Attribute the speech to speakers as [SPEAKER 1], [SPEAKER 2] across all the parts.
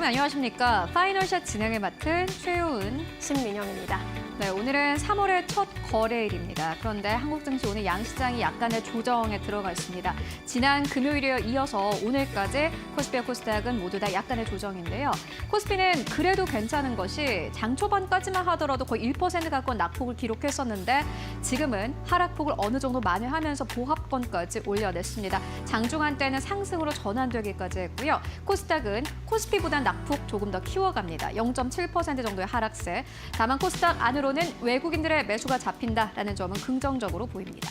[SPEAKER 1] 여러분 안녕하십니까? 파이널샷 진행을 맡은 최효은,
[SPEAKER 2] 신민영입니다.
[SPEAKER 1] 네, 오늘은 3월의 첫 거래일입니다. 그런데 한국 증시 오늘 양시장이 약간의 조정에 들어가 있습니다. 지난 금요일에 이어서 오늘까지 코스피와 코스닥은 모두 다 약간의 조정인데요. 코스피는 그래도 괜찮은 것이 장 초반까지만 하더라도 거의 1% 가까운 낙폭을 기록했었는데 지금은 하락폭을 어느 정도 만회하면서 보합권까지 올려냈습니다. 장중한 때는 상승으로 전환되기까지 했고요. 코스닥은 코스피보다 낙폭 조금 더 키워갑니다. 0.7% 정도의 하락세. 다만 코스닥 안으로는 외국인들의 매수가 잡힌다라는 점은 긍정적으로 보입니다.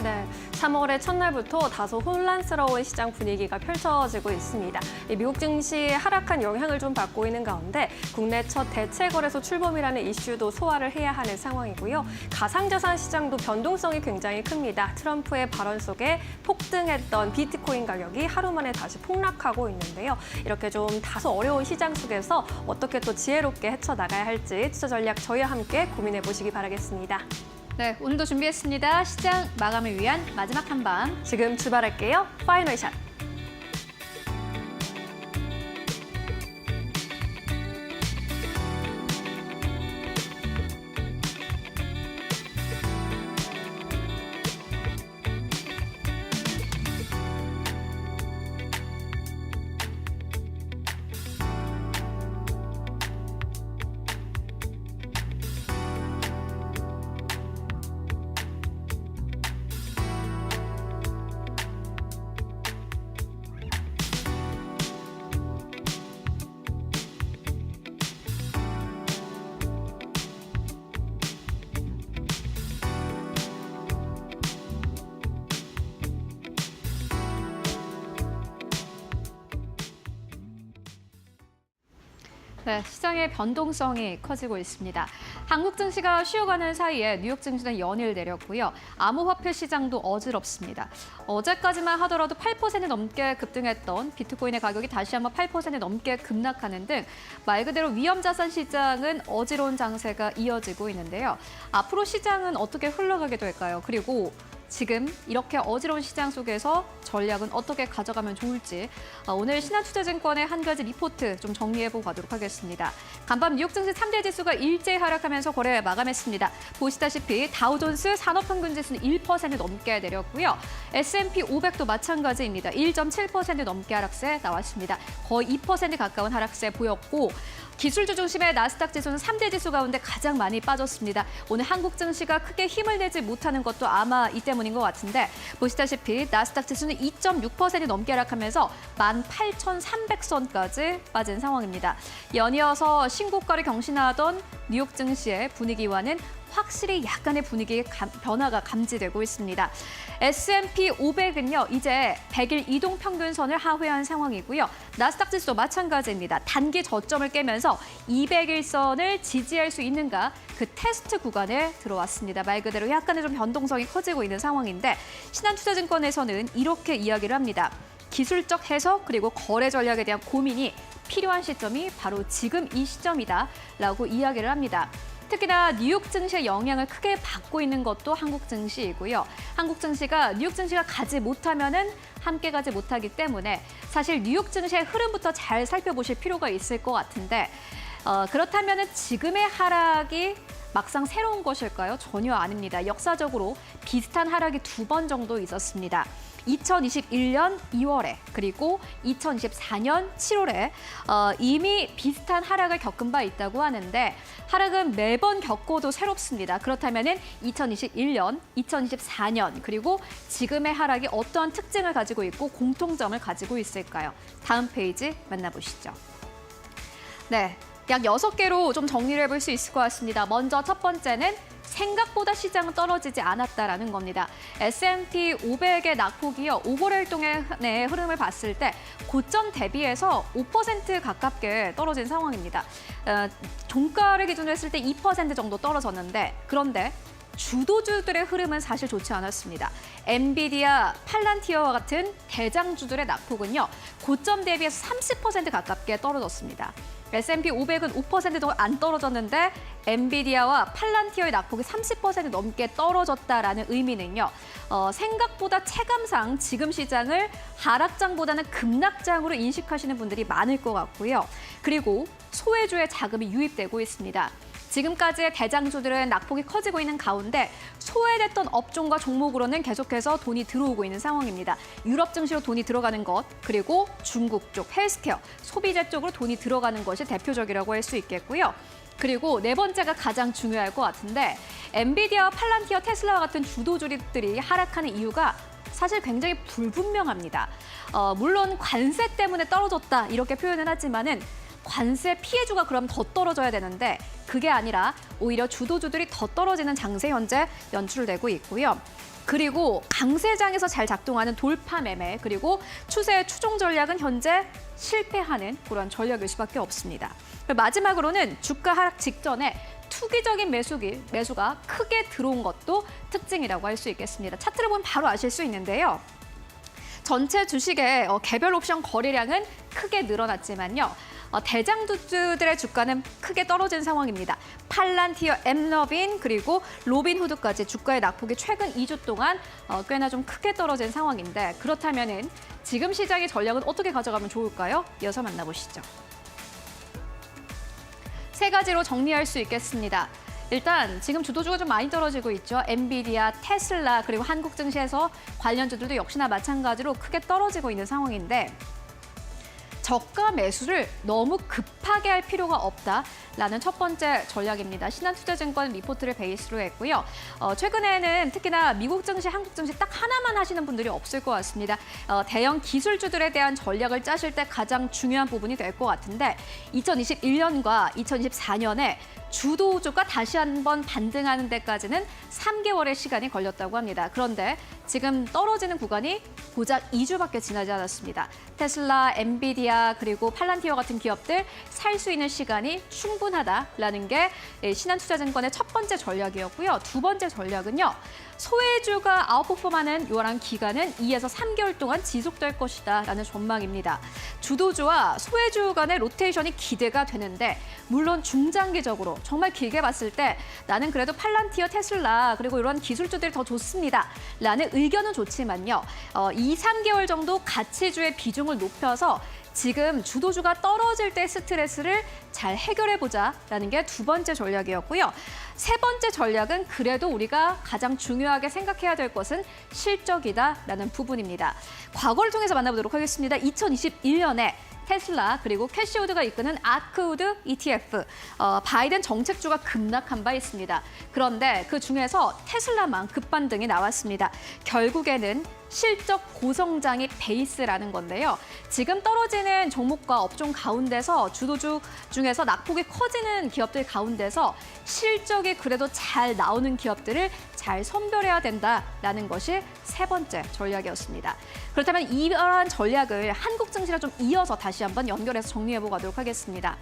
[SPEAKER 2] 네, 3월의 첫날부터 다소 혼란스러운 시장 분위기가 펼쳐지고 있습니다. 미국 증시 하락한 영향을 좀 받고 있는 가운데 국내 첫 대체 거래소 출범이라는 이슈도 소화를 해야 하는 상황이고요. 가상자산 시장도 변동성이 굉장히 큽니다. 트럼프의 발언 속에 폭등했던 비트코인 가격이 하루 만에 다시 폭락하고 있는데요. 이렇게 좀 다소 어려운 시장 속에서 어떻게 또 지혜롭게 헤쳐나가야 할지 투자 전략 저희와 함께 고민해 보시기 바라겠습니다.
[SPEAKER 1] 네, 오늘도 준비했습니다. 시장 마감을 위한 마지막 한방.
[SPEAKER 2] 지금 출발할게요. 파이널샷.
[SPEAKER 1] 네, 시장의 변동성이 커지고 있습니다. 한국 증시가 쉬어가는 사이에 뉴욕 증시는 연일 내렸고요. 암호화폐 시장도 어지럽습니다. 어제까지만 하더라도 8% 넘게 급등했던 비트코인의 가격이 다시 한번 8% 넘게 급락하는 등 말 그대로 위험자산 시장은 어지러운 장세가 이어지고 있는데요. 앞으로 시장은 어떻게 흘러가게 될까요? 그리고 지금 이렇게 어지러운 시장 속에서 전략은 어떻게 가져가면 좋을지 오늘 신한투자증권의 한 가지 리포트 좀 정리해보고 가도록 하겠습니다. 간밤 뉴욕 증시 3대 지수가 일제히 하락하면서 거래 마감했습니다. 보시다시피 다우존스 산업평균지수는 1% 넘게 내렸고요. S&P 500도 마찬가지입니다. 1.7% 넘게 하락세 나왔습니다. 거의 2% 가까운 하락세 보였고 기술주 중심의 나스닥 지수는 3대 지수 가운데 가장 많이 빠졌습니다. 오늘 한국 증시가 크게 힘을 내지 못하는 것도 아마 이 때문인 것 같은데 보시다시피 나스닥 지수는 2.6% 넘게 하락하면서 18,300선까지 빠진 상황입니다. 연이어서 신고가를 경신하던 뉴욕 증시의 분위기와는 확실히 약간의 분위기의 변화가 감지되고 있습니다. S&P 500은요, 이제 100일 이동평균선을 하회한 상황이고요. 나스닥 지수도 마찬가지입니다. 단기 저점을 깨면서 200일선을 지지할 수 있는가 그 테스트 구간에 들어왔습니다. 말 그대로 약간의 좀 변동성이 커지고 있는 상황인데 신한투자증권에서는 이렇게 이야기를 합니다. 기술적 해석 그리고 거래 전략에 대한 고민이 필요한 시점이 바로 지금 이 시점이다라고 이야기를 합니다. 특히나 뉴욕 증시의 영향을 크게 받고 있는 것도 한국 증시이고요. 한국 증시가 뉴욕 증시가 가지 못하면은 함께 가지 못하기 때문에 사실 뉴욕 증시의 흐름부터 잘 살펴보실 필요가 있을 것 같은데 그렇다면은 지금의 하락이 막상 새로운 것일까요? 전혀 아닙니다. 역사적으로 비슷한 하락이 2번 정도 있었습니다. 2021년 2월에 그리고 2024년 7월에 이미 비슷한 하락을 겪은 바 있다고 하는데 하락은 매번 겪어도 새롭습니다. 그렇다면 2021년, 2024년 그리고 지금의 하락이 어떠한 특징을 가지고 있고 공통점을 가지고 있을까요? 다음 페이지 만나보시죠. 네, 약 6개로 좀 정리를 해볼 수 있을 것 같습니다. 먼저 첫 번째는 생각보다 시장은 떨어지지 않았다라는 겁니다. S&P 500의 낙폭이요. 5거래일 동안의 흐름을 봤을 때 고점 대비해서 5% 가깝게 떨어진 상황입니다. 종가를 기준으로 했을 때 2% 정도 떨어졌는데 그런데 주도주들의 흐름은 사실 좋지 않았습니다. 엔비디아, 팔란티어와 같은 대장주들의 낙폭은요. 고점 대비해서 30% 가깝게 떨어졌습니다. S&P 500은 5% 정도 안 떨어졌는데 엔비디아와 팔란티어의 낙폭이 30% 넘게 떨어졌다라는 의미는요. 생각보다 체감상 지금 시장을 하락장보다는 급락장으로 인식하시는 분들이 많을 것 같고요. 그리고 소외주의 자금이 유입되고 있습니다. 지금까지의 대장주들은 낙폭이 커지고 있는 가운데 소외됐던 업종과 종목으로는 계속해서 돈이 들어오고 있는 상황입니다. 유럽 증시로 돈이 들어가는 것, 그리고 중국 쪽 헬스케어, 소비재 쪽으로 돈이 들어가는 것이 대표적이라고 할 수 있겠고요. 그리고 네 번째가 가장 중요할 것 같은데 엔비디아와 팔란티어, 테슬라와 같은 주도주들이 하락하는 이유가 사실 굉장히 불분명합니다. 물론 관세 때문에 떨어졌다 이렇게 표현은 하지만은 관세 피해주가 그럼 더 떨어져야 되는데 그게 아니라 오히려 주도주들이 더 떨어지는 장세 현재 연출되고 있고요. 그리고 강세장에서 잘 작동하는 돌파 매매 그리고 추세 추종 전략은 현재 실패하는 그런 전략일 수밖에 없습니다. 마지막으로는 주가 하락 직전에 투기적인 매수가 크게 들어온 것도 특징이라고 할 수 있겠습니다. 차트를 보면 바로 아실 수 있는데요. 전체 주식의 개별 옵션 거래량은 크게 늘어났지만요. 대장주들의 주가는 크게 떨어진 상황입니다. 팔란티어, 엠러빈 그리고 로빈후드까지 주가의 낙폭이 최근 2주 동안 꽤나 좀 크게 떨어진 상황인데 그렇다면은 지금 시장의 전략은 어떻게 가져가면 좋을까요? 이어서 만나보시죠. 세 가지로 정리할 수 있겠습니다. 일단 지금 주도주가 좀 많이 떨어지고 있죠. 엔비디아, 테슬라 그리고 한국 증시에서 관련주들도 역시나 마찬가지로 크게 떨어지고 있는 상황인데 저가 매수를 너무 급하게 할 필요가 없다라는 첫 번째 전략입니다. 신한투자증권 리포트를 베이스로 했고요. 최근에는 특히나 미국 증시, 한국 증시 딱 하나만 하시는 분들이 없을 것 같습니다. 대형 기술주들에 대한 전략을 짜실 때 가장 중요한 부분이 될 것 같은데 2021년과 2024년에 주도주가 다시 한번 반등하는 데까지는 3개월의 시간이 걸렸다고 합니다. 그런데 지금 떨어지는 구간이 고작 2주밖에 지나지 않았습니다. 테슬라, 엔비디아 그리고 팔란티어 같은 기업들 살 수 있는 시간이 충분하다라는 게 신한투자증권의 첫 번째 전략이었고요. 두 번째 전략은요. 소외주가 아웃퍼폼하는 요런 기간은 2에서 3개월 동안 지속될 것이다라는 전망입니다. 주도주와 소외주 간의 로테이션이 기대가 되는데 물론 중장기적으로 정말 길게 봤을 때 나는 그래도 팔란티어, 테슬라 그리고 이런 기술주들이 더 좋습니다라는 의견은 좋지만요. 2, 3개월 정도 가치주의 비중을 높여서 지금 주도주가 떨어질 때 스트레스를 잘 해결해보자라는 게 두 번째 전략이었고요. 세 번째 전략은 그래도 우리가 가장 중요하게 생각해야 될 것은 실적이다라는 부분입니다. 과거를 통해서 만나보도록 하겠습니다. 2021년에 테슬라 그리고 캐시우드가 이끄는 아크우드 ETF, 바이든 정책주가 급락한 바 있습니다. 그런데 그 중에서 테슬라만 급반등이 나왔습니다. 결국에는 실적 고성장이 베이스라는 건데요. 지금 떨어지는 종목과 업종 가운데서 주도주 중에서 낙폭이 커지는 기업들 가운데서 실적이 그래도 잘 나오는 기업들을 잘 선별해야 된다라는 것이 세 번째 전략이었습니다. 그렇다면 이러한 전략을 한국 증시랑 좀 이어서 다시 한번 연결해서 정리해보고 가도록 하겠습니다.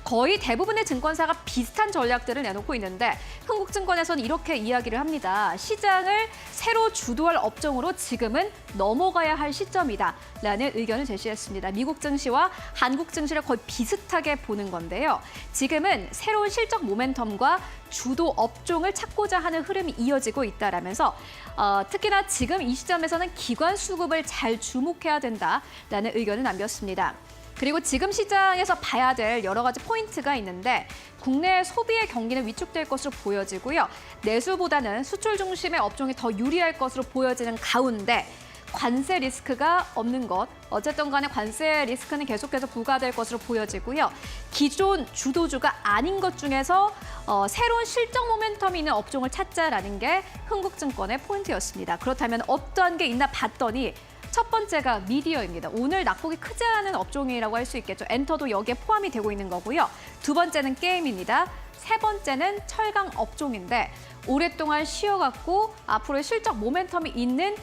[SPEAKER 1] 거의 대부분의 증권사가 비슷한 전략들을 내놓고 있는데 흥국증권에서는 이렇게 이야기를 합니다. 시장을 새로 주도할 업종으로 지금은 넘어가야 할 시점이다라는 의견을 제시했습니다. 미국 증시와 한국 증시를 거의 비슷하게 보는 건데요. 지금은 새로운 실적 모멘텀과 주도 업종을 찾고자 하는 흐름이 이어지고 있다라면서 특히나 지금 이 시점에서는 기관 수급을 잘 주목해야 된다라는 의견을 남겼습니다. 그리고 지금 시장에서 봐야 될 여러 가지 포인트가 있는데 국내 소비의 경기는 위축될 것으로 보여지고요. 내수보다는 수출 중심의 업종이 더 유리할 것으로 보여지는 가운데 관세 리스크가 없는 것, 어쨌든 간에 관세 리스크는 계속해서 부과될 것으로 보여지고요. 기존 주도주가 아닌 것 중에서 새로운 실적 모멘텀이 있는 업종을 찾자라는 게 흥국증권의 포인트였습니다. 그렇다면 어떠한 게 있나 봤더니 첫 번째가 미디어입니다. 오늘 낙폭이 크지 않은 업종이라고 할 수 있겠죠. 엔터도 여기에 포함이 되고 있는 거고요. 두 번째는 게임입니다. 세 번째는 철강 업종인데 오랫동안 쉬어갔고 앞으로의 실적 모멘텀이 있는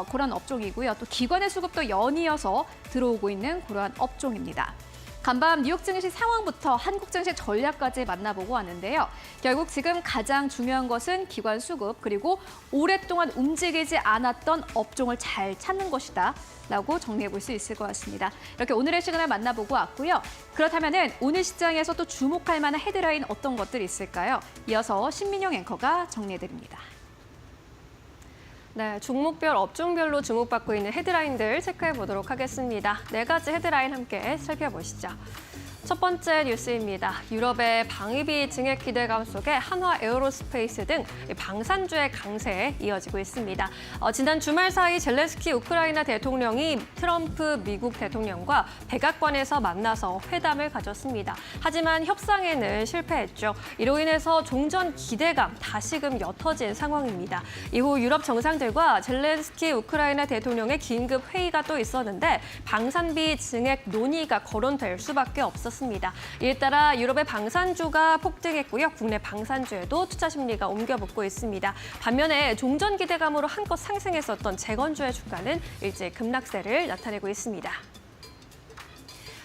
[SPEAKER 1] 그런 업종이고요. 또 기관의 수급도 연이어서 들어오고 있는 그러한 업종입니다. 간밤 뉴욕 증시 상황부터 한국 증시 전략까지 만나보고 왔는데요. 결국 지금 가장 중요한 것은 기관 수급 그리고 오랫동안 움직이지 않았던 업종을 잘 찾는 것이다 라고 정리해 볼 수 있을 것 같습니다. 이렇게 오늘의 시간을 만나보고 왔고요. 그렇다면 오늘 시장에서 또 주목할 만한 헤드라인 어떤 것들이 있을까요? 이어서 신민영 앵커가 정리해 드립니다.
[SPEAKER 2] 네, 종목별, 업종별로 주목받고 있는 헤드라인들 체크해 보도록 하겠습니다. 네 가지 헤드라인 함께 살펴보시죠. 첫 번째 뉴스입니다. 유럽의 방위비 증액 기대감 속에 한화 에어로스페이스 등 방산주의 강세에 이어지고 있습니다. 지난 주말 사이 젤렌스키 우크라이나 대통령이 트럼프 미국 대통령과 백악관에서 만나서 회담을 가졌습니다. 하지만 협상에는 실패했죠. 이로 인해서 종전 기대감 다시금 옅어진 상황입니다. 이후 유럽 정상들과 젤렌스키 우크라이나 대통령의 긴급 회의가 또 있었는데 방산비 증액 논의가 거론될 수밖에 없었습니다. 이에 따라 유럽의 방산주가 폭등했고요. 국내 방산주에도 투자 심리가 옮겨붙고 있습니다. 반면에 종전 기대감으로 한껏 상승했었던 재건주의 주가는 일제 급락세를 나타내고 있습니다.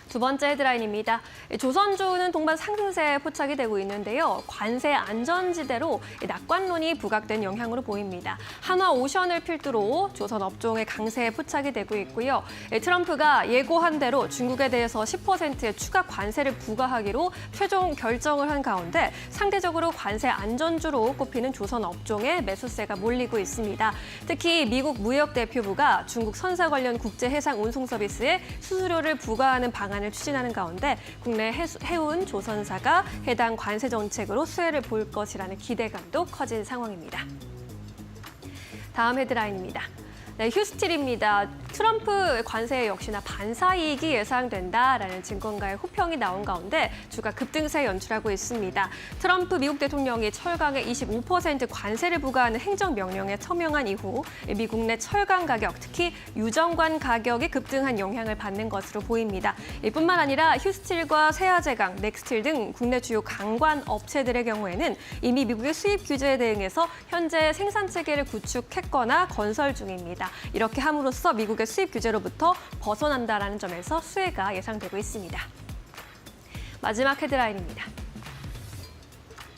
[SPEAKER 2] 두 번째 헤드라인입니다. 조선주는 동반 상승세에 포착이 되고 있는데요. 관세 안전지대로 낙관론이 부각된 영향으로 보입니다. 한화오션을 필두로 조선 업종의 강세에 포착이 되고 있고요. 트럼프가 예고한 대로 중국에 대해서 10%의 추가 관세를 부과하기로 최종 결정을 한 가운데 상대적으로 관세 안전주로 꼽히는 조선 업종에 매수세가 몰리고 있습니다. 특히 미국 무역대표부가 중국 선사 관련 국제 해상 운송 서비스에 수수료를 부과하는 방안을 추진하는 가운데 국내 해운 조선사가 해당 관세 정책으로 수혜를 볼 것이라는 기대감도 커진 상황입니다. 다음 헤드라인입니다. 네, 휴스틸입니다. 트럼프 관세 역시나 반사이익이 예상된다라는 증권가의 호평이 나온 가운데 주가 급등세 연출하고 있습니다. 트럼프 미국 대통령이 철강에 25% 관세를 부과하는 행정명령에 서명한 이후 미국 내 철강 가격, 특히 유정관 가격이 급등한 영향을 받는 것으로 보입니다. 이뿐만 아니라 휴스틸과 세아제강, 넥스틸 등 국내 주요 강관 업체들의 경우에는 이미 미국의 수입 규제에 대응해서 현재 생산 체계를 구축했거나 건설 중입니다. 이렇게 함으로써 미국의 수입 규제로부터 벗어난다는 점에서 수혜가 예상되고 있습니다. 마지막 헤드라인입니다.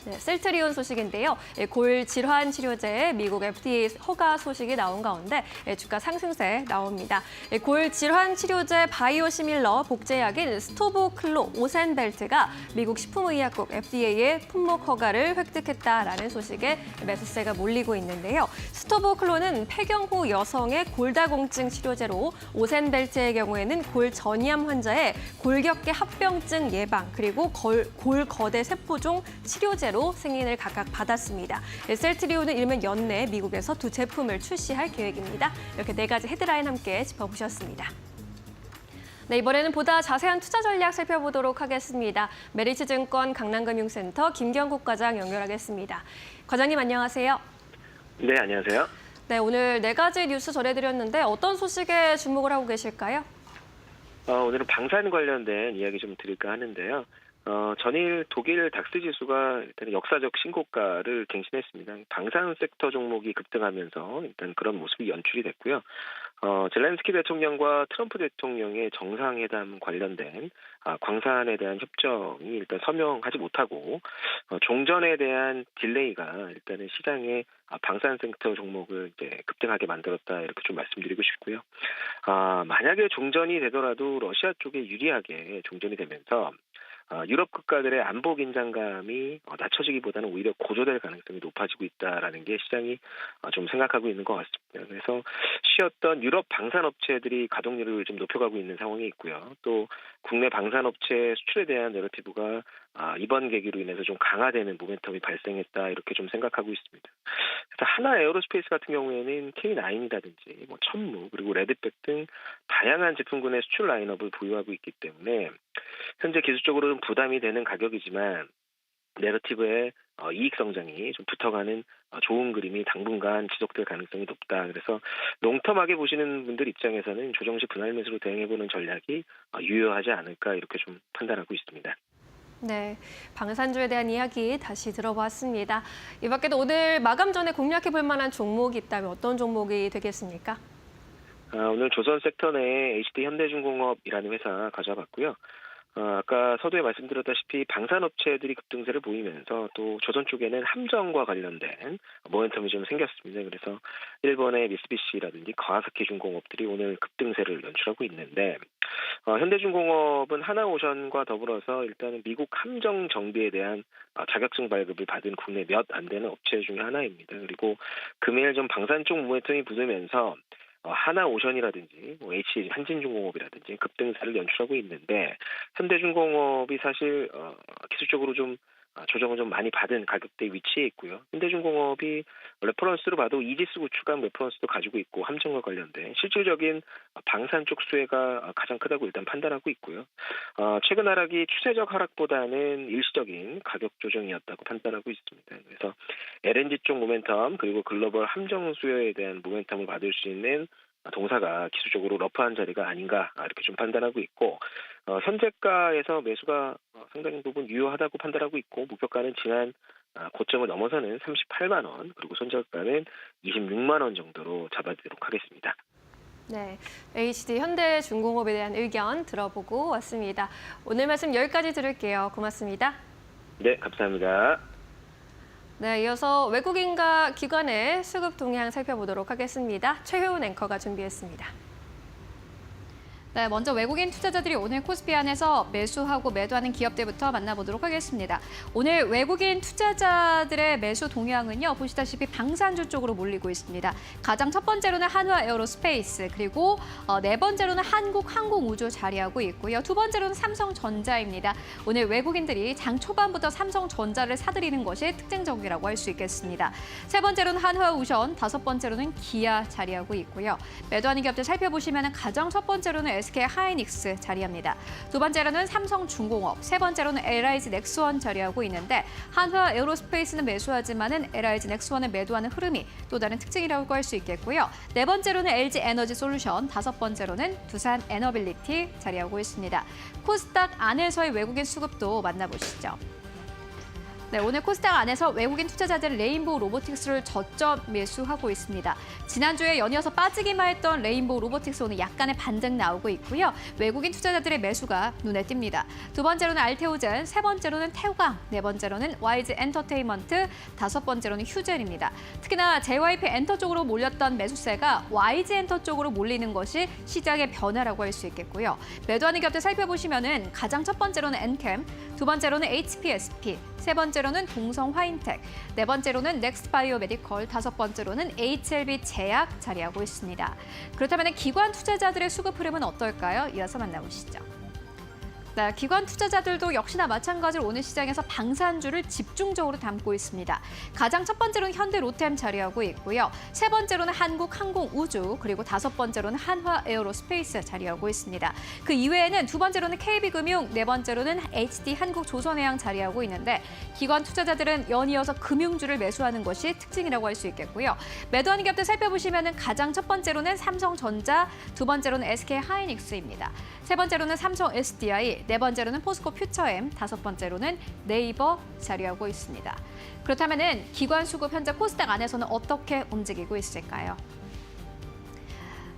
[SPEAKER 2] 네, 셀트리온 소식인데요. 골 질환 치료제의 미국 FDA 허가 소식이 나온 가운데 주가 상승세 나옵니다. 골 질환 치료제 바이오시밀러 복제약인 스토보클로 오센벨트가 미국 식품의약국 FDA의 품목 허가를 획득했다라는 소식에 매수세가 몰리고 있는데요. 스토보클로는 폐경 후 여성의 골다공증 치료제로 오센벨트의 경우에는 골 전이암 환자의 골격계 합병증 예방 그리고 골 거대 세포종 치료제로 승인을 각각 받았습니다. 셀트리온은 이르면 연내 미국에서 두 제품을 출시할 계획입니다. 이렇게 네 가지 헤드라인 함께 짚어보셨습니다. 네, 이번에는 보다 자세한 투자 전략 살펴보도록 하겠습니다. 메리츠증권 강남금융센터 김경국 과장 연결하겠습니다. 과장님 안녕하세요.
[SPEAKER 3] 네, 안녕하세요.
[SPEAKER 2] 네, 오늘 네 가지 뉴스 전해드렸는데 어떤 소식에 주목을 하고 계실까요?
[SPEAKER 3] 오늘은 방산 관련된 이야기 좀 드릴까 하는데요. 전일 독일 닥스 지수가 일단 역사적 신고가를 갱신했습니다. 방산 섹터 종목이 급등하면서 일단 그런 모습이 연출이 됐고요. 젤렌스키 대통령과 트럼프 대통령의 정상회담 관련된 광산에 대한 협정이 일단 서명하지 못하고 종전에 대한 딜레이가 일단은 시장에 방산 섹터 종목을 이제 급등하게 만들었다 이렇게 좀 말씀드리고 싶고요. 만약에 종전이 되더라도 러시아 쪽에 유리하게 종전이 되면서 유럽 국가들의 안보 긴장감이 낮춰지기보다는 오히려 고조될 가능성이 높아지고 있다라는 게 시장이 좀 생각하고 있는 것 같습니다. 그래서 쉬었던 유럽 방산업체들이 가동률을 좀 높여가고 있는 상황이 있고요. 또 국내 방산업체 수출에 대한 내러티브가 이번 계기로 인해서 좀 강화되는 모멘텀이 발생했다 이렇게 좀 생각하고 있습니다. 그래서 하나 에어로스페이스 같은 경우에는 K9이라든지 천무 그리고 레드백 등 다양한 제품군의 수출 라인업을 보유하고 있기 때문에 현재 기술적으로는 부담이 되는 가격이지만 내러티브의 이익 성장이 좀 붙어가는 좋은 그림이 당분간 지속될 가능성이 높다. 그래서 롱텀하게 보시는 분들 입장에서는 조정시 분할 매수로 대응해보는 전략이 유효하지 않을까 이렇게 좀 판단하고 있습니다.
[SPEAKER 2] 네, 방산주에 대한 이야기 다시 들어봤습니다. 이 밖에도 오늘 마감 전에 공략해볼 만한 종목이 있다면 어떤 종목이 되겠습니까?
[SPEAKER 3] 오늘 조선 섹터 내에 HD 현대중공업이라는 회사 가져왔고요. 아까 서두에 말씀드렸다시피 방산업체들이 급등세를 보이면서 또 조선 쪽에는 함정과 관련된 모멘텀이 좀 생겼습니다. 그래서 일본의 미쓰비시라든지 가와사키 중공업들이 오늘 급등세를 연출하고 있는데 현대중공업은 하나오션과 더불어서 일단은 미국 함정 정비에 대한 자격증 발급을 받은 국내 몇 안 되는 업체 중에 하나입니다. 그리고 금일 좀 방산 쪽 모멘텀이 붙으면서 하나오션이라든지 HCG 한진중공업이라든지 급등세를 연출하고 있는데 현대중공업이 사실 기술적으로 좀 조정을 좀 많이 받은 가격대에 위치해 있고요. 현대중공업이 레퍼런스로 봐도 이지수 구축한 레퍼런스도 가지고 있고 함정과 관련된 실질적인 방산 쪽 수혜가 가장 크다고 일단 판단하고 있고요. 최근 하락이 추세적 하락보다는 일시적인 가격 조정이었다고 판단하고 있습니다. 그래서 LNG 쪽 모멘텀 그리고 글로벌 함정 수요에 대한 모멘텀을 받을 수 있는 동사가 기술적으로 러프한 자리가 아닌가 이렇게 좀 판단하고 있고 현재가에서 매수가 상당히 부분 유효하다고 판단하고 있고 목표가는 지난 고점을 넘어서는 38만 원 그리고 손절가는 26만 원 정도로 잡아드리도록 하겠습니다.
[SPEAKER 2] 네, HD 현대중공업에 대한 의견 들어보고 왔습니다. 오늘 말씀 여기까지 들을게요. 고맙습니다.
[SPEAKER 3] 네, 감사합니다.
[SPEAKER 2] 네, 이어서 외국인과 기관의 수급 동향 살펴보도록 하겠습니다. 최효은 앵커가 준비했습니다.
[SPEAKER 1] 네, 먼저 외국인 투자자들이 오늘 코스피 안에서 매수하고 매도하는 기업들부터 만나보도록 하겠습니다. 오늘 외국인 투자자들의 매수 동향은요, 보시다시피 방산주 쪽으로 몰리고 있습니다. 가장 첫 번째로는 한화 에어로스페이스, 그리고 네 번째로는 한국항공우주 자리하고 있고요. 두 번째로는 삼성전자입니다. 오늘 외국인들이 장 초반부터 삼성전자를 사들이는 것이 특징적이라고 할 수 있겠습니다. 세 번째로는 한화오션, 다섯 번째로는 기아 자리하고 있고요. 매도하는 기업들 살펴보시면 가장 첫 번째로는 SK 하이닉스 자리합니다. 두 번째로는 삼성중공업, 세 번째로는 LIG 넥스원 자리하고 있는데 한화 에어로스페이스는 매수하지만은 LIG 넥스원을 매도하는 흐름이 또 다른 특징이라고 할 수 있겠고요. 네 번째로는 LG 에너지 솔루션, 다섯 번째로는 두산 에너빌리티 자리하고 있습니다. 코스닥 안에서의 외국인 수급도 만나보시죠. 네, 오늘 코스닥 안에서 외국인 투자자들 레인보우 로보틱스를 저점 매수하고 있습니다. 지난주에 연이어서 빠지기만 했던 레인보우 로보틱스 오늘 약간의 반등 나오고 있고요. 외국인 투자자들의 매수가 눈에 띕니다. 두 번째로는 알테오젠, 세 번째로는 태우강, 네 번째로는 YG 엔터테인먼트, 다섯 번째로는 휴젤입니다. 특히나 JYP 엔터 쪽으로 몰렸던 매수세가 YG 엔터 쪽으로 몰리는 것이 시장의 변화라고 할 수 있겠고요. 매도하는 기업들 살펴보시면은 가장 첫 번째로는 엔캠, 두 번째로는 HPSP, 세 번째로는 동성화인텍, 네 번째로는 넥스트바이오메디컬, 다섯 번째로는 HLB 제약 자리하고 있습니다. 그렇다면 기관 투자자들의 수급 흐름은 어떨까요? 이어서 만나보시죠. 네, 기관 투자자들도 역시나 마찬가지로 오늘 시장에서 방산주를 집중적으로 담고 있습니다. 가장 첫 번째로는 현대 로템 자리하고 있고요. 세 번째로는 한국항공우주, 그리고 다섯 번째로는 한화 에어로스페이스 자리하고 있습니다. 그 이외에는 두 번째로는 KB금융, 네 번째로는 HD 한국조선해양 자리하고 있는데 기관 투자자들은 연이어서 금융주를 매수하는 것이 특징이라고 할 수 있겠고요. 매도하는 기업들 살펴보시면 가장 첫 번째로는 삼성전자, 두 번째로는 SK 하이닉스입니다. 세 번째로는 삼성 SDI, 네 번째로는 포스코 퓨처엠, 다섯 번째로는 네이버 자리하고 있습니다. 그렇다면 기관 수급 현재 코스닥 안에서는 어떻게 움직이고 있을까요?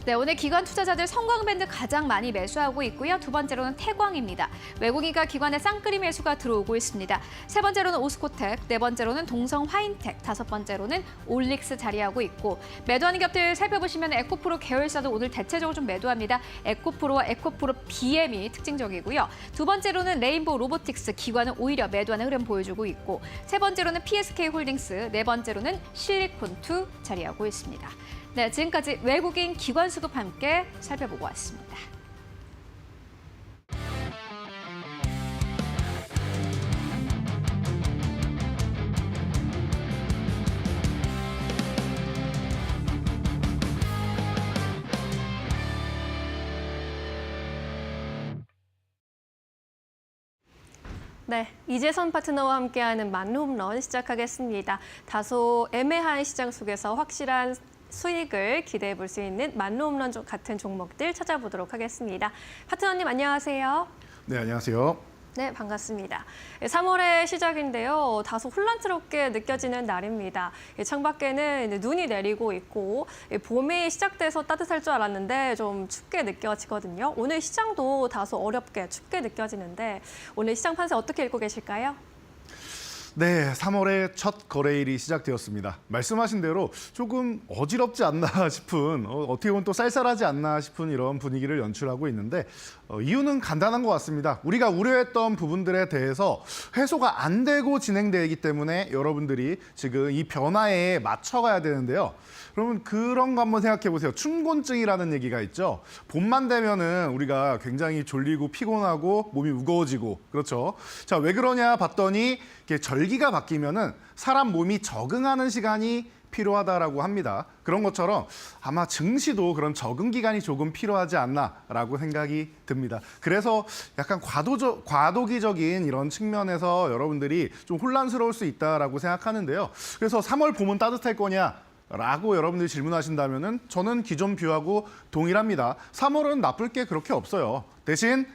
[SPEAKER 1] 네, 오늘 기관 투자자들 성광밴드 가장 많이 매수하고 있고요. 두 번째로는 태광입니다. 외국인과 기관의 쌍끌이 매수가 들어오고 있습니다. 세 번째로는 오스코텍, 네 번째로는 동성화인텍, 다섯 번째로는 올릭스 자리하고 있고 매도하는 기업들 살펴보시면 에코프로 계열사도 오늘 대체적으로 좀 매도합니다. 에코프로와 에코프로 BM이 특징적이고요. 두 번째로는 레인보우 로보틱스, 기관은 오히려 매도하는 흐름 보여주고 있고 세 번째로는 PSK홀딩스, 네 번째로는 실리콘2 자리하고 있습니다. 네, 지금까지 외국인 기관 수급 함께 살펴보고 왔습니다.
[SPEAKER 2] 네, 이재선 파트너와 함께하는 만홈런 시작하겠습니다. 다소 애매한 시장 속에서 확실한 수익을 기대해 볼 수 있는 만홈런 같은 종목들 찾아보도록 하겠습니다. 파트너님 안녕하세요.
[SPEAKER 4] 네, 안녕하세요.
[SPEAKER 2] 네, 반갑습니다. 3월의 시작인데요. 다소 혼란스럽게 느껴지는 날입니다. 창밖에는 눈이 내리고 있고 봄이 시작돼서 따뜻할 줄 알았는데 좀 춥게 느껴지거든요. 오늘 시장도 다소 어렵게 춥게 느껴지는데 오늘 시장 판세 어떻게 읽고 계실까요?
[SPEAKER 4] 네, 3월의 첫 거래일이 시작되었습니다. 말씀하신 대로 조금 어지럽지 않나 싶은, 어떻게 보면 또 쌀쌀하지 않나 싶은 이런 분위기를 연출하고 있는데 이유는 간단한 것 같습니다. 우리가 우려했던 부분들에 대해서 해소가 안 되고 진행되기 때문에 여러분들이 지금 이 변화에 맞춰가야 되는데요. 그러면 그런 거 한번 생각해 보세요. 춘곤증이라는 얘기가 있죠. 봄만 되면은 우리가 굉장히 졸리고 피곤하고 몸이 무거워지고 그렇죠. 자, 왜 그러냐 봤더니 이렇게 절기가 바뀌면은 사람 몸이 적응하는 시간이 필요하다라고 합니다. 그런 것처럼 아마 증시도 그런 적응 기간이 조금 필요하지 않나라고 생각이 듭니다. 그래서 약간 과도기적인 이런 측면에서 여러분들이 좀 혼란스러울 수 있다라고 생각하는데요. 그래서 3월 봄은 따뜻할 거냐? 라고 여러분들이 질문하신다면은 저는 기존 뷰하고 동일합니다. 3월은 나쁠 게 그렇게 없어요. 대신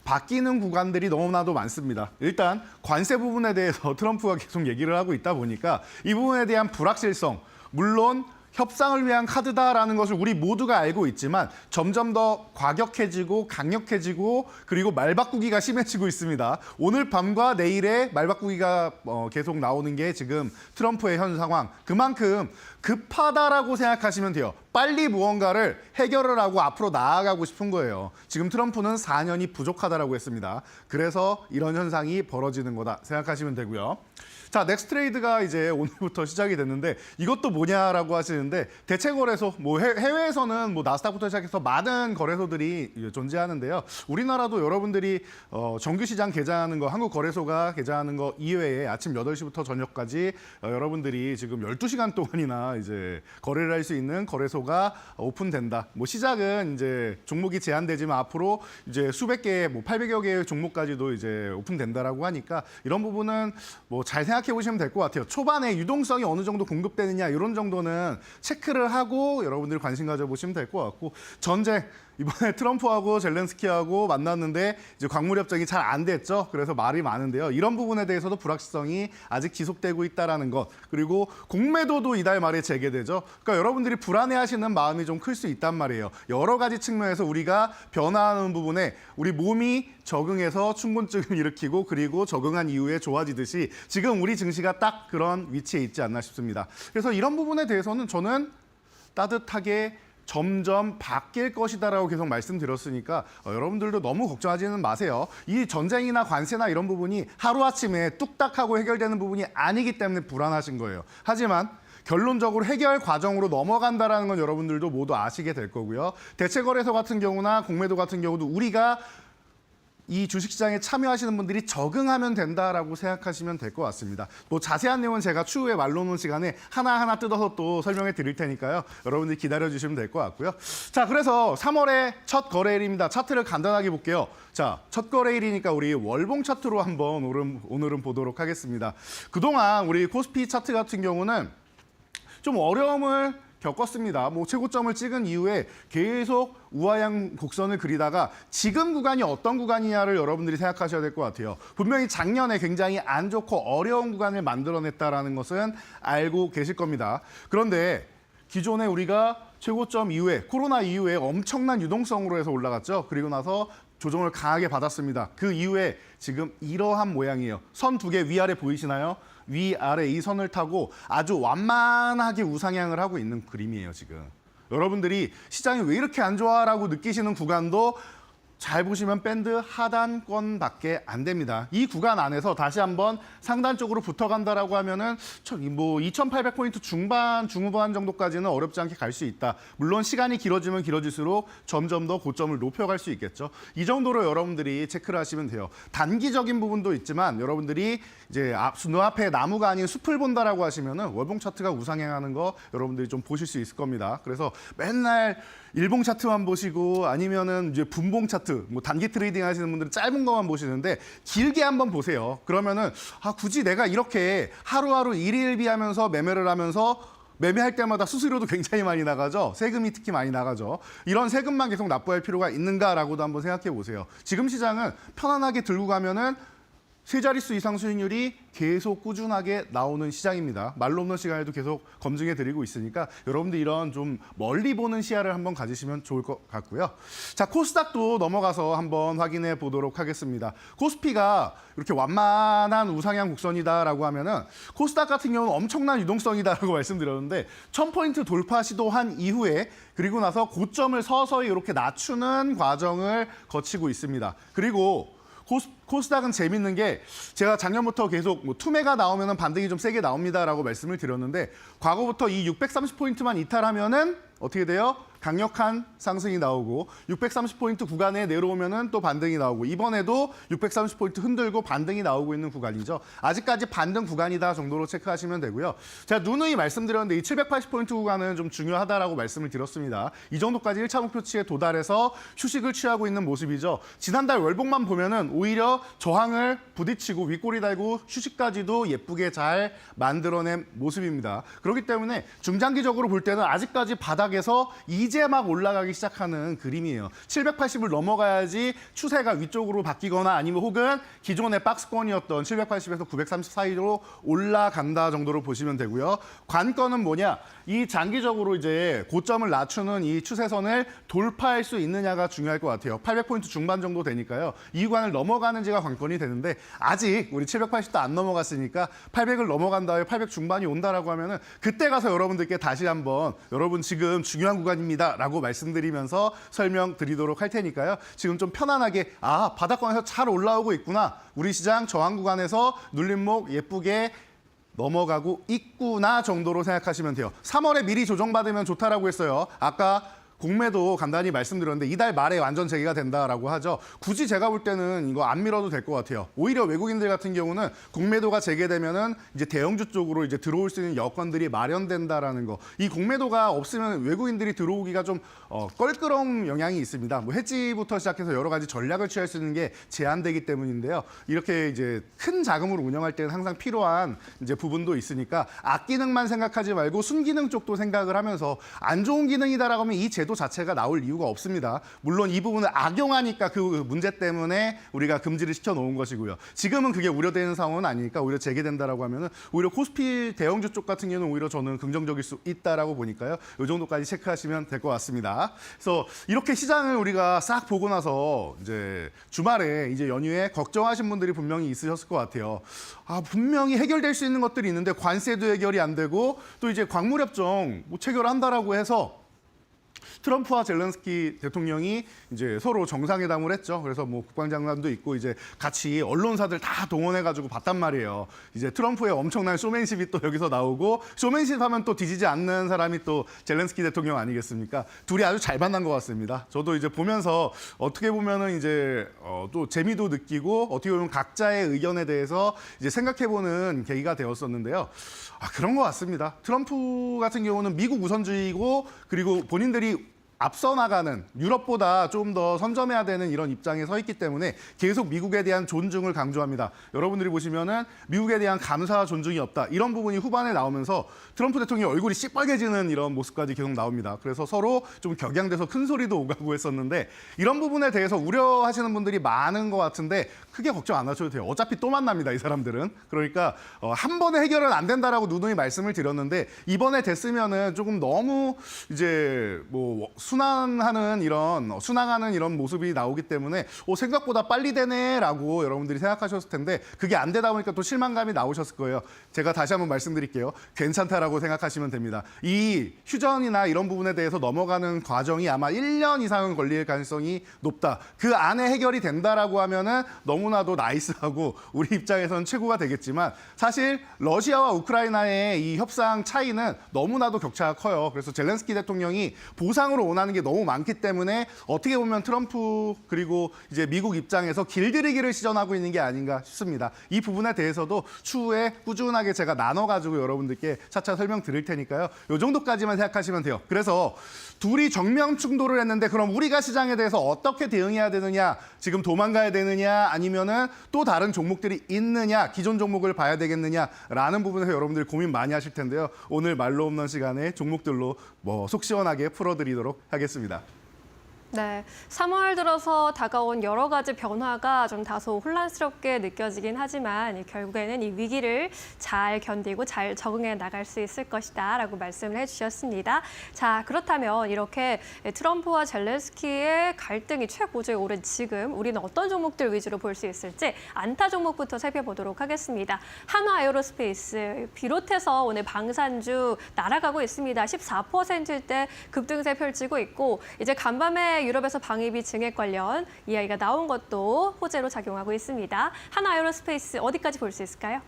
[SPEAKER 4] 바뀌는 구간들이 너무나도 많습니다. 일단 관세 부분에 대해서 트럼프가 계속 얘기를 하고 있다 보니까 이 부분에 대한 불확실성, 물론 협상을 위한 카드다라는 것을 우리 모두가 알고 있지만 점점 더 과격해지고 강력해지고 그리고 말바꾸기가 심해지고 있습니다. 오늘 밤과 내일에 말바꾸기가 계속 나오는 게 지금 트럼프의 현 상황. 그만큼 급하다라고 생각하시면 돼요. 빨리 무언가를 해결을 하고 앞으로 나아가고 싶은 거예요. 지금 트럼프는 4년이 부족하다라고 했습니다. 그래서 이런 현상이 벌어지는 거다 생각하시면 되고요. 자, 넥스트레이드가 이제 오늘부터 시작이 됐는데 이것도 뭐냐라고 하시는데 대체 거래소, 뭐 해외에서는 뭐 나스닥부터 시작해서 많은 거래소들이 존재하는데요. 우리나라도 여러분들이 정규 시장 개장하는 거, 한국 거래소가 개장하는 거 이외에 아침 8시부터 저녁까지 여러분들이 지금 12시간 동안이나 이제 거래를 할 수 있는 거래소가 오픈된다. 뭐 시작은 이제 종목이 제한되지만 앞으로 이제 수백 개, 뭐 800여 개의 종목까지도 이제 오픈된다라고 하니까 이런 부분은 뭐 잘 생각해 보시면 될 것 같아요. 초반에 유동성이 어느 정도 공급되느냐 이런 정도는 체크를 하고 여러분들 관심 가져보시면 될 것 같고 전쟁 이번에 트럼프하고 젤렌스키하고 만났는데 이제 광물 협정이 잘 안 됐죠. 그래서 말이 많은데요. 이런 부분에 대해서도 불확실성이 아직 지속되고 있다라는 것. 그리고 공매도도 이달 말에 재개되죠. 그러니까 여러분들이 불안해하시는 마음이 좀 클 수 있단 말이에요. 여러 가지 측면에서 우리가 변화하는 부분에 우리 몸이 적응해서 춘곤증을 일으키고 그리고 적응한 이후에 좋아지듯이 지금 우리 증시가 딱 그런 위치에 있지 않나 싶습니다. 그래서 이런 부분에 대해서는 저는 따뜻하게 점점 바뀔 것이다라고 계속 말씀드렸으니까 여러분들도 너무 걱정하지는 마세요. 이 전쟁이나 관세나 이런 부분이 하루아침에 뚝딱하고 해결되는 부분이 아니기 때문에 불안하신 거예요. 하지만 결론적으로 해결 과정으로 넘어간다는 건 여러분들도 모두 아시게 될 거고요. 대체거래소 같은 경우나 공매도 같은 경우도 우리가 이 주식시장에 참여하시는 분들이 적응하면 된다라고 생각하시면 될 것 같습니다. 뭐 자세한 내용은 제가 추후에 말로는 시간에 하나하나 뜯어서 또 설명해 드릴 테니까요. 여러분들이 기다려주시면 될 것 같고요. 자, 그래서 3월의 첫 거래일입니다. 차트를 간단하게 볼게요. 자, 첫 거래일이니까 우리 월봉 차트로 한번 오늘은 보도록 하겠습니다. 그동안 우리 코스피 차트 같은 경우는 좀 어려움을 겪었습니다. 뭐 최고점을 찍은 이후에 계속 우하향 곡선을 그리다가 지금 구간이 어떤 구간이냐를 여러분들이 생각하셔야 될 것 같아요. 분명히 작년에 굉장히 안 좋고 어려운 구간을 만들어냈다라는 것은 알고 계실 겁니다. 그런데 기존에 우리가 최고점 이후에 코로나 이후에 엄청난 유동성으로 해서 올라갔죠. 그리고 나서 조정을 강하게 받았습니다. 그 이후에 지금 이러한 모양이에요. 선 두 개 위아래 보이시나요? 위아래 이 선을 타고 아주 완만하게 우상향을 하고 있는 그림이에요, 지금. 여러분들이 시장이 왜 이렇게 안 좋아라고 느끼시는 구간도 잘 보시면 밴드 하단권밖에 안 됩니다. 이 구간 안에서 다시 한번 상단 쪽으로 붙어간다라고 하면은 뭐 2,800포인트 중후반 정도까지는 어렵지 않게 갈 수 있다. 물론 시간이 길어지면 길어질수록 점점 더 고점을 높여갈 수 있겠죠. 이 정도로 여러분들이 체크를 하시면 돼요. 단기적인 부분도 있지만 여러분들이 이제 눈앞에 나무가 아닌 숲을 본다라고 하시면은 월봉 차트가 우상향하는 거 여러분들이 좀 보실 수 있을 겁니다. 그래서 맨날 일봉 차트만 보시고 아니면은 이제 분봉 차트, 뭐 단기 트레이딩 하시는 분들은 짧은 것만 보시는데 길게 한번 보세요. 그러면은 굳이 내가 이렇게 하루하루 일일비하면서 매매를 하면서 매매할 때마다 수수료도 굉장히 많이 나가죠. 세금이 특히 많이 나가죠. 이런 세금만 계속 납부할 필요가 있는가라고도 한번 생각해 보세요. 지금 시장은 편안하게 들고 가면은 세 자릿수 이상 수익률이 계속 꾸준하게 나오는 시장입니다. 말로 없는 시간에도 계속 검증해드리고 있으니까 여러분들 이런 좀 멀리 보는 시야를 한번 가지시면 좋을 것 같고요. 자, 코스닥도 넘어가서 한번 확인해 보도록 하겠습니다. 코스피가 이렇게 완만한 우상향 곡선이다라고 하면은 코스닥 같은 경우는 엄청난 유동성이다라고 말씀드렸는데 1000포인트 돌파 시도한 이후에 그리고 나서 고점을 서서히 이렇게 낮추는 과정을 거치고 있습니다. 그리고 코스닥은 재밌는 게 제가 작년부터 계속 뭐 투매가 나오면 반등이 좀 세게 나옵니다라고 말씀을 드렸는데 과거부터 이 630포인트만 이탈하면은 어떻게 돼요? 강력한 상승이 나오고 630포인트 구간에 내려오면은 또 반등이 나오고 이번에도 630포인트 흔들고 반등이 나오고 있는 구간이죠. 아직까지 반등 구간이다 정도로 체크하시면 되고요. 제가 누누이 말씀드렸는데 이 780포인트 구간은 좀 중요하다라고 말씀을 드렸습니다. 이 정도까지 1차 목표치에 도달해서 휴식을 취하고 있는 모습이죠. 지난달 월봉만 보면은 오히려 저항을 부딪히고 윗꼬리 달고 휴식까지도 예쁘게 잘 만들어낸 모습입니다. 그렇기 때문에 중장기적으로 볼 때는 아직까지 바닥에서 이제 막 올라가기 시작하는 그림이에요. 780을 넘어가야지 추세가 위쪽으로 바뀌거나 아니면 혹은 기존의 박스권이었던 780에서 930 사이로 올라간다 정도로 보시면 되고요. 관건은 뭐냐? 이 장기적으로 이제 고점을 낮추는 이 추세선을 돌파할 수 있느냐가 중요할 것 같아요. 800포인트 중반 정도 되니까요. 이 구간을 넘어가는지가 관건이 되는데 아직 우리 780도 안 넘어갔으니까 800을 넘어간 다음에 800 중반이 온다라고 하면은 그때 가서 여러분들께 다시 한번 여러분 지금 중요한 구간입니다 라고 말씀드리면서 설명드리도록 할 테니까요. 지금 좀 편안하게 바닥권에서 잘 올라오고 있구나. 우리 시장 저항 구간에서 눌림목 예쁘게 넘어가고 있구나 정도로 생각하시면 돼요. 3월에 미리 조정받으면 좋다라고 했어요. 아까 공매도 간단히 말씀드렸는데 이달 말에 완전 재개가 된다라고 하죠. 굳이 제가 볼 때는 이거 안 밀어도 될 것 같아요. 오히려 외국인들 같은 경우는 공매도가 재개되면은 이제 대형주 쪽으로 이제 들어올 수 있는 여건들이 마련된다라는 거. 이 공매도가 없으면 외국인들이 들어오기가 좀 껄끄러운 영향이 있습니다. 뭐 해지부터 시작해서 여러 가지 전략을 취할 수 있는 게 제한되기 때문인데요. 이렇게 이제 큰 자금으로 운영할 때는 항상 필요한 이제 부분도 있으니까 악기능만 생각하지 말고 순기능 쪽도 생각을 하면서 안 좋은 기능이다라고 하면 이 제도 자체가 나올 이유가 없습니다. 물론 이 부분을 악용하니까 그 문제 때문에 우리가 금지를 시켜놓은 것이고요. 지금은 그게 우려되는 상황은 아니니까 오히려 재개된다라고 하면은 오히려 코스피 대형주 쪽 같은 경우는 오히려 저는 긍정적일 수 있다라고 보니까요. 이 정도까지 체크하시면 될 것 같습니다. 그래서 이렇게 시장을 우리가 싹 보고 나서 이제 주말에 이제 연휴에 걱정하신 분들이 분명히 있으셨을 것 같아요. 분명히 해결될 수 있는 것들이 있는데 관세도 해결이 안 되고 또 이제 광물협정 뭐 체결한다라고 해서 트럼프와 젤렌스키 대통령이 이제 서로 정상회담을 했죠. 그래서 뭐 국방장관도 있고 이제 같이 언론사들 다 동원해가지고 봤단 말이에요. 이제 트럼프의 엄청난 쇼맨십이 또 여기서 나오고 쇼맨십 하면 또 뒤지지 않는 사람이 또 젤렌스키 대통령 아니겠습니까? 둘이 아주 잘 만난 것 같습니다. 저도 이제 보면서 어떻게 보면은 이제 또 재미도 느끼고 어떻게 보면 각자의 의견에 대해서 이제 생각해보는 계기가 되었었는데요. 그런 것 같습니다. 트럼프 같은 경우는 미국 우선주의고 그리고 본인들이 앞서 나가는 유럽보다 좀 더 선점해야 되는 이런 입장에 서 있기 때문에 계속 미국에 대한 존중을 강조합니다. 여러분들이 보시면은 미국에 대한 감사와 존중이 없다. 이런 부분이 후반에 나오면서 트럼프 대통령의 얼굴이 시뻘개지는 이런 모습까지 계속 나옵니다. 그래서 서로 좀 격양돼서 큰 소리도 오가고 했었는데 이런 부분에 대해서 우려하시는 분들이 많은 것 같은데 크게 걱정 안 하셔도 돼요. 어차피 또 만납니다. 이 사람들은. 그러니까 한 번에 해결은 안 된다라고 누누이 말씀을 드렸는데 이번에 됐으면은 조금 너무 이제 뭐 순항하는 이런 모습이 나오기 때문에 생각보다 빨리 되네라고 여러분들이 생각하셨을 텐데 그게 안 되다 보니까 또 실망감이 나오셨을 거예요. 제가 다시 한번 말씀드릴게요. 괜찮다라고 생각하시면 됩니다. 이 휴전이나 이런 부분에 대해서 넘어가는 과정이 아마 1년 이상은 걸릴 가능성이 높다. 그 안에 해결이 된다라고 하면은 너무나도 나이스하고 우리 입장에서는 최고가 되겠지만 사실 러시아와 우크라이나의 이 협상 차이는 너무나도 격차가 커요. 그래서 젤렌스키 대통령이 보상으로 원하는 게 너무 많기 때문에 어떻게 보면 트럼프 그리고 이제 미국 입장에서 길들이기를 시전하고 있는 게 아닌가 싶습니다. 이 부분에 대해서도 추후에 꾸준하게 제가 나눠가지고 여러분들께 차차 설명드릴 테니까요. 이 정도까지만 생각하시면 돼요. 그래서 둘이 정면 충돌을 했는데 그럼 우리가 시장에 대해서 어떻게 대응해야 되느냐, 지금 도망가야 되느냐, 아니면은 또 다른 종목들이 있느냐, 기존 종목을 봐야 되겠느냐라는 부분에서 여러분들 고민 많이 하실 텐데요. 오늘 말로 없는 시간에 종목들로 속 시원하게 풀어드리도록 하겠습니다.
[SPEAKER 2] 네, 3월 들어서 다가온 여러 가지 변화가 좀 다소 혼란스럽게 느껴지긴 하지만 결국에는 이 위기를 잘 견디고 잘 적응해 나갈 수 있을 것이다라고 말씀을 해주셨습니다. 자, 그렇다면 이렇게 트럼프와 젤렌스키의 갈등이 최고조에 오른 지금 우리는 어떤 종목들 위주로 볼 수 있을지 안타 종목부터 살펴보도록 하겠습니다. 한화 에어로스페이스 비롯해서 오늘 방산주 날아가고 있습니다. 14%대 급등세 펼치고 있고 이제 간밤에 유럽에서 방위비 증액 관련 이야기가 나온 것도 호재로 작용하고 있습니다. 한화 에어로스페이스 어디까지 볼 수 있을까요?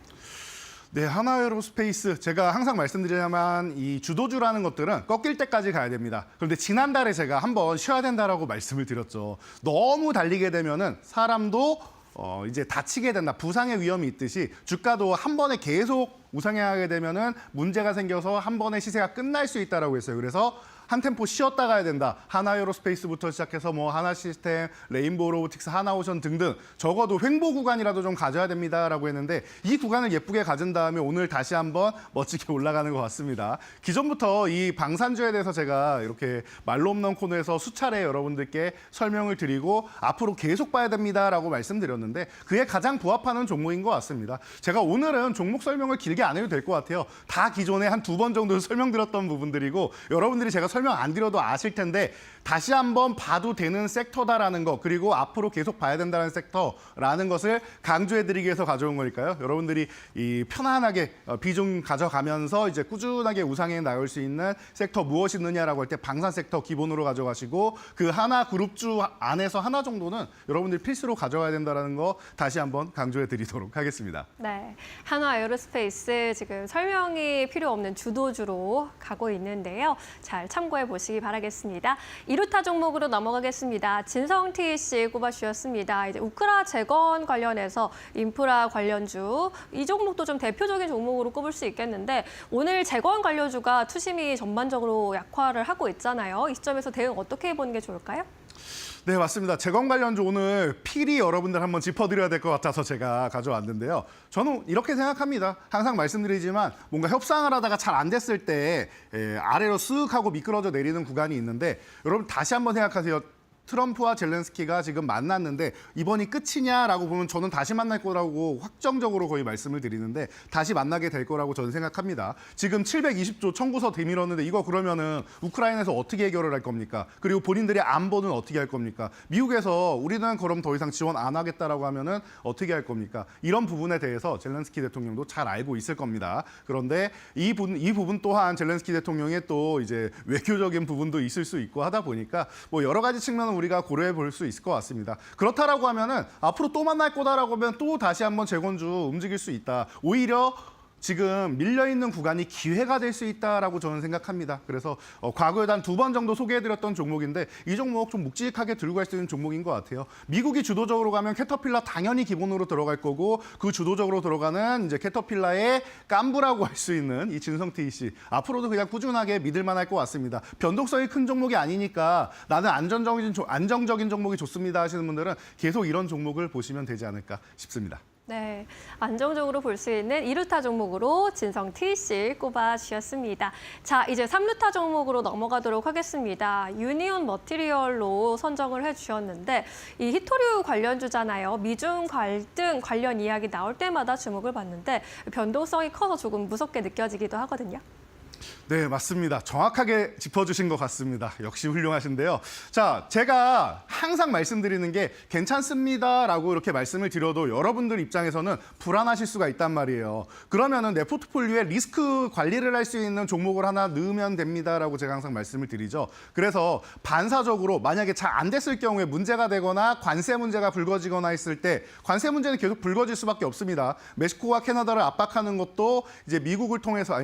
[SPEAKER 4] 네, 한화에어로스페이스 제가 항상 말씀드리자면 이 주도주라는 것들은 꺾일 때까지 가야 됩니다. 그런데 지난달에 제가 한번 쉬어야 된다라고 말씀을 드렸죠. 너무 달리게 되면은 사람도 이제 다치게 된다. 부상의 위험이 있듯이 주가도 한 번에 계속 우상향하게 되면은 문제가 생겨서 한 번에 시세가 끝날 수 있다라고 했어요. 그래서 한 템포 쉬었다 가야 된다. 하나에어로스페이스부터 시작해서 뭐 하나시스템, 레인보우 로보틱스, 하나오션 등등 적어도 횡보 구간이라도 좀 가져야 됩니다라고 했는데 이 구간을 예쁘게 가진 다음에 오늘 다시 한번 멋지게 올라가는 것 같습니다. 기존부터 이 방산주에 대해서 제가 이렇게 말로 없는 코너에서 수차례 여러분들께 설명을 드리고 앞으로 계속 봐야 됩니다라고 말씀드렸는데 그에 가장 부합하는 종목인 것 같습니다. 제가 오늘은 종목 설명을 길게 안 해도 될 것 같아요. 다 기존에 한 2번 정도 설명드렸던 부분들이고 여러분들이 제가 설명 안 드려도 아실 텐데 다시 한번 봐도 되는 섹터다라는 거 그리고 앞으로 계속 봐야 된다는 섹터라는 것을 강조해드리기 위해서 가져온 거니까요. 여러분들이 이 편안하게 비중 가져가면서 이제 꾸준하게 우상에 나올 수 있는 섹터 무엇이 있느냐라고 할 때 방산 섹터 기본으로 가져가시고 그 하나 그룹주 안에서 하나 정도는 여러분들이 필수로 가져가야 된다는 거 다시 한번 강조해드리도록 하겠습니다.
[SPEAKER 2] 네, 한화 에어로스페이스 지금 설명이 필요 없는 주도주로 가고 있는데요. 잘 참고해 보시기 바라겠습니다. 2루타 종목으로 넘어가겠습니다. 진성 TEC 꼽아주셨습니다. 이제 우크라 재건 관련해서 인프라 관련주 이 종목도 좀 대표적인 종목으로 꼽을 수 있겠는데 오늘 재건 관련주가 투심이 전반적으로 약화를 하고 있잖아요. 이 시점에서 대응 어떻게 해보는 게 좋을까요?
[SPEAKER 4] 네, 맞습니다. 재건 관련주 오늘 필히 여러분들 한번 짚어드려야 될 것 같아서 제가 가져왔는데요. 저는 이렇게 생각합니다. 항상 말씀드리지만 뭔가 협상을 하다가 잘 안 됐을 때 아래로 쓱 하고 미끄러져 내리는 구간이 있는데 여러분 다시 한번 생각하세요. 트럼프와 젤렌스키가 지금 만났는데 이번이 끝이냐라고 보면 저는 다시 만날 거라고 확정적으로 거의 말씀을 드리는데 다시 만나게 될 거라고 저는 생각합니다. 지금 720조 청구서 되밀었는데 이거 그러면은 우크라이나에서 어떻게 해결을 할 겁니까? 그리고 본인들의 안보는 어떻게 할 겁니까? 미국에서 우리는 그럼 더 이상 지원 안 하겠다라고 하면은 어떻게 할 겁니까? 이런 부분에 대해서 젤렌스키 대통령도 잘 알고 있을 겁니다. 그런데 이 부분 또한 젤렌스키 대통령의 또 이제 외교적인 부분도 있을 수 있고 하다 보니까 뭐 여러 가지 측면은 우리가 고려해 볼 수 있을 것 같습니다. 그렇다라고 하면은 앞으로 또 만날 거다라고 하면 또 다시 한번 재건주 움직일 수 있다. 오히려 지금 밀려있는 구간이 기회가 될 수 있다라고 저는 생각합니다. 그래서 과거에 한 2번 정도 소개해드렸던 종목인데 이 종목 좀 묵직하게 들고 갈 수 있는 종목인 것 같아요. 미국이 주도적으로 가면 캐터필라 당연히 기본으로 들어갈 거고 그 주도적으로 들어가는 이제 캐터필라의 깐부라고 할 수 있는 이 진성 TEC 앞으로도 그냥 꾸준하게 믿을만 할 것 같습니다. 변동성이 큰 종목이 아니니까 나는 안정적인 종목이 좋습니다 하시는 분들은 계속 이런 종목을 보시면 되지 않을까 싶습니다.
[SPEAKER 2] 네, 안정적으로 볼 수 있는 2루타 종목으로 진성 TEC 꼽아주셨습니다. 자, 이제 3루타 종목으로 넘어가도록 하겠습니다. 유니온 머티리얼로 선정을 해주셨는데 이 히토류 관련주잖아요. 미중 갈등 관련 이야기 나올 때마다 주목을 받는데 변동성이 커서 조금 무섭게 느껴지기도 하거든요.
[SPEAKER 4] 네, 맞습니다. 정확하게 짚어주신 것 같습니다. 역시 훌륭하신데요. 자, 제가 항상 말씀드리는 게 괜찮습니다라고 이렇게 말씀을 드려도 여러분들 입장에서는 불안하실 수가 있단 말이에요. 그러면은 내 포트폴리오에 리스크 관리를 할 수 있는 종목을 하나 넣으면 됩니다라고 제가 항상 말씀을 드리죠. 그래서 반사적으로 만약에 잘 안 됐을 경우에 문제가 되거나 관세 문제가 불거지거나 했을 때 관세 문제는 계속 불거질 수밖에 없습니다. 멕시코와 캐나다를 압박하는 것도 이제 미국을 통해서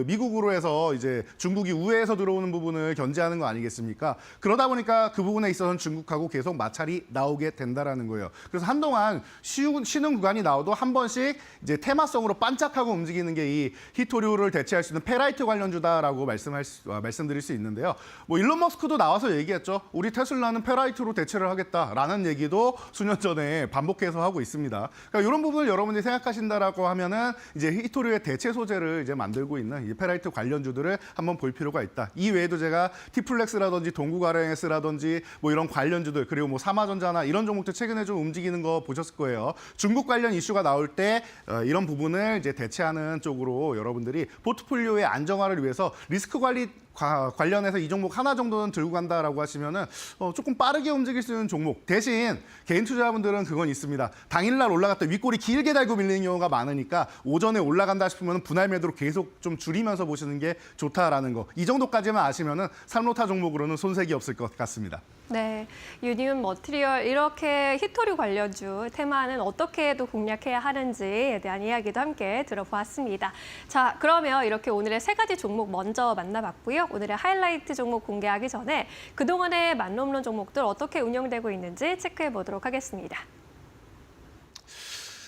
[SPEAKER 4] 미국으로 해서 이제 중국이 우회해서 들어오는 부분을 견제하는 거 아니겠습니까? 그러다 보니까 그 부분에 있어서는 중국하고 계속 마찰이 나오게 된다라는 거예요. 그래서 한동안 쉬는 구간이 나와도 한 번씩 이제 테마성으로 반짝하고 움직이는 게 이 히토류를 대체할 수 있는 페라이트 관련주다라고 말씀드릴 수 있는데요. 뭐 일론 머스크도 나와서 얘기했죠. 우리 테슬라는 페라이트로 대체를 하겠다라는 얘기도 수년 전에 반복해서 하고 있습니다. 그러니까 이런 부분을 여러분들이 생각하신다라고 하면은 이제 히토류의 대체 소재를 이제 만들고 있는 이 페라이트 관련 관련주들을 한번 볼 필요가 있다. 이 외에도 제가 티플렉스라든지 동국RNS라든지 뭐 이런 관련주들 그리고 뭐 삼화전자나 이런 종목들 최근에 좀 움직이는 거 보셨을 거예요. 중국 관련 이슈가 나올 때 이런 부분을 이제 대체하는 쪽으로 여러분들이 포트폴리오의 안정화를 위해서 리스크 관련해서 이 종목 하나 정도는 들고 간다라고 하시면은 조금 빠르게 움직일 수 있는 종목. 대신 개인 투자자분들은 그건 있습니다. 당일날 올라갔다 윗골이 길게 달고 밀리는 경우가 많으니까 오전에 올라간다 싶으면 분할 매도로 계속 좀 줄이면서 보시는 게 좋다라는 거. 이 정도까지만 아시면은 산로타 종목으로는 손색이 없을 것 같습니다.
[SPEAKER 2] 네, 유니온 머티리얼 이렇게 히토류 관련주 테마는 어떻게 또 공략해야 하는지에 대한 이야기도 함께 들어보았습니다. 자, 그러면 이렇게 오늘의 세 가지 종목 먼저 만나봤고요. 오늘의 하이라이트 종목 공개하기 전에 그동안의 만놈론 종목들 어떻게 운영되고 있는지 체크해 보도록 하겠습니다.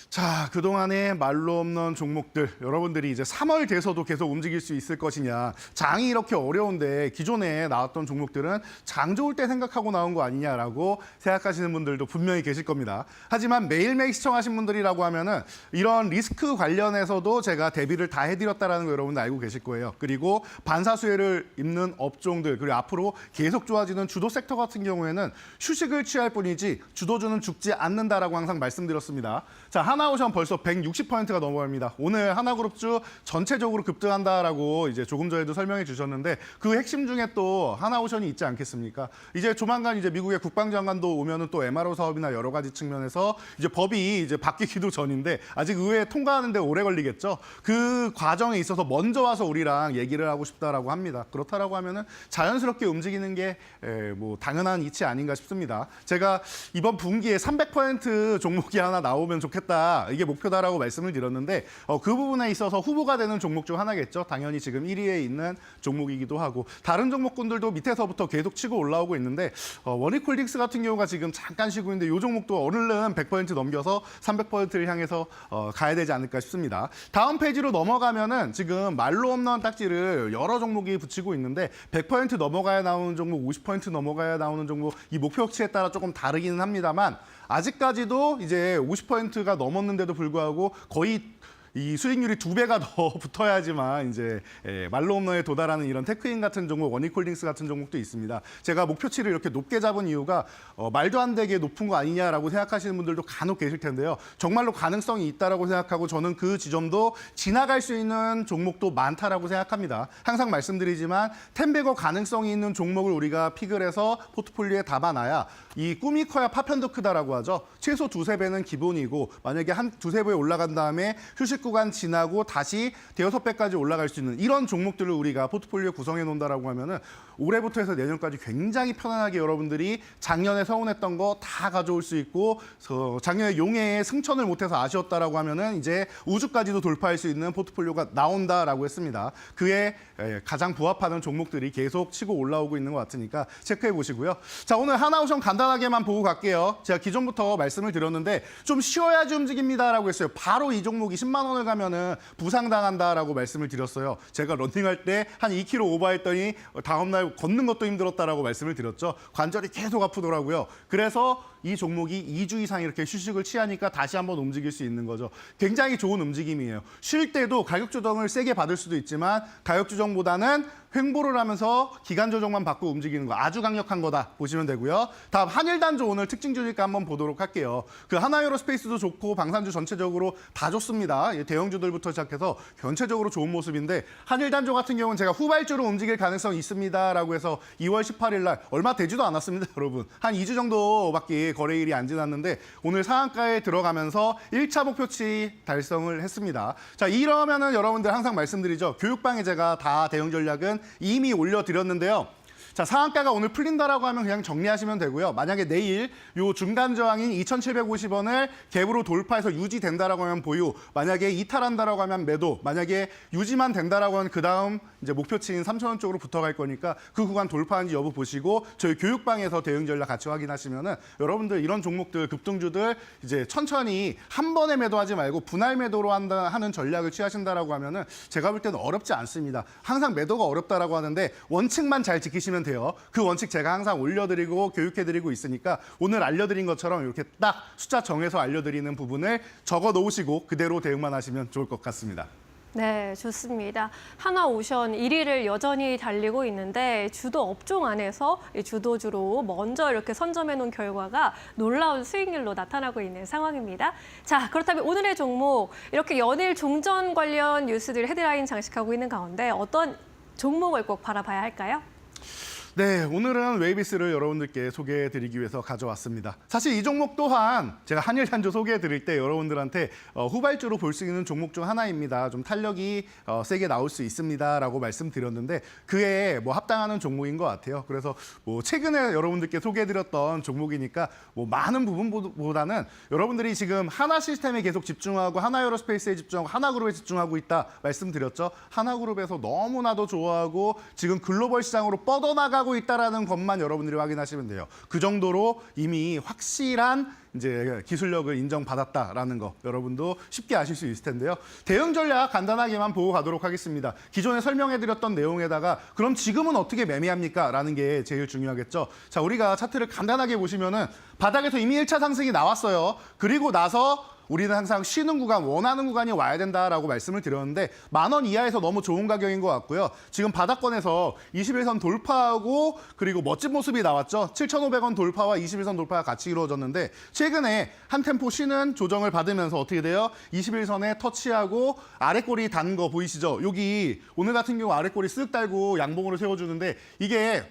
[SPEAKER 4] 자, 그동안의 말로 없는 종목들 여러분들이 이제 3월 돼서도 계속 움직일 수 있을 것이냐. 장이 이렇게 어려운데 기존에 나왔던 종목들은 장 좋을 때 생각하고 나온 거 아니냐라고 생각하시는 분들도 분명히 계실 겁니다. 하지만 매일매일 시청하신 분들이라고 하면은 이런 리스크 관련해서도 제가 대비를 다 해드렸다는 거 여러분들 알고 계실 거예요. 그리고 반사수혜를 입는 업종들 그리고 앞으로 계속 좋아지는 주도 섹터 같은 경우에는 휴식을 취할 뿐이지 주도주는 죽지 않는다라고 항상 말씀드렸습니다. 자, 하나오션 벌써 160%가 넘어갑니다. 오늘 하나그룹주 전체적으로 급등한다라고 이제 조금 전에도 설명해 주셨는데 그 핵심 중에 또 하나오션이 있지 않겠습니까? 이제 조만간 이제 미국의 국방장관도 오면은 또 MRO 사업이나 여러 가지 측면에서 이제 법이 이제 바뀌기도 전인데 아직 의회에 통과하는데 오래 걸리겠죠. 그 과정에 있어서 먼저 와서 우리랑 얘기를 하고 싶다라고 합니다. 그렇다라고 하면은 자연스럽게 움직이는 게 뭐 당연한 이치 아닌가 싶습니다. 제가 이번 분기에 300% 종목이 하나 나오면 좋겠다. 이게 목표다라고 말씀을 드렸는데 그 부분에 있어서 후보가 되는 종목 중 하나겠죠. 당연히 지금 1위에 있는 종목이기도 하고 다른 종목군들도 밑에서부터 계속 치고 올라오고 있는데 원익홀딩스 같은 경우가 지금 잠깐 쉬고 있는데 이 종목도 얼른 100% 넘겨서 300%를 향해서 가야 되지 않을까 싶습니다. 다음 페이지로 넘어가면은 지금 말로 없는 딱지를 여러 종목이 붙이고 있는데 100% 넘어가야 나오는 종목, 50% 넘어가야 나오는 종목 이 목표치에 따라 조금 다르기는 합니다만 아직까지도 이제 50%가 넘었는데도 불구하고 거의 이 수익률이 2배가 더 붙어야지만 이제 말로 홈런에 도달하는 이런 테크인 같은 종목, 원익홀딩스 같은 종목도 있습니다. 제가 목표치를 이렇게 높게 잡은 이유가 말도 안 되게 높은 거 아니냐라고 생각하시는 분들도 간혹 계실 텐데요. 정말로 가능성이 있다라고 생각하고 저는 그 지점도 지나갈 수 있는 종목도 많다라고 생각합니다. 항상 말씀드리지만 텐베거 가능성이 있는 종목을 우리가 픽을 해서 포트폴리오에 담아놔야 이 꿈이 커야 파편도 크다라고 하죠. 최소 2~3배는 기본이고 만약에 한 2~3배 올라간 다음에 휴식 구간 지나고 다시 5~6배까지 올라갈 수 있는 이런 종목들을 우리가 포트폴리오 구성해 놓는다라고 하면은 올해부터 해서 내년까지 굉장히 편안하게 여러분들이 작년에 서운했던 거 다 가져올 수 있고 작년에 용해에 승천을 못해서 아쉬웠다라고 하면은 이제 우주까지도 돌파할 수 있는 포트폴리오가 나온다라고 했습니다. 그에 가장 부합하는 종목들이 계속 치고 올라오고 있는 것 같으니까 체크해 보시고요. 자, 오늘 하나오션 간단하게만 보고 갈게요. 제가 기존부터 말씀을 드렸는데 좀 쉬어야지 움직입니다라고 했어요. 바로 이 종목이 10만 원을 가면은 부상당한다라고 말씀을 드렸어요. 제가 런닝할 때 한 2kg 오버했더니 다음날 걷는 것도 힘들었다라고 말씀을 드렸죠. 관절이 계속 아프더라고요. 그래서 이 종목이 2주 이상 이렇게 휴식을 취하니까 다시 한번 움직일 수 있는 거죠. 굉장히 좋은 움직임이에요. 쉴 때도 가격 조정을 세게 받을 수도 있지만 가격 조정보다는 횡보를 하면서 기간 조정만 받고 움직이는 거 아주 강력한 거다 보시면 되고요. 다음 한일단조 오늘 특징주니까 한번 보도록 할게요. 그 하나에어로스페이스도 좋고 방산주 전체적으로 다 좋습니다. 대형주들부터 시작해서 전체적으로 좋은 모습인데 한일단조 같은 경우는 제가 후발주로 움직일 가능성이 있습니다라고 해서 2월 18일 날 얼마 되지도 않았습니다, 여러분. 한 2주 정도밖에 거래일이 안 지났는데 오늘 상한가에 들어가면서 1차 목표치 달성을 했습니다. 자, 이러면은 여러분들 항상 말씀드리죠. 교육방에 제가 다 대응 전략은 이미 올려드렸는데요. 자, 상한가가 오늘 풀린다라고 하면 그냥 정리하시면 되고요. 만약에 내일 요 중간 저항인 2,750원을 갭으로 돌파해서 유지된다라고 하면 보유, 만약에 이탈한다라고 하면 매도, 만약에 유지만 된다라고 하면 그다음 이제 목표치인 3,000원 쪽으로 붙어갈 거니까 그 구간 돌파한지 여부 보시고 저희 교육방에서 대응 전략 같이 확인하시면은 여러분들 이런 종목들 급등주들 이제 천천히 한 번에 매도하지 말고 분할 매도로 하는 전략을 취하신다라고 하면은 제가 볼 때는 어렵지 않습니다. 항상 매도가 어렵다라고 하는데 원칙만 잘 지키시면 돼요. 그 원칙 제가 항상 올려드리고 교육해드리고 있으니까 오늘 알려드린 것처럼 이렇게 딱 숫자 정해서 알려드리는 부분을 적어 놓으시고 그대로 대응만 하시면 좋을 것 같습니다.
[SPEAKER 2] 네, 좋습니다. 하나오션 1위를 여전히 달리고 있는데 주도 업종 안에서 이 주도주로 먼저 이렇게 선점해 놓은 결과가 놀라운 수익률로 나타나고 있는 상황입니다. 자, 그렇다면 오늘의 종목 이렇게 연일 종전 관련 뉴스들 헤드라인 장식하고 있는 가운데 어떤 종목을 꼭 바라봐야 할까요?
[SPEAKER 4] 네, 오늘은 웨이비스를 여러분들께 소개해드리기 위해서 가져왔습니다. 사실 이 종목 또한 제가 한일단조 소개해드릴 때 여러분들한테 후발주로 볼 수 있는 종목 중 하나입니다. 좀 탄력이 세게 나올 수 있습니다라고 말씀드렸는데 그에 뭐 합당하는 종목인 것 같아요. 그래서 뭐 최근에 여러분들께 소개해드렸던 종목이니까 뭐 많은 부분보다는 여러분들이 지금 하나 시스템에 계속 집중하고 하나 에어로스페이스에 집중하고 하나그룹에 집중하고 있다 말씀드렸죠. 하나그룹에서 너무나도 좋아하고 지금 글로벌 시장으로 뻗어나가고 있다라는 것만 여러분들이 확인하시면 돼요. 그 정도로 이미 확실한 이제 기술력을 인정받았다라는 거 여러분도 쉽게 아실 수 있을 텐데요. 대응 전략 간단하게만 보고 가도록 하겠습니다. 기존에 설명해드렸던 내용에다가 그럼 지금은 어떻게 매매합니까? 라는 게 제일 중요하겠죠. 자, 우리가 차트를 간단하게 보시면은 바닥에서 이미 1차 상승이 나왔어요. 그리고 나서 우리는 항상 쉬는 구간, 원하는 구간이 와야 된다라고 말씀을 드렸는데 10,000원 이하에서 너무 좋은 가격인 것 같고요. 지금 바닥권에서 21선 돌파하고 그리고 멋진 모습이 나왔죠. 7,500원 돌파와 21선 돌파가 같이 이루어졌는데 최근에 한 템포 쉬는 조정을 받으면서 어떻게 돼요? 21선에 터치하고 아래꼬리 단 거 보이시죠? 여기 오늘 같은 경우 아래꼬리 쓱 달고 양봉으로 세워주는데 이게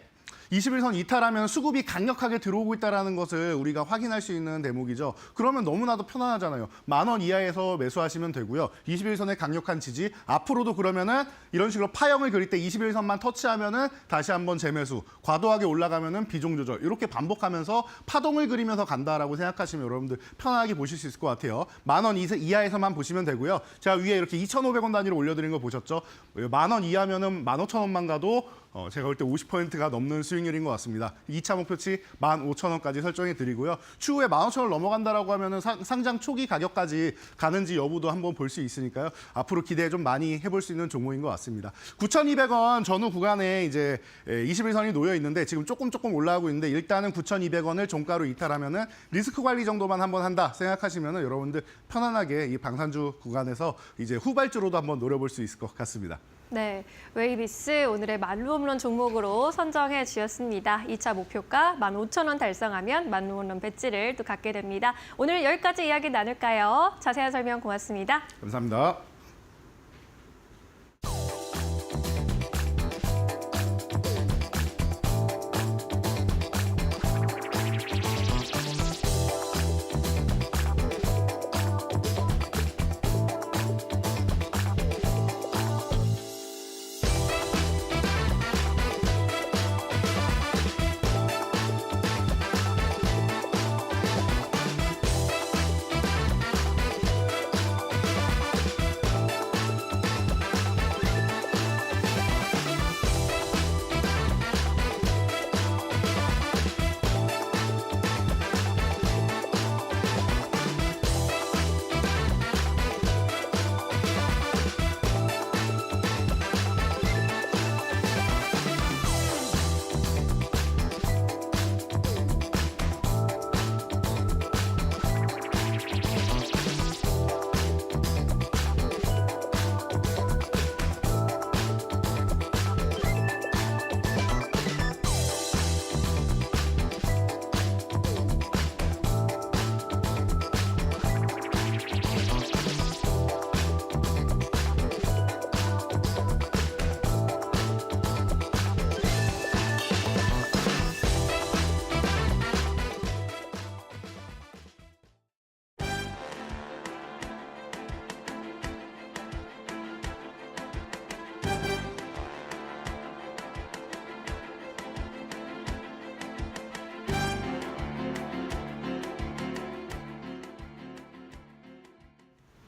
[SPEAKER 4] 21선 이탈하면 수급이 강력하게 들어오고 있다는 것을 우리가 확인할 수 있는 대목이죠. 그러면 너무나도 편안하잖아요. 10,000원 이하에서 매수하시면 되고요. 21선의 강력한 지지, 앞으로도 그러면은 이런 식으로 파형을 그릴 때 21선만 터치하면은 다시 한번 재매수, 과도하게 올라가면은 비중 조절, 이렇게 반복하면서 파동을 그리면서 간다라고 생각하시면 여러분들 편안하게 보실 수 있을 것 같아요. 10,000원 이하에서만 보시면 되고요. 제가 위에 이렇게 2,500원 단위로 올려드린 거 보셨죠? 10,000원 이하면은 15,000원만 가도 제가 볼 때 50%가 넘는 수익률인 것 같습니다. 2차 목표치 15,000원까지 설정해 드리고요. 추후에 15,000원 넘어간다라고 하면은 상장 초기 가격까지 가는지 여부도 한번 볼 수 있으니까요. 앞으로 기대 좀 많이 해볼 수 있는 종목인 것 같습니다. 9,200원 전후 구간에 이제 21선이 놓여 있는데 지금 조금 올라가고 있는데 일단은 9,200원을 종가로 이탈하면은 리스크 관리 정도만 한번 한다 생각하시면은 여러분들 편안하게 이 방산주 구간에서 이제 후발주로도 한번 노려볼 수 있을 것 같습니다.
[SPEAKER 2] 네, 웨이비스 오늘의 만루홈런 종목으로 선정해 주셨습니다. 2차 목표가 15,000원 달성하면 만루홈런 배지를 또 갖게 됩니다. 오늘 여기까지 이야기 나눌까요? 자세한 설명 고맙습니다.
[SPEAKER 4] 감사합니다.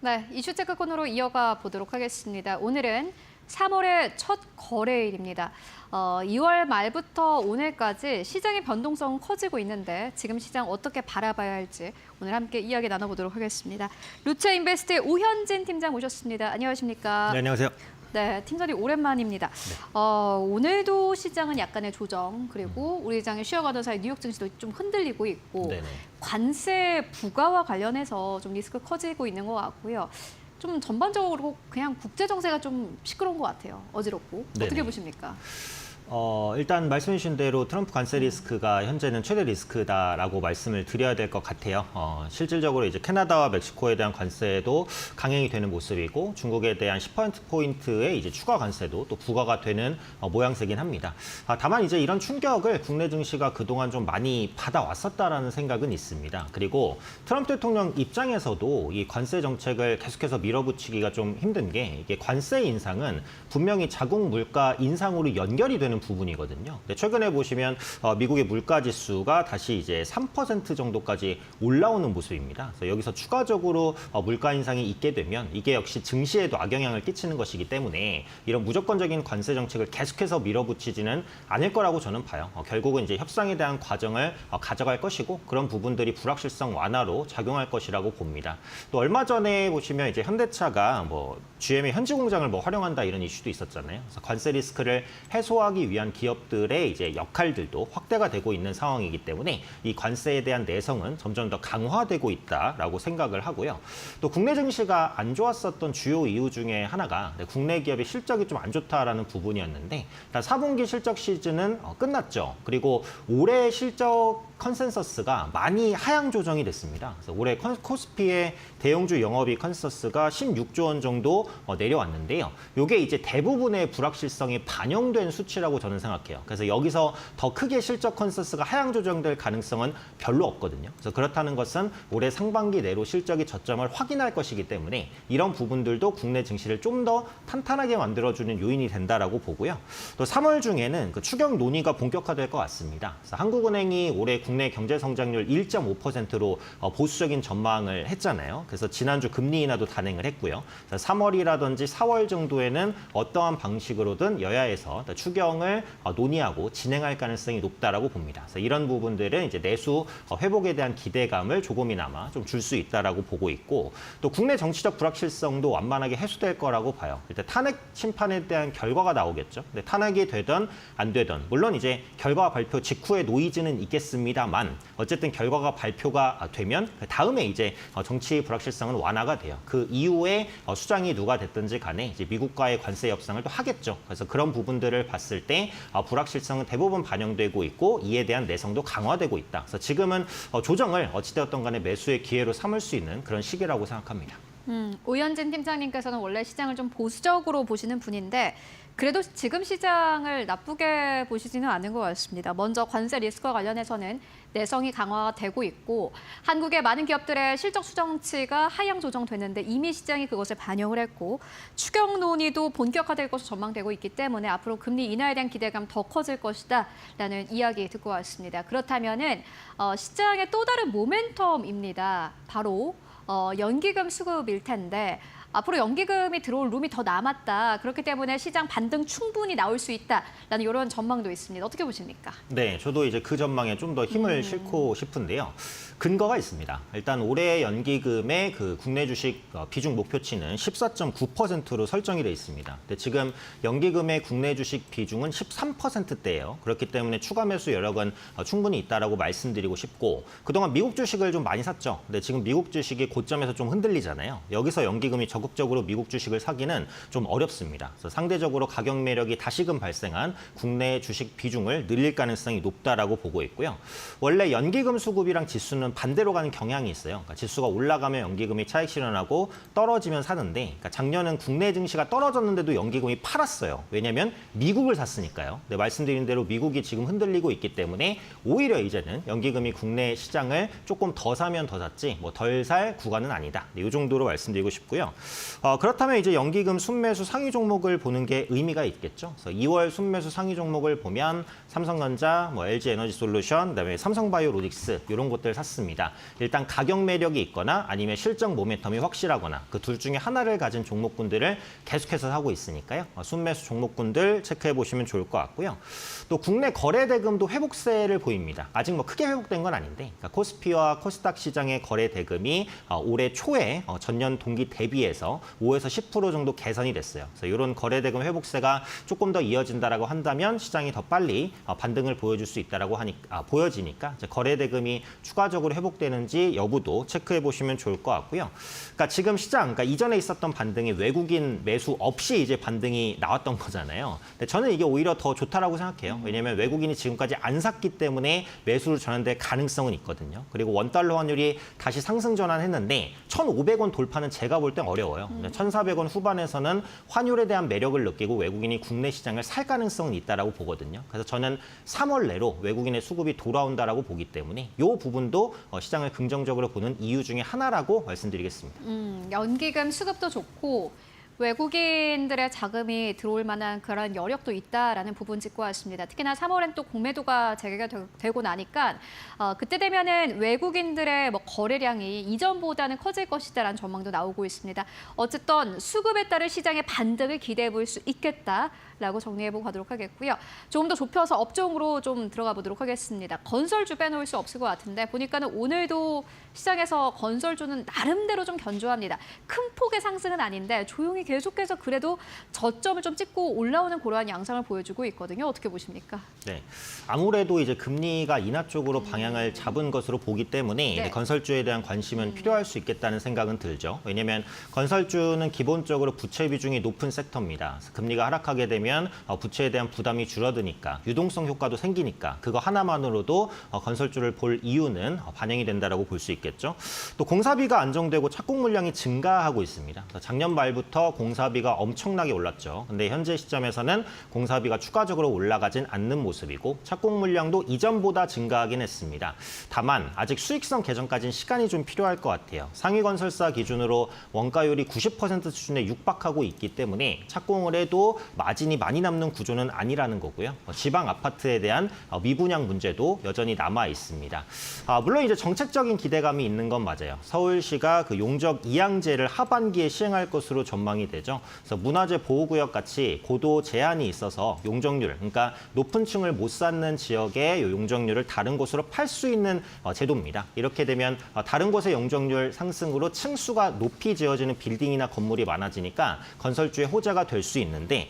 [SPEAKER 1] 네, 이슈 체크 코너로 이어가 보도록 하겠습니다. 오늘은 3월의 첫 거래일입니다. 2월 말부터 오늘까지 시장의 변동성 커지고 있는데 지금 시장 어떻게 바라봐야 할지 오늘 함께 이야기 나눠보도록 하겠습니다. 루체인베스트의 오현진 팀장 모셨습니다. 안녕하십니까?
[SPEAKER 5] 네, 안녕하세요.
[SPEAKER 1] 네, 팀장님 오랜만입니다. 오늘도 시장은 약간의 조정, 그리고 우리 시장이 쉬어가던 사이 뉴욕 증시도 좀 흔들리고 있고
[SPEAKER 5] 네네.
[SPEAKER 1] 관세 부과와 관련해서 좀 리스크 커지고 있는 것 같고요. 좀 전반적으로 그냥 국제 정세가 좀 시끄러운 것 같아요. 어지럽고. 어떻게
[SPEAKER 5] 네네.
[SPEAKER 1] 보십니까?
[SPEAKER 5] 일단 말씀해 주신 대로 트럼프 관세 리스크가 현재는 최대 리스크다라고 말씀을 드려야 될 것 같아요. 실질적으로 이제 캐나다와 멕시코에 대한 관세도 강행이 되는 모습이고 중국에 대한 10%포인트의 이제 추가 관세도 또 부과가 되는 모양새긴 합니다. 다만 이제 이런 충격을 국내 증시가 그동안 좀 많이 받아왔었다라는 생각은 있습니다. 그리고 트럼프 대통령 입장에서도 이 관세 정책을 계속해서 밀어붙이기가 좀 힘든 게 이게 관세 인상은 분명히 자국 물가 인상으로 연결이 되는 부분이거든요. 근데 최근에 보시면 미국의 물가 지수가 다시 이제 3% 정도까지 올라오는 모습입니다. 그래서 여기서 추가적으로 물가 인상이 있게 되면 이게 역시 증시에도 악영향을 끼치는 것이기 때문에 이런 무조건적인 관세 정책을 계속해서 밀어붙이지는 않을 거라고 저는 봐요. 결국은 이제 협상에 대한 과정을 가져갈 것이고 그런 부분들이 불확실성 완화로 작용할 것이라고 봅니다. 또 얼마 전에 보시면 이제 현대차가 뭐 GM의 현지 공장을 뭐 활용한다 이런 이슈도 있었잖아요. 그래서 관세 리스크를 해소하기 위한 기업들의 이제 역할들도 확대가 되고 있는 상황이기 때문에 이 관세에 대한 내성은 점점 더 강화되고 있다라고 생각을 하고요. 또 국내 증시가 안 좋았었던 주요 이유 중에 하나가 국내 기업의 실적이 좀 안 좋다라는 부분이었는데 일단 4분기 실적 시즌은 끝났죠. 그리고 올해 실적 컨센서스가 많이 하향 조정이 됐습니다. 그래서 올해 코스피의 대형주 영업이익 컨센서스가 16조 원 정도 내려왔는데요. 이게 이제 대부분의 불확실성이 반영된 수치라고 저는 생각해요. 그래서 여기서 더 크게 실적 컨센서스가 하향 조정될 가능성은 별로 없거든요. 그래서 그렇다는 것은 올해 상반기 내로 실적이 저점을 확인할 것이기 때문에 이런 부분들도 국내 증시를 좀 더 탄탄하게 만들어주는 요인이 된다라고 보고요. 또 3월 중에는 그 추경 논의가 본격화될 것 같습니다. 그래서 한국은행이 올해 국내 경제 성장률 1.5%로 보수적인 전망을 했잖아요. 그래서 지난주 금리 인하도 단행을 했고요. 3월이라든지 4월 정도에는 어떠한 방식으로든 여야에서 추경을 논의하고 진행할 가능성이 높다라고 봅니다. 그래서 이런 부분들은 이제 내수 회복에 대한 기대감을 조금이나마 좀 줄 수 있다라고 보고 있고 또 국내 정치적 불확실성도 완만하게 해소될 거라고 봐요. 일단 탄핵 심판에 대한 결과가 나오겠죠. 근데 탄핵이 되든 안 되든 물론 이제 결과 발표 직후에 노이즈는 있겠습니다만 어쨌든 결과가 발표가 되면 그 다음에 이제 정치 불확실성은 완화가 돼요. 그 이후에 수장이 누가 됐든지 간에 이제 미국과의 관세 협상을 또 하겠죠. 그래서 그런 부분들을 봤을 때 불확실성은 대부분 반영되고 있고 이에 대한 내성도 강화되고 있다. 그래서 지금은 조정을 어찌되었던 간에 매수의 기회로 삼을 수 있는 그런 시기라고 생각합니다.
[SPEAKER 1] 오현진 팀장님께서는 원래 시장을 좀 보수적으로 보시는 분인데 그래도 지금 시장을 나쁘게 보시지는 않은 것 같습니다. 먼저 관세 리스크와 관련해서는 내성이 강화되고 있고 한국의 많은 기업들의 실적 수정치가 하향 조정됐는데 이미 시장이 그것을 반영을 했고 추경 논의도 본격화될 것으로 전망되고 있기 때문에 앞으로 금리 인하에 대한 기대감 더 커질 것이다라는 이야기 듣고 왔습니다. 그렇다면은 시장의 또 다른 모멘텀입니다. 바로 연기금 수급일 텐데 앞으로 연기금이 들어올 룸이 더 남았다. 그렇기 때문에 시장 반등 충분히 나올 수 있다라는 이런 전망도 있습니다. 어떻게 보십니까?
[SPEAKER 5] 네, 저도 이제 그 전망에 좀 더 힘을 싣고 싶은데요. 근거가 있습니다. 일단 올해 연기금의 그 국내 주식 비중 목표치는 14.9%로 설정이 돼 있습니다. 근데 지금 연기금의 국내 주식 비중은 13%대예요. 그렇기 때문에 추가 매수 여력은 충분히 있다라고 말씀드리고 싶고 그동안 미국 주식을 좀 많이 샀죠. 근데 지금 미국 주식이 고점에서 좀 흔들리잖아요. 여기서 연기금이 적극적으로 미국 주식을 사기는 좀 어렵습니다. 그래서 상대적으로 가격 매력이 다시금 발생한 국내 주식 비중을 늘릴 가능성이 높다라고 보고 있고요. 원래 연기금 수급이랑 지수는 반대로 가는 경향이 있어요. 그러니까 지수가 올라가면 연기금이 차익 실현하고 떨어지면 사는데 그러니까 작년은 국내 증시가 떨어졌는데도 연기금이 팔았어요. 왜냐하면 미국을 샀으니까요. 네, 말씀드린 대로 미국이 지금 흔들리고 있기 때문에 오히려 이제는 연기금이 국내 시장을 조금 더 사면 더 샀지 뭐 덜 살 구간은 아니다. 네, 이 정도로 말씀드리고 싶고요. 그렇다면 이제 연기금 순매수 상위 종목을 보는 게 의미가 있겠죠. 그래서 2월 순매수 상위 종목을 보면 삼성전자, 뭐 LG에너지솔루션, 그다음에 삼성바이오로직스 이런 것들 샀습니다. 일단 가격 매력이 있거나 아니면 실적 모멘텀이 확실하거나 그 둘 중에 하나를 가진 종목군들을 계속해서 사고 있으니까요. 순매수 종목군들 체크해 보시면 좋을 것 같고요. 또 국내 거래 대금도 회복세를 보입니다. 아직 뭐 크게 회복된 건 아닌데 그러니까 코스피와 코스닥 시장의 거래 대금이 올해 초에 전년 동기 대비해서 비해서 5에서 10% 정도 개선이 됐어요. 그래서 이런 거래대금 회복세가 조금 더 이어진다라고 한다면 시장이 더 빨리 반등을 보여줄 수 있다라고 보여지니까 이제 거래대금이 추가적으로 회복되는지 여부도 체크해 보시면 좋을 것 같고요. 그러니까 지금 시장, 그러니까 이전에 있었던 반등이 외국인 매수 없이 이제 반등이 나왔던 거잖아요. 근데 저는 이게 오히려 더 좋다라고 생각해요. 왜냐하면 외국인이 지금까지 안 샀기 때문에 매수를 전환될 가능성은 있거든요. 그리고 원달러 환율이 다시 상승 전환했는데 1,500원 돌파는 제가 볼 땐 어려워요. 1,400원 후반에서는 환율에 대한 매력을 느끼고 외국인이 국내 시장을 살 가능성은 있다라고 보거든요. 그래서 저는 3월 내로 외국인의 수급이 돌아온다라고 보기 때문에 이 부분도 시장을 긍정적으로 보는 이유 중에 하나라고 말씀드리겠습니다.
[SPEAKER 1] 연기금 수급도 좋고 외국인들의 자금이 들어올 만한 그런 여력도 있다라는 부분 짚고 왔습니다. 특히나 3월엔 또 공매도가 재개가 되고 나니까 그때 되면은 외국인들의 뭐 거래량이 이전보다는 커질 것이다라는 전망도 나오고 있습니다. 어쨌든 수급에 따른 시장의 반등을 기대해 볼 수 있겠다라고 정리해보고 가도록 하겠고요. 조금 더 좁혀서 업종으로 좀 들어가 보도록 하겠습니다. 건설주 빼놓을 수 없을 것 같은데 보니까는 오늘도 시장에서 건설주는 나름대로 좀 견조합니다. 큰 폭의 상승은 아닌데 조용히 계속해서 그래도 저점을 좀 찍고 올라오는 그러한 양상을 보여주고 있거든요. 어떻게 보십니까?
[SPEAKER 5] 네, 아무래도 이제 금리가 인하 쪽으로 방향을 잡은 것으로 보기 때문에
[SPEAKER 1] 네.
[SPEAKER 5] 이제 건설주에 대한 관심은 필요할 수 있겠다는 생각은 들죠. 왜냐하면 건설주는 기본적으로 부채 비중이 높은 섹터입니다. 그래서 금리가 하락하게 되면 부채에 대한 부담이 줄어드니까 유동성 효과도 생기니까 그거 하나만으로도 건설주를 볼 이유는 반영이 된다라고 볼 수 있겠죠. 또 공사비가 안정되고 착공 물량이 증가하고 있습니다. 작년 말부터 공사비가 엄청나게 올랐죠. 근데 현재 시점에서는 공사비가 추가적으로 올라가진 않는 모습이고 착공 물량도 이전보다 증가하긴 했습니다. 다만 아직 수익성 개선까지는 시간이 좀 필요할 것 같아요. 상위 건설사 기준으로 원가율이 90% 수준에 육박하고 있기 때문에 착공을 해도 마진이 많이 남는 구조는 아니라는 거고요. 지방 아파트에 대한 미분양 문제도 여전히 남아 있습니다. 물론 이제 정책적인 기대감이 있는 건 맞아요. 서울시가 그 용적 이양제를 하반기에 시행할 것으로 전망이 되죠. 그래서 문화재 보호구역 같이 고도 제한이 있어서 용적률, 그러니까 높은 층을 못 쌓는 지역의 용적률을 다른 곳으로 팔 수 있는 제도입니다. 이렇게 되면 다른 곳의 용적률 상승으로 층수가 높이 지어지는 빌딩이나 건물이 많아지니까 건설주의 호재가 될 수 있는데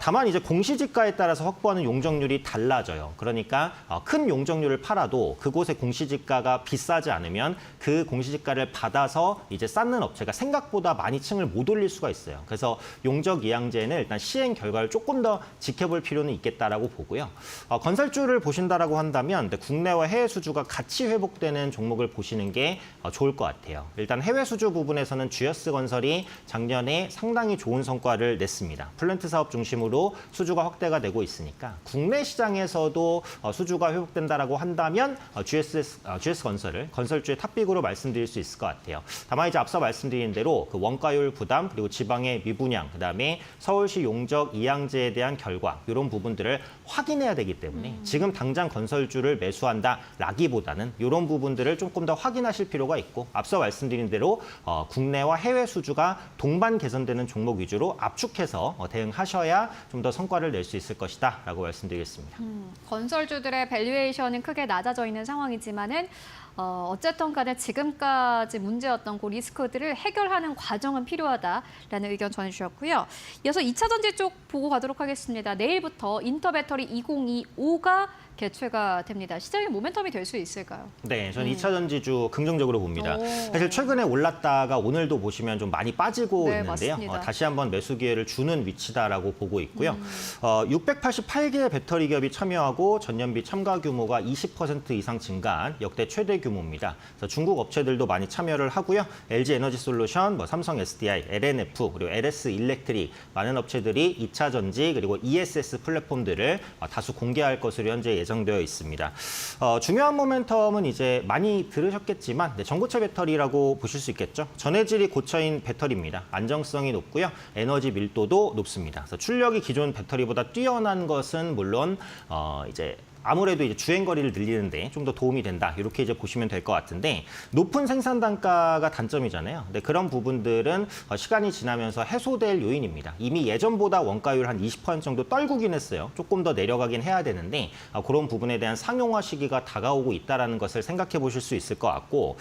[SPEAKER 5] 다만 이제 공시지가에 따라서 확보하는 용적률이 달라져요. 그러니까 큰 용적률을 팔아도 그곳의 공시지가가 비싸지 않으면 그 공시지가를 받아서 이제 쌓는 업체가 생각보다 많이 층을 못 올릴 수가 있어요. 그래서 용적 이양제는 일단 시행 결과를 조금 더 지켜볼 필요는 있겠다라고 보고요. 건설주를 보신다라고 한다면 국내와 해외 수주가 같이 회복되는 종목을 보시는 게 좋을 것 같아요. 일단 해외 수주 부분에서는 GS 건설이 작년에 상당히 좋은 성과를 냈습니다. 플랜트 사업 중심으로 수주가 확대가 되고 있으니까 국내 시장에서도 수주가 회복된다라고 한다면 GS 건설을 건설주의 탑픽으로 말씀드릴 수 있을 것 같아요. 다만 이제 앞서 말씀드린 대로 그 원가율 부담 그리고 지방의 미분양 그다음에 서울시 용적 이양제에 대한 결과 이런 부분들을 확인해야 되기 때문에 지금 당장 건설주를 매수한다라기보다는 이런 부분들을 조금 더 확인하실 필요가 있고 앞서 말씀드린 대로 국내와 해외 수주가 동반 개선되는 종목 위주로 압축해서 대응하셔야 좀 더 성과를 낼 수 있을 것이다라고 말씀드리겠습니다.
[SPEAKER 1] 건설주들의 밸류에이션은 크게 낮아져 있는 상황이지만은 어쨌든 간에 지금까지 문제였던 그 리스크들을 해결하는 과정은 필요하다라는 의견 전해주셨고요. 이어서 2차 전지 쪽 보고 가도록 하겠습니다. 내일부터 인터배터리 2025가 개최가 됩니다. 시장의 모멘텀이 될 수 있을까요?
[SPEAKER 5] 네, 저는 2차 전지주 긍정적으로 봅니다. 사실 최근에 올랐다가 오늘도 보시면 좀 많이 빠지고
[SPEAKER 1] 네,
[SPEAKER 5] 있는데요.
[SPEAKER 1] 맞습니다.
[SPEAKER 5] 다시 한번 매수 기회를 주는 위치다라고 보고 있고요. 688개의 배터리 기업이 참여하고 전년비 참가 규모가 20% 이상 증가한 역대 최대 규모입니다. 그래서 중국 업체들도 많이 참여를 하고요. LG 에너지 솔루션, 삼성 SDI, LNF, 그리고 LS 일렉트릭 많은 업체들이 2차 전지 그리고 ESS 플랫폼들을 다수 공개할 것으로 현재 예정되어 있습니다. 중요한 모멘텀은 이제 많이 들으셨겠지만 전고체 배터리라고 보실 수 있겠죠. 전해질이 고쳐인 배터리입니다. 안정성이 높고요. 에너지 밀도도 높습니다. 그래서 출력이 기존 배터리보다 뛰어난 것은 물론 이제 아무래도 이제 주행 거리를 늘리는데 좀 더 도움이 된다. 이렇게 이제 보시면 될 것 같은데 높은 생산 단가가 단점이잖아요. 근데 그런 부분들은 시간이 지나면서 해소될 요인입니다. 이미 예전보다 원가율 한 20% 정도 떨구긴 했어요. 조금 더 내려가긴 해야 되는데 그런 부분에 대한 상용화 시기가 다가오고 있다라는 것을 생각해 보실 수 있을 것 같고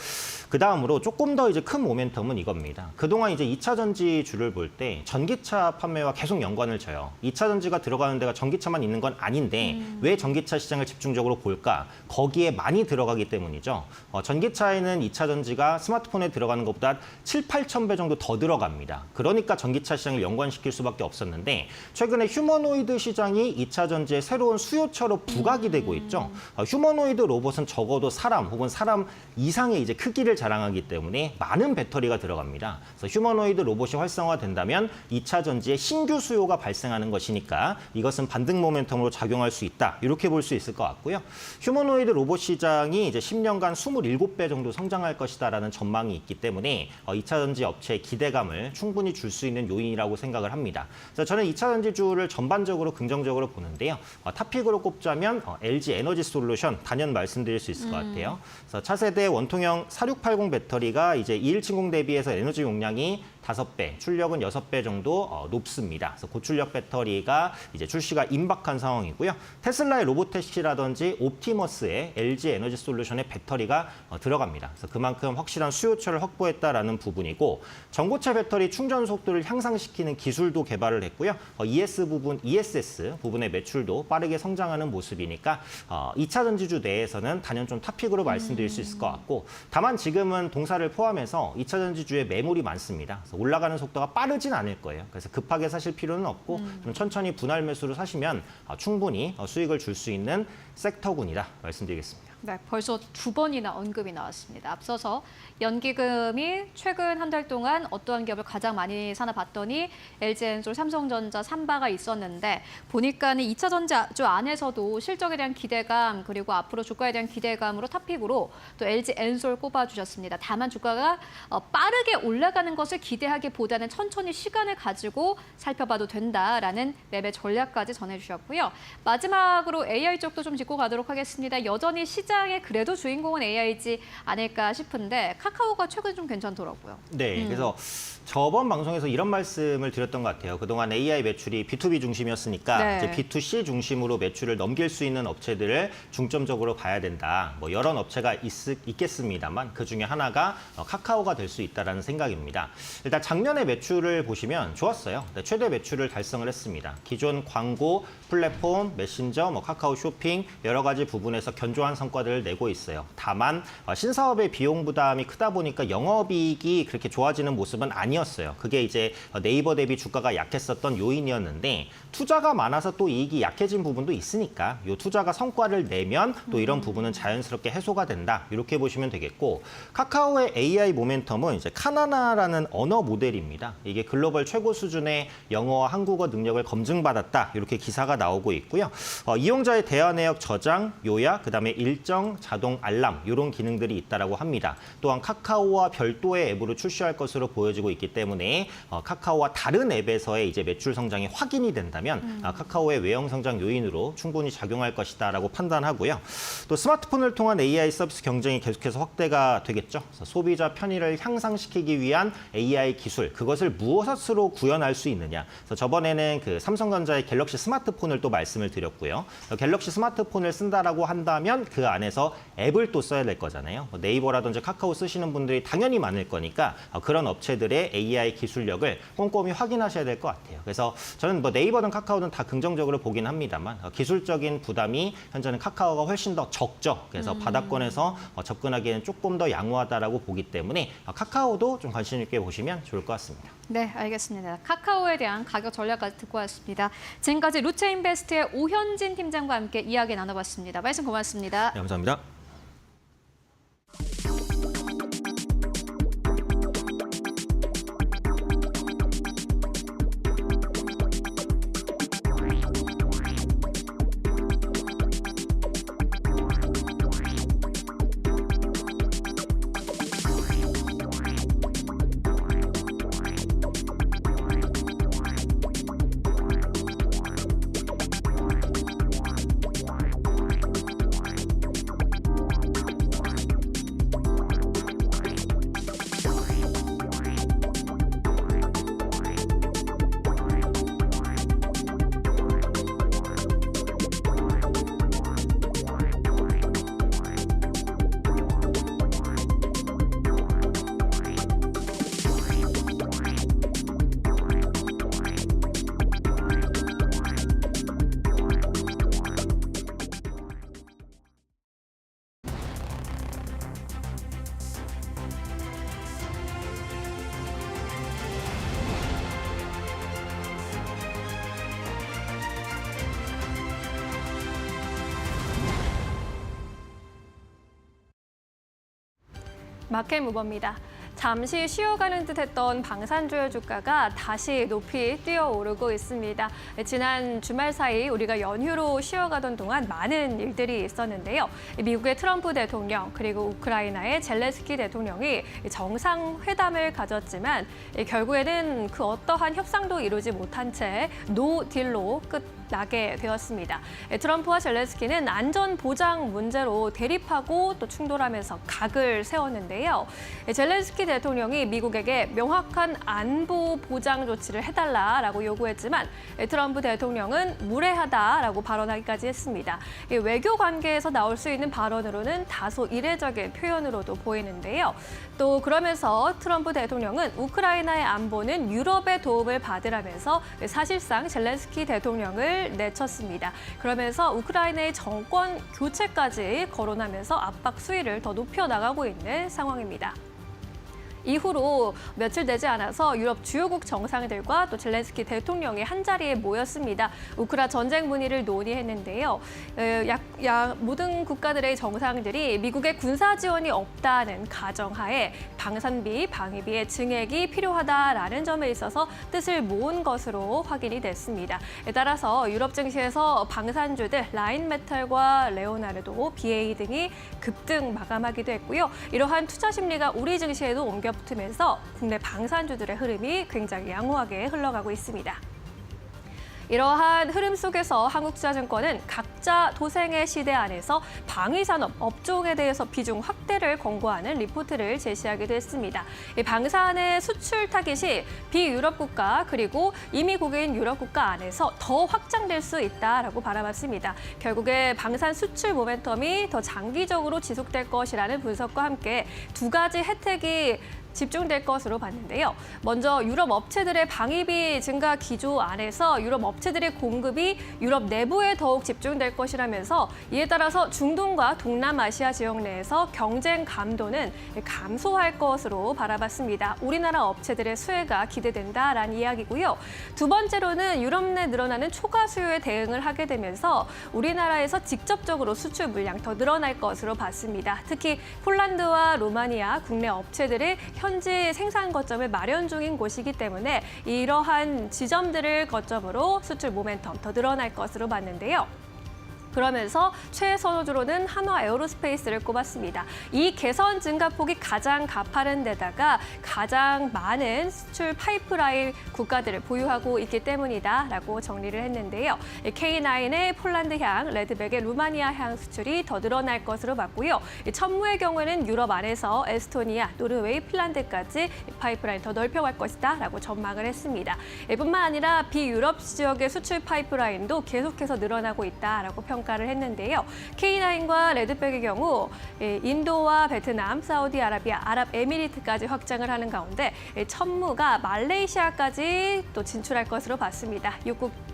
[SPEAKER 5] 그 다음으로 조금 더 이제 큰 모멘텀은 이겁니다. 그동안 이제 2차 전지주를 볼 때 전기차 판매와 계속 연관을 져요. 2차 전지가 들어가는 데가 전기차만 있는 건 아닌데 왜 전기차 시장을 집중적으로 볼까? 거기에 많이 들어가기 때문이죠. 전기차에는 2차 전지가 스마트폰에 들어가는 것보다 7, 8천 배 정도 더 들어갑니다. 그러니까 전기차 시장을 연관시킬 수밖에 없었는데 최근에 휴머노이드 시장이 2차 전지의 새로운 수요처로 부각이 되고 있죠. 휴머노이드 로봇은 적어도 사람 혹은 사람 이상의 이제 크기를 자랑하기 때문에 많은 배터리가 들어갑니다. 그래서 휴머노이드 로봇이 활성화된다면 2차 전지의 신규 수요가 발생하는 것이니까 이것은 반등 모멘텀으로 작용할 수 있다. 이렇게 볼 수 있을 것 같고요. 휴머노이드 로봇 시장이 이제 10년간 27배 정도 성장할 것이다라는 전망이 있기 때문에 2차 전지 업체의 기대감을 충분히 줄 수 있는 요인이라고 생각을 합니다. 그래서 저는 2차 전지주를 전반적으로 긍정적으로 보는데요. 탑픽으로 꼽자면 LG 에너지 솔루션 단연 말씀드릴 수 있을 것 같아요. 그래서 차세대 원통형 4680 배터리가 이제 2170 대비해서 에너지 용량이 5배, 출력은 6배 정도 높습니다. 그래서 고출력 배터리가 이제 출시가 임박한 상황이고요. 테슬라의 로보택시라든지 옵티머스의 LG 에너지 솔루션의 배터리가 들어갑니다. 그래서 그만큼 확실한 수요처를 확보했다라는 부분이고 전고체 배터리 충전 속도를 향상시키는 기술도 개발을 했고요. ESS 부분의 매출도 빠르게 성장하는 모습이니까 2차 전지주 내에서는 단연 좀 탑픽으로 말씀드릴 수 있을 것 같고 다만 지금은 동사를 포함해서 2차 전지주에 매물이 많습니다. 그래서 올라가는 속도가 빠르진 않을 거예요. 그래서 급하게 사실 필요는 없고 좀 천천히 분할 매수로 사시면 충분히 수익을 줄 수 있는 섹터군이다 말씀드리겠습니다.
[SPEAKER 1] 네, 벌써 2번이나 언급이 나왔습니다. 앞서서 연기금이 최근 한 달 동안 어떠한 기업을 가장 많이 사나 봤더니 LG엔솔, 삼성전자, 삼바가 있었는데 보니까는 2차 전지주 안에서도 실적에 대한 기대감 그리고 앞으로 주가에 대한 기대감으로 탑픽으로 또 LG엔솔 꼽아주셨습니다. 다만 주가가 빠르게 올라가는 것을 기대하기보다는 천천히 시간을 가지고 살펴봐도 된다라는 매매 전략까지 전해주셨고요. 마지막으로 AI 쪽도 좀 짚고 가도록 하겠습니다. 여전히 시장의 그래도 주인공은 AI지 않을까 싶은데 카카오가 최근 좀 괜찮더라고요.
[SPEAKER 5] 네, 그래서 저번 방송에서 이런 말씀을 드렸던 것 같아요. 그동안 AI 매출이 B2B 중심이었으니까
[SPEAKER 1] 네.
[SPEAKER 5] 이제 B2C 중심으로 매출을 넘길 수 있는 업체들을 중점적으로 봐야 된다. 뭐 여러 업체가 있겠습니다만 그중에 하나가 카카오가 될 수 있다는 생각입니다. 일단 작년에 매출을 보시면 좋았어요. 최대 매출을 달성을 했습니다. 기존 광고, 플랫폼, 메신저, 카카오 쇼핑 여러 가지 부분에서 견조한 성과들을 내고 있어요. 다만 신사업의 비용 부담이 크다 보니까 영업이익이 그렇게 좋아지는 모습은 아니었어요. 그게 이제 네이버 대비 주가가 약했었던 요인이었는데 투자가 많아서 또 이익이 약해진 부분도 있으니까 이 투자가 성과를 내면 또 이런 부분은 자연스럽게 해소가 된다. 이렇게 보시면 되겠고 카카오의 AI 모멘텀은 이제 카나나라는 언어 모델입니다. 이게 글로벌 최고 수준의 영어와 한국어 능력을 검증받았다. 이렇게 기사가 나오고 있고요. 이용자의 대화 내역 저장, 요약, 그다음에 일정, 자동 알람 이런 기능들이 있다라고 합니다. 또한 카카오와 별도의 앱으로 출시할 것으로 보여지고 있기 때문에 카카오와 다른 앱에서의 이제 매출 성장이 확인이 된다면 카카오의 외형 성장 요인으로 충분히 작용할 것이다라고 판단하고요. 또 스마트폰을 통한 AI 서비스 경쟁이 계속해서 확대가 되겠죠. 그래서 소비자 편의를 향상시키기 위한 AI 기술 그것을 무엇으로 구현할 수 있느냐. 그래서 저번에는 그 삼성전자의 갤럭시 스마트폰을 또 말씀을 드렸고요. 갤럭시 스마트폰을 쓴다라고 한다면 그 안에서 앱을 또 써야 될 거잖아요. 네이버라든지 카카오 쓰시는 분들이 당연히 많을 거니까 그런 업체들의 AI 기술력을 꼼꼼히 확인하셔야 될 것 같아요. 그래서 저는 뭐 네이버든 카카오든 다 긍정적으로 보긴 합니다만 기술적인 부담이 현재는 카카오가 훨씬 더 적죠. 그래서 바닥권에서 접근하기에는 조금 더 양호하다라고 보기 때문에 카카오도 좀 관심 있게 보시면 좋을 것 같습니다.
[SPEAKER 1] 네, 알겠습니다. 카카오에 대한 가격 전략까지 듣고 왔습니다. 지금까지 루체인베스트의 오현진 팀장과 함께 이야기 나눠봤습니다. 말씀 고맙습니다.
[SPEAKER 5] 네, 감사합니다.
[SPEAKER 2] 마켓 무버입니다. 잠시 쉬어가는 듯했던 방산주의 주가가 다시 높이 뛰어오르고 있습니다. 지난 주말 사이 우리가 연휴로 쉬어가던 동안 많은 일들이 있었는데요. 미국의 트럼프 대통령 그리고 우크라이나의 젤렌스키 대통령이 정상회담을 가졌지만 결국에는 그 어떠한 협상도 이루지 못한 채 노딜로 끝나게 되었습니다. 트럼프와 젤렌스키는 안전 보장 문제로 대립하고 또 충돌하면서 각을 세웠는데요. 젤렌스키 대통령이 미국에게 명확한 안보 보장 조치를 해달라라고 요구했지만 트럼프 대통령은 무례하다라고 발언하기까지 했습니다. 외교 관계에서 나올 수 있는 발언으로는 다소 이례적인 표현으로도 보이는데요. 또 그러면서 트럼프 대통령은 우크라이나의 안보는 유럽의 도움을 받으라면서 사실상 젤렌스키 대통령을 내쳤습니다. 그러면서 우크라이나의 정권 교체까지 거론하면서 압박 수위를 더 높여나가고 있는 상황입니다. 이후로 며칠 되지 않아서 유럽 주요국 정상들과 또 젤렌스키 대통령이 한자리에 모였습니다. 우크라 전쟁 문의를 논의했는데요. 모든 국가들의 정상들이 미국의 군사 지원이 없다는 가정하에 방산비, 방위비의 증액이 필요하다라는 점에 있어서 뜻을 모은 것으로 확인이 됐습니다. 따라서 유럽 증시에서 방산주들 라인메탈과 레오나르도, BA 등이 급등 마감하기도 했고요. 이러한 투자 심리가 우리 증시에도 옮겨 붙으면서 국내 방산주들의 흐름이 굉장히 양호하게 흘러가고 있습니다. 이러한 흐름 속에서 한국투자증권은 각자 도생의 시대 안에서 방위산업 업종에 대해서 비중 확대를 권고하는 리포트를 제시하기도 했습니다. 이 방산의 수출 타깃이 비유럽 국가 그리고 이미 고객인 유럽 국가 안에서 더 확장될 수 있다라고 바라봤습니다. 결국에 방산 수출 모멘텀이 더 장기적으로 지속될 것이라는 분석과 함께 두 가지 혜택이 집중될 것으로 봤는데요. 먼저 유럽 업체들의 방위비 증가 기조 안에서 유럽 업체들의 공급이 유럽 내부에 더욱 집중될 것이라면서 이에 따라서 중동과 동남아시아 지역 내에서 경쟁 감도는 감소할 것으로 바라봤습니다. 우리나라 업체들의 수혜가 기대된다라는 이야기고요. 두 번째로는 유럽 내 늘어나는 초과 수요에 대응을 하게 되면서 우리나라에서 직접적으로 수출 물량 더 늘어날 것으로 봤습니다. 특히 폴란드와 루마니아 국내 업체들의 현지 생산 거점을 마련 중인 곳이기 때문에 이러한 지점들을 거점으로 수출 모멘텀 더 늘어날 것으로 봤는데요. 그러면서 최선호주로는 한화 에어로스페이스를 꼽았습니다. 이 개선 증가폭이 가장 가파른 데다가 가장 많은 수출 파이프라인 국가들을 보유하고 있기 때문이다라고 정리를 했는데요. K9의 폴란드향, 레드백의 루마니아향 수출이 더 늘어날 것으로 봤고요. 천무의 경우에는 유럽 안에서 에스토니아, 노르웨이, 핀란드까지 파이프라인 더 넓혀갈 것이다라고 전망을 했습니다. 뿐만 아니라 비유럽 지역의 수출 파이프라인도 계속해서 늘어나고 있다라고 평가를 했는데요. K9과 레드백의 경우 인도와 베트남, 사우디아라비아, 아랍에미리트까지 확장을 하는 가운데 천무가 말레이시아까지 또 진출할 것으로 봤습니다.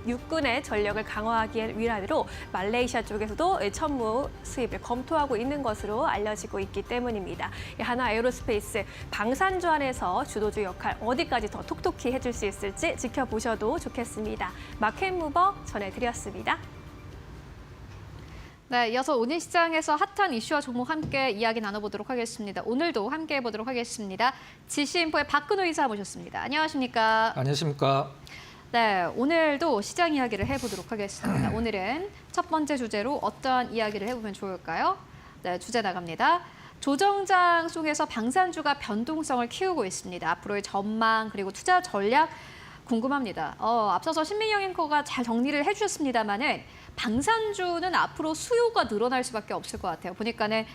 [SPEAKER 2] 육군의 전력을 강화하기 위한으로 말레이시아 쪽에서도 천무 수입을 검토하고 있는 것으로 알려지고 있기 때문입니다. 한화 에어로스페이스 방산주 안에서 주도주 역할 어디까지 더 톡톡히 해줄 수 있을지 지켜보셔도 좋겠습니다. 마켓 무버 전해드렸습니다.
[SPEAKER 1] 네, 이어서 오늘 시장에서 핫한 이슈와 종목 함께 이야기 나눠보도록 하겠습니다. 오늘도 함께 해보도록 하겠습니다. 지시인포의 박근호 이사 모셨습니다. 안녕하십니까?
[SPEAKER 6] 안녕하십니까?
[SPEAKER 1] 네, 오늘도 시장 이야기를 해보도록 하겠습니다. 오늘은 첫 번째 주제로 어떠한 이야기를 해보면 좋을까요? 네, 주제 나갑니다. 조정장 속에서 방산주가 변동성을 키우고 있습니다. 앞으로의 전망 그리고 투자 전략 궁금합니다. 앞서서 신민영 앵커가 잘 정리를 해주셨습니다만은 방산주는 앞으로 수요가 늘어날 수밖에 없을 것 같아요. 보니까는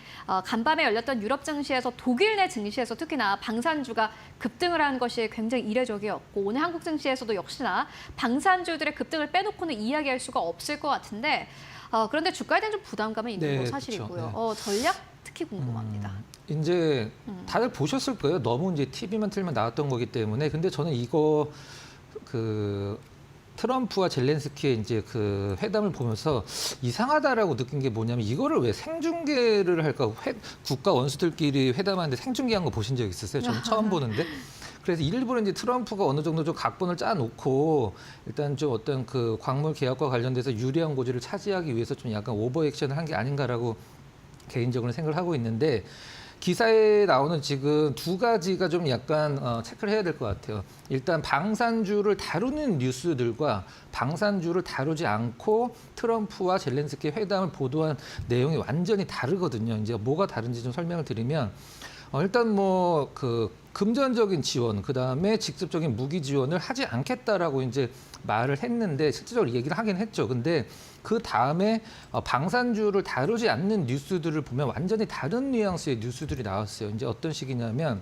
[SPEAKER 1] 간밤에 열렸던 유럽 증시에서 독일 내 증시에서 특히나 방산주가 급등을 한 것이 굉장히 이례적이었고 오늘 한국 증시에서도 역시나 방산주들의 급등을 빼놓고는 이야기할 수가 없을 것 같은데 그런데 주가에 대한 좀 부담감은 있는 거 사실이고요.
[SPEAKER 6] 그렇죠.
[SPEAKER 1] 전략 특히 궁금합니다.
[SPEAKER 6] 이제 다들 보셨을 거예요. 너무 이제 TV만 틀면 나왔던 거기 때문에. 근데 저는 이거 트럼프와 젤렌스키의 이제 그 회담을 보면서 이상하다라고 느낀 게 뭐냐면 이거를 왜 생중계를 할까? 국가 원수들끼리 회담하는데 생중계한 거 보신 적 있으세요? 저는 처음 보는데. 그래서 일부러 이제 트럼프가 어느 정도 좀 각본을 짜놓고 일단 좀 어떤 그 광물 계약과 관련돼서 유리한 고지를 차지하기 위해서 좀 약간 오버 액션을 한 게 아닌가라고 개인적으로 생각을 하고 있는데 기사에 나오는 지금 두 가지가 좀 약간 체크를 해야 될 것 같아요. 일단 방산주를 다루는 뉴스들과 방산주를 다루지 않고 트럼프와 젤렌스키 회담을 보도한 내용이 완전히 다르거든요. 이제 뭐가 다른지 좀 설명을 드리면 일단 뭐 그 금전적인 지원, 그 다음에 직접적인 무기 지원을 하지 않겠다라고 이제 말을 했는데 실질적으로 얘기를 하긴 했죠. 근데 그 다음에 방산주를 다루지 않는 뉴스들을 보면 완전히 다른 뉘앙스의 뉴스들이 나왔어요. 이제 어떤 식이냐면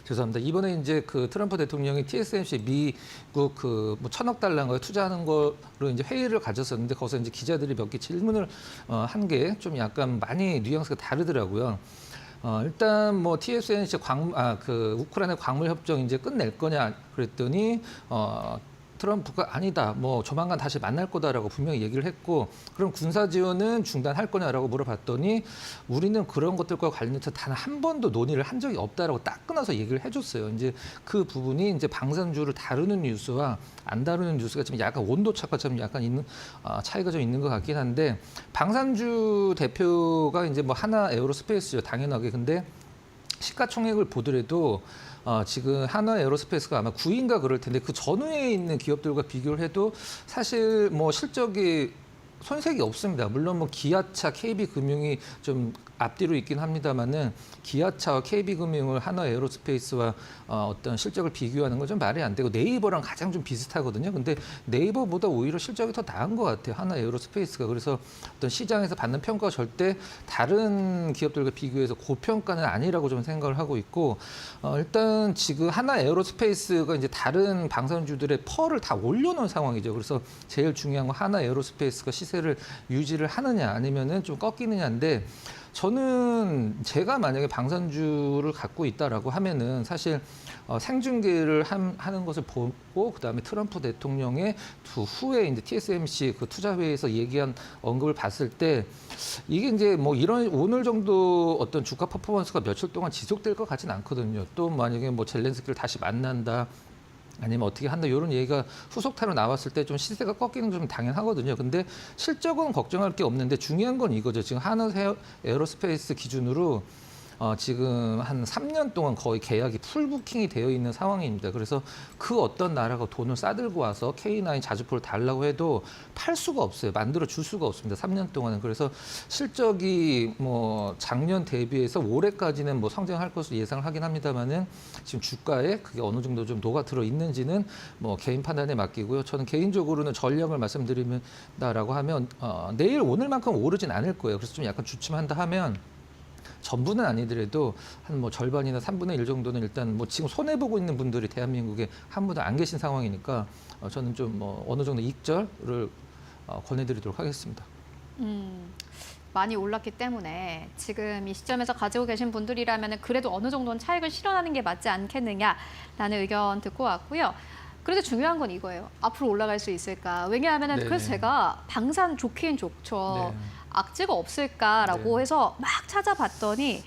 [SPEAKER 6] 죄송합니다. 이번에 이제 그 트럼프 대통령이 TSMC 미국 그뭐 $1,000억 투자하는 거로 이제 회의를 가졌었는데 거기서 이제 기자들이 몇 개 질문을 한 게 좀 약간 많이 뉘앙스가 다르더라고요. 일단 뭐 TSMC 그 우크라이나 광물 협정 이제 끝낼 거냐 그랬더니 트럼프가 아니다. 뭐 조만간 다시 만날 거다라고 분명히 얘기를 했고 그럼 군사 지원은 중단할 거냐라고 물어봤더니 우리는 그런 것들과 관련해서 단 한 번도 논의를 한 적이 없다라고 딱 끊어서 얘기를 해줬어요. 이제 그 부분이 이제 방산주를 다루는 뉴스와 안 다루는 뉴스가 좀 약간 온도차가 좀 약간 있는 차이가 좀 있는 것 같긴 한데 방산주 대표가 이제 뭐 하나 에어로스페이스죠. 당연하게. 근데 시가총액을 보더라도 지금 한화 에어로스페이스가 아마 9위인가 그럴 텐데 그 전후에 있는 기업들과 비교를 해도 사실 뭐 실적이 손색이 없습니다. 물론 뭐 기아차, KB금융이 좀 앞뒤로 있긴 합니다만은 기아차와 KB금융을 한화 에어로스페이스와 어떤 실적을 비교하는 건 좀 말이 안 되고 네이버랑 가장 좀 비슷하거든요. 근데 네이버보다 오히려 실적이 더 나은 것 같아요. 한화 에어로스페이스가. 그래서 어떤 시장에서 받는 평가가 절대 다른 기업들과 비교해서 고평가는 아니라고 좀 생각을 하고 있고 일단 지금 한화 에어로스페이스가 이제 다른 방산주들의 펄을 다 올려놓은 상황이죠. 그래서 제일 중요한 건 한화 에어로스페이스가 시세를 유지를 하느냐 아니면은 좀 꺾이느냐인데 저는 제가 만약에 방산주를 갖고 있다라고 하면은 사실 생중계를 하는 것을 보고 그다음에 트럼프 대통령의 후에 이제 TSMC 그 투자회에서 얘기한 언급을 봤을 때 이게 이제 뭐 이런 오늘 정도 어떤 주가 퍼포먼스가 며칠 동안 지속될 것 같지는 않거든요. 또 만약에 뭐 젤렌스키를 다시 만난다. 아니면 어떻게 한다 이런 얘기가 후속타로 나왔을 때 좀 시세가 꺾이는 건 좀 당연하거든요. 근데 실적은 걱정할 게 없는데 중요한 건 이거죠. 지금 한화 에어로스페이스 기준으로 지금 한 3년 동안 거의 계약이 풀부킹이 되어 있는 상황입니다. 그래서 그 어떤 나라가 돈을 싸들고 와서 K9 자주포를 달라고 해도 팔 수가 없어요. 만들어 줄 수가 없습니다. 3년 동안은. 그래서 실적이 뭐 작년 대비해서 올해까지는 뭐 성장할 것으로 예상을 하긴 합니다만은 지금 주가에 그게 어느 정도 좀 녹아들어 있는지는 뭐 개인 판단에 맡기고요. 저는 개인적으로는 전략을 말씀드린다라고 하면 내일 오늘만큼 오르진 않을 거예요. 그래서 좀 약간 주춤한다 하면 전부는 아니더라도 한 뭐 절반이나 3분의 1 정도는 일단 뭐 지금 손해보고 있는 분들이 대한민국에 한 분도 안 계신 상황이니까 저는 좀 뭐 어느 정도 익절을 권해드리도록 하겠습니다.
[SPEAKER 1] 많이 올랐기 때문에 지금 이 시점에서 가지고 계신 분들이라면 그래도 어느 정도는 차익을 실현하는 게 맞지 않겠느냐라는 의견 듣고 왔고요. 그래도 중요한 건 이거예요. 앞으로 올라갈 수 있을까? 왜냐하면
[SPEAKER 6] 네네.
[SPEAKER 1] 그래서 제가 방산 좋긴 좋죠.
[SPEAKER 6] 네.
[SPEAKER 1] 악재가 없을까라고
[SPEAKER 6] 네.
[SPEAKER 1] 해서 막 찾아봤더니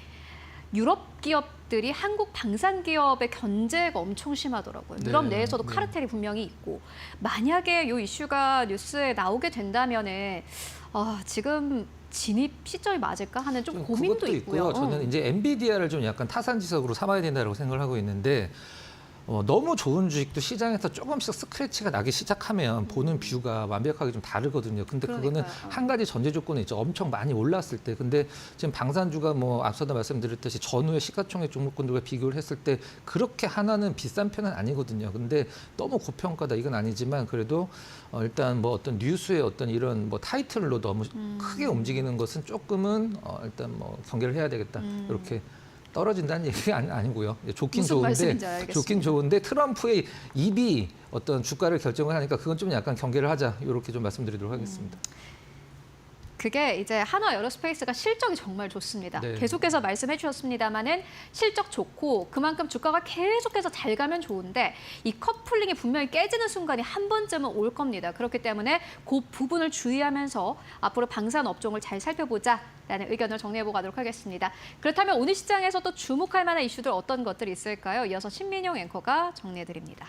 [SPEAKER 1] 유럽 기업들이 한국 방산 기업의 견제가 엄청 심하더라고요.
[SPEAKER 6] 네.
[SPEAKER 1] 유럽 내에서도
[SPEAKER 6] 네.
[SPEAKER 1] 카르텔이 분명히 있고 만약에 이 이슈가 뉴스에 나오게 된다면은 지금 진입 시점이 맞을까 하는 좀 고민도
[SPEAKER 6] 그것도
[SPEAKER 1] 있고요.
[SPEAKER 6] 저는 이제 엔비디아를 좀 약간 타산지석으로 삼아야 된다고 생각을 하고 있는데 너무 좋은 주식도 시장에서 조금씩 스크래치가 나기 시작하면 보는 뷰가 완벽하게 좀 다르거든요. 근데 그거는
[SPEAKER 1] 그러니까요.
[SPEAKER 6] 한 가지 전제 조건이 있죠. 엄청 많이 올랐을 때. 근데 지금 방산주가 뭐 앞서도 말씀드렸듯이 전후의 시가총액 종목군들과 비교를 했을 때 그렇게 하나는 비싼 편은 아니거든요. 근데 너무 고평가다 이건 아니지만 그래도 일단 뭐 어떤 뉴스의 어떤 이런 뭐 타이틀로 너무 크게 움직이는 것은 조금은 일단 뭐 경계를 해야 되겠다. 이렇게 떨어진다는 얘기가 아니고요. 좋긴
[SPEAKER 1] 무슨
[SPEAKER 6] 좋은데
[SPEAKER 1] 말씀인지 알겠습니다.
[SPEAKER 6] 좋긴 좋은데 트럼프의 입이 어떤 주가를 결정을 하니까 그건 좀 약간 경계를 하자. 이렇게 좀 말씀드리도록 하겠습니다.
[SPEAKER 1] 그게 이제 한화 에어로스페이스가 실적이 정말 좋습니다.
[SPEAKER 6] 네.
[SPEAKER 1] 계속해서 말씀해 주셨습니다마는 실적 좋고 그만큼 주가가 계속해서 잘 가면 좋은데 이 커플링이 분명히 깨지는 순간이 한 번쯤은 올 겁니다. 그렇기 때문에 그 부분을 주의하면서 앞으로 방산 업종을 잘 살펴보자라는 의견을 정리해보고 가도록 하겠습니다. 그렇다면 오늘 시장에서 또 주목할 만한 이슈들 어떤 것들이 있을까요? 이어서 신민용 앵커가 정리해드립니다.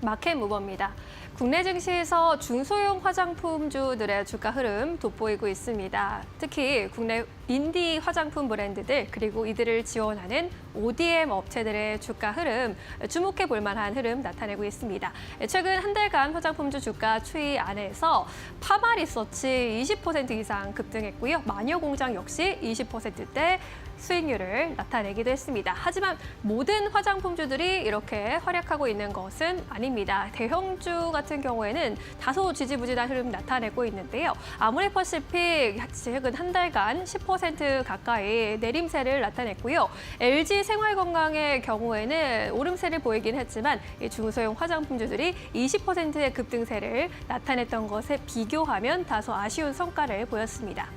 [SPEAKER 2] 마켓 무버입니다. 국내 증시에서 중소형 화장품주들의 주가 흐름 돋보이고 있습니다. 특히 국내 인디 화장품 브랜드들 그리고 이들을 지원하는 ODM 업체들의 주가 흐름 주목해 볼 만한 흐름 나타내고 있습니다. 최근 한 달간 화장품주 주가 추이 안에서 파마리서치 20% 이상 급등했고요. 마녀공장 역시 20%대 수익률을 나타내기도 했습니다. 하지만 모든 화장품주들이 이렇게 활약하고 있는 것은 아닙니다. 대형주 같은 경우에는 다소 지지부진한 흐름 나타내고 있는데요. 아모레퍼시픽 최근 한 달간 10% 가까이 내림세를 나타냈고요. LG 생활건강의 경우에는 오름세를 보이긴 했지만 이 중소형 화장품주들이 20%의 급등세를 나타냈던 것에 비교하면 다소 아쉬운 성과를 보였습니다.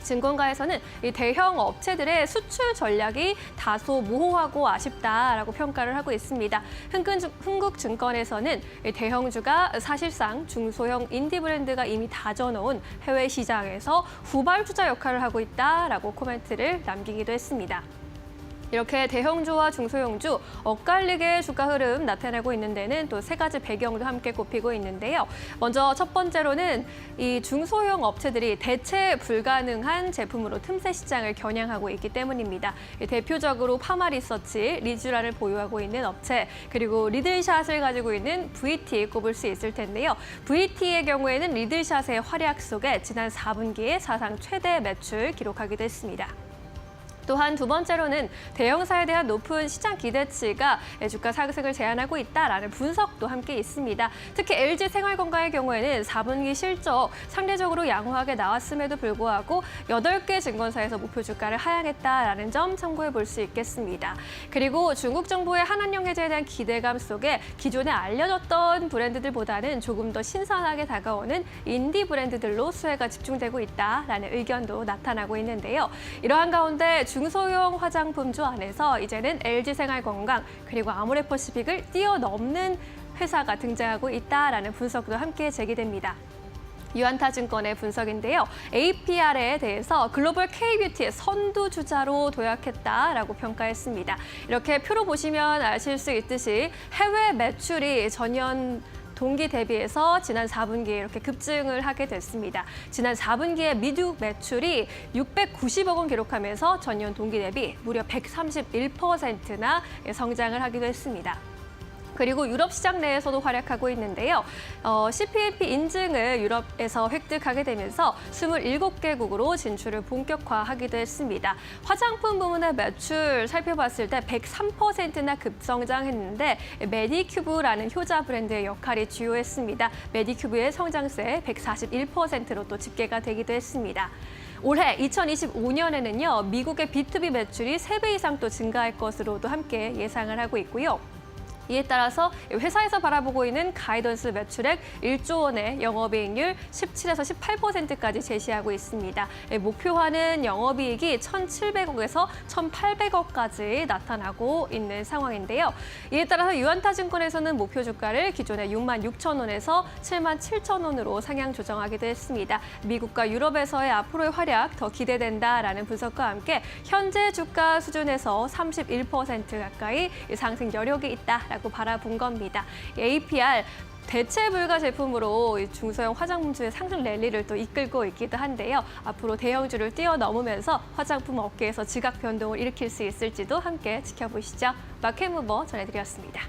[SPEAKER 2] 증권가에서는 이 대형 업체들의 수출 전략이 다소 모호하고 아쉽다라고 평가를 하고 있습니다. 흥국증권에서는 이 대형주가 사실상 중소형 인디 브랜드가 이미 다져놓은 해외 시장에서 후발 투자 역할을 하고 있다라고 코멘트를 남기기도 했습니다. 이렇게 대형주와 중소형주 엇갈리게 주가 흐름 나타내고 있는 데는 또 세 가지 배경도 함께 꼽히고 있는데요. 먼저 첫 번째로는 이 중소형 업체들이 대체 불가능한 제품으로 틈새 시장을 겨냥하고 있기 때문입니다. 대표적으로 파마리서치, 리쥬라를 보유하고 있는 업체, 그리고 리들샷을 가지고 있는 VT 꼽을 수 있을 텐데요. VT의 경우에는 리들샷의 활약 속에 지난 4분기에 사상 최대 매출 기록하기도 했습니다. 또한 두 번째로는 대형사에 대한 높은 시장 기대치가 주가 상승을 제한하고 있다라는 분석도 함께 있습니다. 특히 LG 생활건강의 경우에는 4분기 실적 상대적으로 양호하게 나왔음에도 불구하고 8개 증권사에서 목표 주가를 하향했다라는 점 참고해 볼 수 있겠습니다. 그리고 중국 정부의 한한령 해제에 대한 기대감 속에 기존에 알려졌던 브랜드들보다는 조금 더 신선하게 다가오는 인디 브랜드들로 수혜가 집중되고 있다라는 의견도 나타나고 있는데요. 이러한 가운데 중소형 화장품주 안에서 이제는 LG생활건강 그리고 아모레퍼시픽을 뛰어넘는 회사가 등장하고 있다라는 분석도 함께 제기됩니다. 유안타증권의 분석인데요. APR에 대해서 글로벌 K-뷰티의 선두주자로 도약했다라고 평가했습니다. 이렇게 표로 보시면 아실 수 있듯이 해외 매출이 전년 동기 대비해서 지난 4분기에 이렇게 급증을 하게 됐습니다. 지난 4분기에 미국 매출이 690억 원 기록하면서 전년 동기 대비 무려 131%나 성장을 하기도 했습니다. 그리고 유럽 시장 내에서도 활약하고 있는데요. CPNP 인증을 유럽에서 획득하게 되면서 27개국으로 진출을 본격화하기도 했습니다. 화장품 부문의 매출 살펴봤을 때 103%나 급성장했는데 메디큐브라는 효자 브랜드의 역할이 주요했습니다. 메디큐브의 성장세 141%로 또 집계가 되기도 했습니다. 올해 2025년에는요. 미국의 B2B 매출이 3배 이상 또 증가할 것으로도 함께 예상을 하고 있고요. 이에 따라서 회사에서 바라보고 있는 가이던스 매출액 1조 원의 영업이익률 17에서 18%까지 제시하고 있습니다. 목표하는 영업이익이 1,700억에서 1,800억까지 나타나고 있는 상황인데요. 이에 따라서 유안타증권에서는 목표 주가를 기존의 66,000원에서 77,000원으로 상향 조정하기도 했습니다. 미국과 유럽에서의 앞으로의 활약 더 기대된다라는 분석과 함께 현재 주가 수준에서 31% 가까이 상승 여력이 있다. 라고 바라본 겁니다. APR 대체 불가 제품으로 중소형 화장품주의 상승 랠리를 또 이끌고 있기도 한데요. 앞으로 대형주를 뛰어넘으면서 화장품 업계에서 지각 변동을 일으킬 수 있을지도 함께 지켜보시죠. 마켓무버 전해드렸습니다.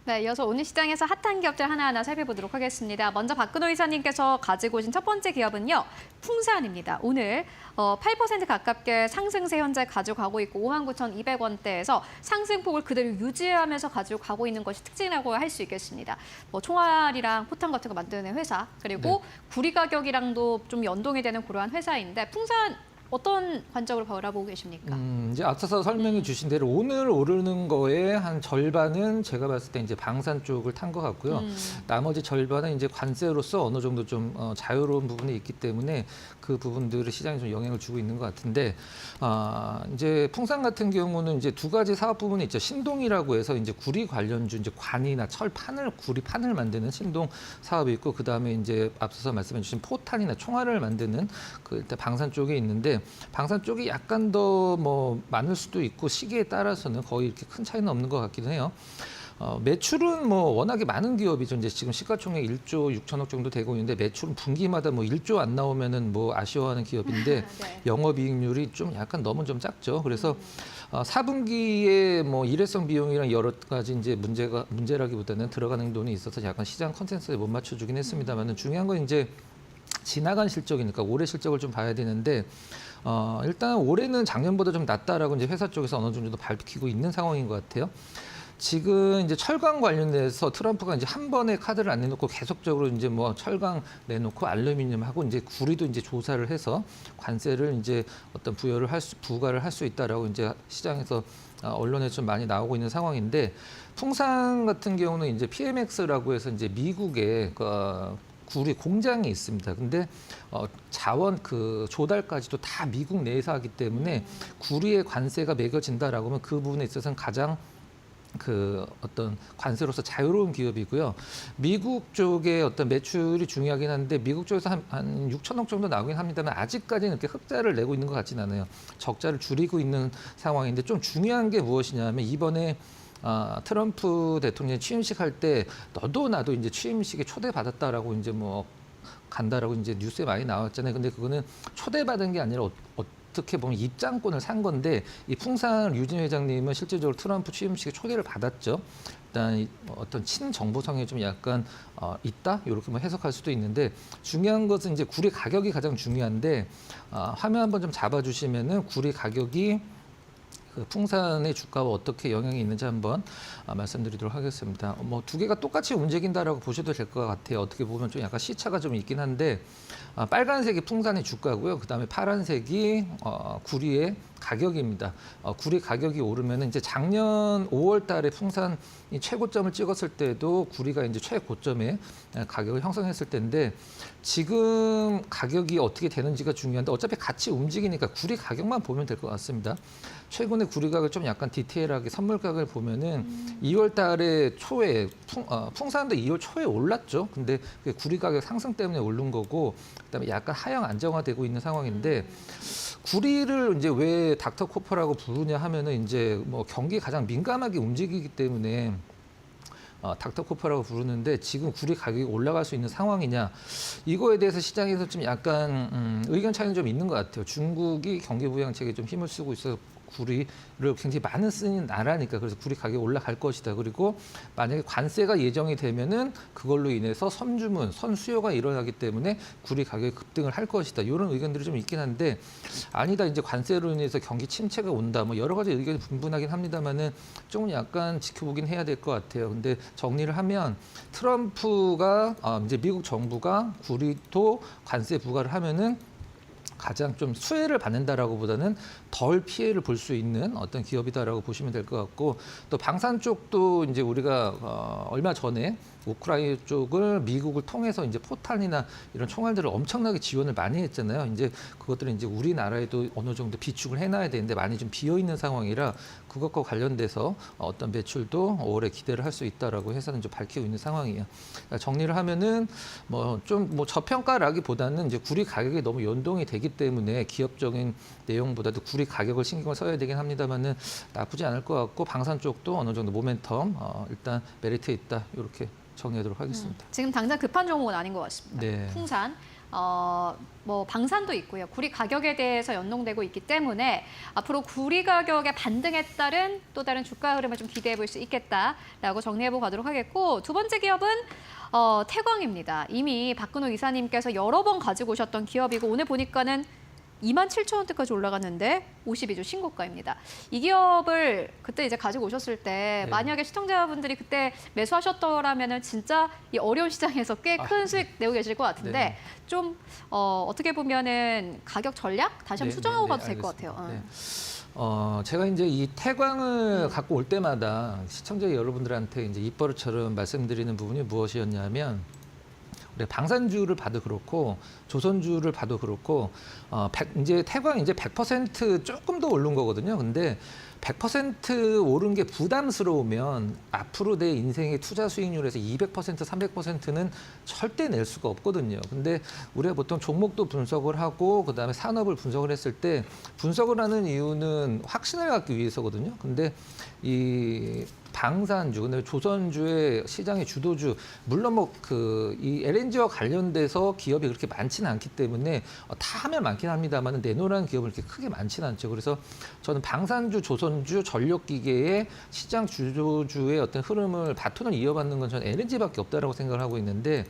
[SPEAKER 1] 네, 이어서 오늘 시장에서 핫한 기업들 하나하나 살펴보도록 하겠습니다. 먼저 박근호 이사님께서 가지고 오신 첫 번째 기업은요. 풍산입니다. 오늘 8% 가깝게 상승세 현재 가져가고 있고 59,200원대에서 상승폭을 그대로 유지하면서 가지고 가고 있는 것이 특징이라고 할 수 있겠습니다. 뭐 총알이랑 포탄 같은 거 만드는 회사 그리고 구리 가격이랑도 좀 연동이 되는 그러한 회사인데 풍산 어떤 관점으로 바라보고 계십니까?
[SPEAKER 6] 이제 앞서서 설명해 주신 대로 오늘 오르는 거에 한 절반은 제가 봤을 때 이제 방산 쪽을 탄 것 같고요. 나머지 절반은 이제 관세로서 어느 정도 좀 자유로운 부분이 있기 때문에 그 부분들을 시장에 좀 영향을 주고 있는 것 같은데 이제 풍산 같은 경우는 이제 두 가지 사업 부분이 있죠. 신동이라고 해서 이제 구리 관련주 이제 관이나 철판을 구리판을 만드는 신동 사업이 있고 그 다음에 이제 앞서서 말씀해 주신 포탄이나 총알을 만드는 그 일단 방산 쪽에 있는데 방산 쪽이 약간 더 뭐 많을 수도 있고 시기에 따라서는 거의 이렇게 큰 차이는 없는 것 같기도 해요. 매출은 뭐 워낙에 많은 기업이죠. 이제 지금 시가총액 1조 6천억 정도 되고 있는데 매출은 분기마다 뭐 1조 안 나오면은 뭐 아쉬워하는 기업인데
[SPEAKER 1] 네.
[SPEAKER 6] 영업이익률이 좀 약간 너무 좀 작죠. 그래서 4분기에 뭐 일회성 비용이랑 여러 가지 이제 문제라기보다는 들어가는 돈이 있어서 약간 시장 컨센서스에 못 맞춰주긴 했습니다만은 중요한 건 이제 지나간 실적이니까 올해 실적을 좀 봐야 되는데 일단 올해는 작년보다 좀 낫다라고 이제 회사 쪽에서 어느 정도 밝히고 있는 상황인 것 같아요. 지금 이제 철강 관련돼서 트럼프가 이제 한 번에 카드를 안 내놓고 계속적으로 이제 뭐 철강 내놓고 알루미늄하고 이제 구리도 이제 조사를 해서 관세를 이제 어떤 부과를 할 수 있다라고 이제 시장에서 언론에 좀 많이 나오고 있는 상황인데 풍산 같은 경우는 이제 PMX라고 해서 이제 미국의 구리 공장이 있습니다. 근데 자원 그 조달까지도 다 미국 내에서 하기 때문에 구리의 관세가 매겨진다라고 하면 그 부분에 있어서는 가장 그 어떤 관세로서 자유로운 기업이고요. 미국 쪽의 어떤 매출이 중요하긴 한데 미국 쪽에서 한 6천억 정도 나오긴 합니다만 아직까지는 이렇게 흑자를 내고 있는 것 같지는 않아요. 적자를 줄이고 있는 상황인데 좀 중요한 게 무엇이냐면 이번에 트럼프 대통령이 취임식 할 때 너도 나도 이제 취임식에 초대받았다라고 이제 뭐 간다라고 이제 뉴스에 많이 나왔잖아요. 근데 그거는 초대받은 게 아니라 어떻게 보면 입장권을 산 건데 이 풍산 류진 회장님은 실질적으로 트럼프 취임식에 초대를 받았죠. 일단 어떤 친정보성에 좀 약간 있다 이렇게 뭐 해석할 수도 있는데 중요한 것은 이제 구리 가격이 가장 중요한데 화면 한번 좀 잡아주시면은 구리 가격이 그 풍산의 주가와 어떻게 영향이 있는지 한번 말씀드리도록 하겠습니다. 뭐 두 개가 똑같이 움직인다라고 보셔도 될 것 같아요. 어떻게 보면 좀 약간 시차가 좀 있긴 한데 빨간색이 풍산의 주가고요. 그다음에 파란색이 구리의 가격입니다. 구리 가격이 오르면 이제 작년 5월달에 풍산이 최고점을 찍었을 때도 구리가 이제 최고점에 가격을 형성했을 때인데 지금 가격이 어떻게 되는지가 중요한데 어차피 같이 움직이니까 구리 가격만 보면 될 것 같습니다. 최근에 구리 가격 좀 약간 디테일하게 선물 가격을 보면은 2월달에 초에 풍산도 2월 초에 올랐죠. 근데 그게 구리 가격 상승 때문에 오른 거고 그다음에 약간 하향 안정화되고 있는 상황인데. 구리를 이제 왜 닥터코퍼라고 부르냐 하면은 이제 뭐 경기 가장 민감하게 움직이기 때문에 닥터코퍼라고 부르는데 지금 구리 가격이 올라갈 수 있는 상황이냐 이거에 대해서 시장에서 좀 약간 의견 차이는 좀 있는 것 같아요. 중국이 경기 부양책에 좀 힘을 쓰고 있어서 구리를 굉장히 많은 쓰는 나라니까 그래서 구리 가격이 올라갈 것이다. 그리고 만약에 관세가 예정이 되면은 그걸로 인해서 선주문, 선수요가 일어나기 때문에 구리 가격이 급등을 할 것이다. 이런 의견들이 좀 있긴 한데 아니다. 이제 관세로 인해서 경기 침체가 온다. 뭐 여러 가지 의견이 분분하긴 합니다만은 조금 약간 지켜보긴 해야 될 것 같아요. 근데 정리를 하면 트럼프가 이제 미국 정부가 구리도 관세 부과를 하면은 가장 좀 수혜를 받는다라고보다는 덜 피해를 볼 수 있는 어떤 기업이다라고 보시면 될 것 같고 또 방산 쪽도 이제 우리가 얼마 전에 우크라이나 쪽을 미국을 통해서 이제 포탄이나 이런 총알들을 엄청나게 지원을 많이 했잖아요. 이제 그것들은 이제 우리나라에도 어느 정도 비축을 해놔야 되는데 많이 좀 비어 있는 상황이라 그것과 관련돼서 어떤 매출도 올해 기대를 할 수 있다라고 회사는 좀 밝히고 있는 상황이에요. 그러니까 정리를 하면은 뭐 좀 뭐 저평가라기보다는 이제 구리 가격이 너무 연동이 되기 때문에 기업적인 내용보다도 구리 가격을 신경을 써야 되긴 합니다만은 나쁘지 않을 것 같고 방산 쪽도 어느 정도 모멘텀 일단 메리트 있다 이렇게 정리하도록 하겠습니다.
[SPEAKER 1] 지금 당장 급한 종목은 아닌 것 같습니다.
[SPEAKER 6] 네.
[SPEAKER 1] 풍산, 뭐 방산도 있고요. 구리 가격에 대해서 연동되고 있기 때문에 앞으로 구리 가격의 반등에 따른 또 다른 주가 흐름을 좀 기대해 볼 수 있겠다라고 정리해보고 가도록 하겠고 두 번째 기업은 태광입니다. 이미 박근호 이사님께서 여러 번 가지고 오셨던 기업이고 오늘 보니까는 27,000원대까지 올라갔는데 52주 신고가입니다. 이 기업을 그때 이제 가지고 오셨을 때
[SPEAKER 6] 네.
[SPEAKER 1] 만약에 시청자분들이 그때 매수하셨더라면은 진짜 이 어려운 시장에서 꽤 큰 수익 내고 계실 것 같은데
[SPEAKER 6] 네.
[SPEAKER 1] 좀 어떻게 보면은 가격 전략 다시 한번 수정하고 가도 될 것
[SPEAKER 6] 알겠습니다.
[SPEAKER 1] 같아요.
[SPEAKER 6] 네. 제가 이제 이 태광을 갖고 올 때마다 시청자 여러분들한테 이제 입버릇처럼 말씀드리는 부분이 무엇이었냐면 우리 방산주를 봐도 그렇고 조선주를 봐도 그렇고 이제 태광 이제 100% 조금 더 오른 거거든요. 근데 100% 오른 게 부담스러우면 앞으로 내 인생의 투자 수익률에서 200%, 300%는 절대 낼 수가 없거든요. 근데 우리가 보통 종목도 분석을 하고 그다음에 산업을 분석을 했을 때 분석을 하는 이유는 확신을 갖기 위해서거든요. 근데 이 방산주, 근데 조선주의 시장의 주도주, 물론 뭐 이 LNG와 관련돼서 기업이 그렇게 많지는 않기 때문에 다 하면 많긴 합니다만 내놓으라는 기업은 그렇게 크게 많지는 않죠. 그래서 저는 방산주, 조선주, 전력기계의 시장 주도주의 어떤 흐름을 바톤을 이어받는 건 저는 LNG밖에 없다라고 생각을 하고 있는데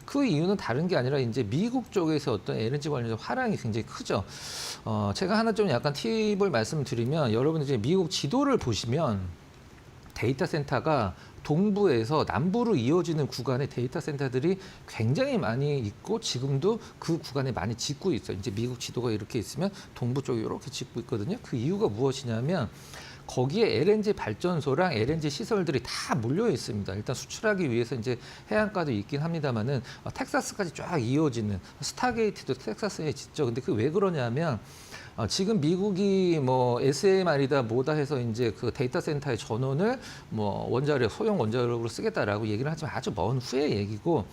[SPEAKER 6] 그 이유는 다른 게 아니라 이제 미국 쪽에서 어떤 LNG 관련해서 화랑이 굉장히 크죠. 제가 하나 좀 약간 팁을 말씀드리면 여러분들 이제 미국 지도를 보시면 데이터 센터가 동부에서 남부로 이어지는 구간에 데이터 센터들이 굉장히 많이 있고 지금도 그 구간에 많이 짓고 있어요. 이제 미국 지도가 이렇게 있으면 동부 쪽이 이렇게 짓고 있거든요. 그 이유가 무엇이냐면 거기에 LNG 발전소랑 LNG 시설들이 다 몰려 있습니다. 일단 수출하기 위해서 이제 해안가도 있긴 합니다만은 텍사스까지 쫙 이어지는 스타게이트도 텍사스에 짓죠. 근데 그 왜 그러냐면 지금 미국이 뭐 SMR이다 뭐다 해서 이제 그 데이터 센터의 전원을 뭐 원자력, 소형 원자력으로 쓰겠다라고 얘기를 하지만 아주 먼 후의 얘기고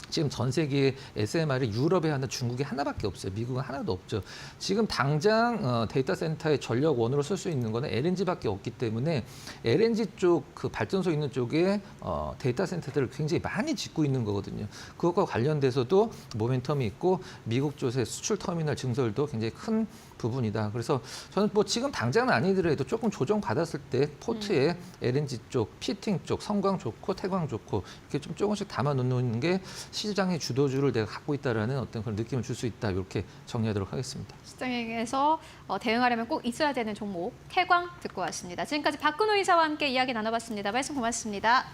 [SPEAKER 6] 지금 전 세계에 SMR이 유럽에 하나, 중국에 하나밖에 없어요. 미국은 하나도 없죠. 지금 당장 데이터 센터의 전력원으로 쓸 수 있는 거는 LNG밖에 없기 때문에 LNG 쪽 그 발전소 있는 쪽에 데이터 센터들을 굉장히 많이 짓고 있는 거거든요. 그것과 관련돼서도 모멘텀이 있고 미국 쪽의 수출 터미널 증설도 굉장히 큰 부분이다. 그래서 저는 뭐 지금 당장은 아니더라도 조금 조정 받았을 때 포트에 LNG 쪽, 피팅 쪽, 성광 좋고 태광 좋고 이렇게 좀 조금씩 담아 놓는 게 시장의 주도주를 내가 갖고 있다라는 어떤 그런 느낌을 줄 수 있다. 이렇게 정리하도록 하겠습니다.
[SPEAKER 1] 시장에서 대응하려면 꼭 있어야 되는 종목 태광 듣고 왔습니다. 지금까지 박근호 이사와 함께 이야기 나눠봤습니다. 말씀 고맙습니다.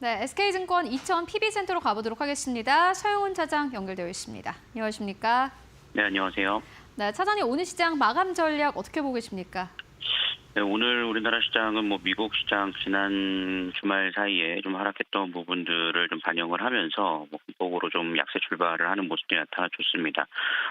[SPEAKER 1] 네, SK증권 2000 PB센터로 가보도록 하겠습니다. 서영훈 차장 연결되어 있습니다. 안녕하십니까?
[SPEAKER 7] 네, 안녕하세요.
[SPEAKER 1] 네, 차장님 오늘 시장 마감 전략 어떻게 보고 계십니까?
[SPEAKER 7] 네, 오늘 우리나라 시장은 뭐 미국 시장 지난 주말 사이에 좀 하락했던 부분들을 좀 반영을 하면서 뭐 극복으로 좀 약세 출발을 하는 모습들이 나타났습니다.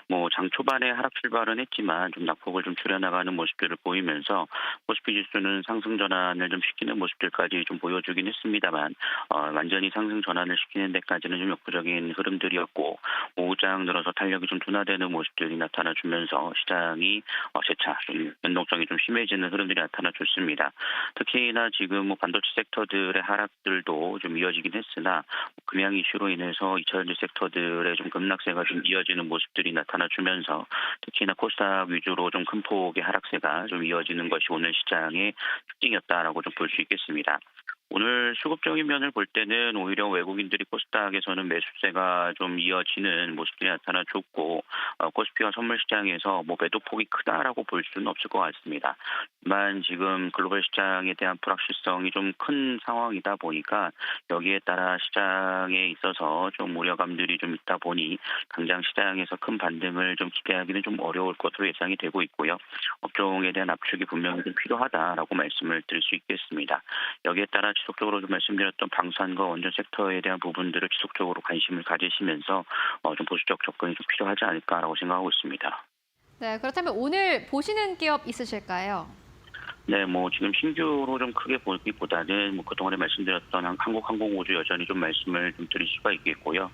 [SPEAKER 7] 뭐 장 초반에 하락 출발은 했지만 좀 낙폭을 좀 줄여나가는 모습들을 보이면서 코스피 지수는 상승 전환을 좀 시키는 모습들까지 좀 보여주긴 했습니다만 완전히 상승 전환을 시키는 데까지는 좀 역부족인 흐름들이었고 오후장 들어서 탄력이 좀 둔화되는 모습들이 나타나주면서 시장이 재차 좀 변동성이 좀 심해지는 흐름들이 나타나줬습니다. 특히나 지금 뭐 반도체 섹터들의 하락들도 좀 이어지긴 했으나 금양 이슈로 인해서 2차전지 섹터들의 좀 급락세가 좀 이어지는 모습들이 나타나주면서 특히나 코스닥 위주로 좀 큰 폭의 하락세가 좀 이어지는 것이 오늘 시장의 특징이었다라고 좀 볼 수 있겠습니다. 오늘 수급적인 면을 볼 때는 오히려 외국인들이 코스닥에서는 매수세가 좀 이어지는 모습들이 나타나줬고 코스피와 선물 시장에서 뭐 매도폭이 크다라고 볼 수는 없을 것 같습니다. 다만 지금 글로벌 시장에 대한 불확실성이 좀 큰 상황이다 보니까 여기에 따라 시장에 있어서 좀 우려감들이 좀 있다 보니 당장 시장에서 큰 반등을 좀 기대하기는 좀 어려울 것으로 예상이 되고 있고요. 업종에 대한 압축이 분명히 좀 필요하다라고 말씀을 드릴 수 있겠습니다. 여기에 따라 지속적으로 좀 말씀드렸던 방산과 원전 섹터에 대한 부분들을 지속적으로 관심을 가지시면서 좀 보수적 접근이 좀 필요하지 않을까라고 생각하고 있습니다.
[SPEAKER 1] 네, 그렇다면 오늘 보시는 기업 있으실까요?
[SPEAKER 7] 네, 뭐 지금 신규로 좀 크게 보기보다는 뭐 그동안에 말씀드렸던 한국항공우주 여전히 좀 말씀을 좀 드릴 수가 있겠고요.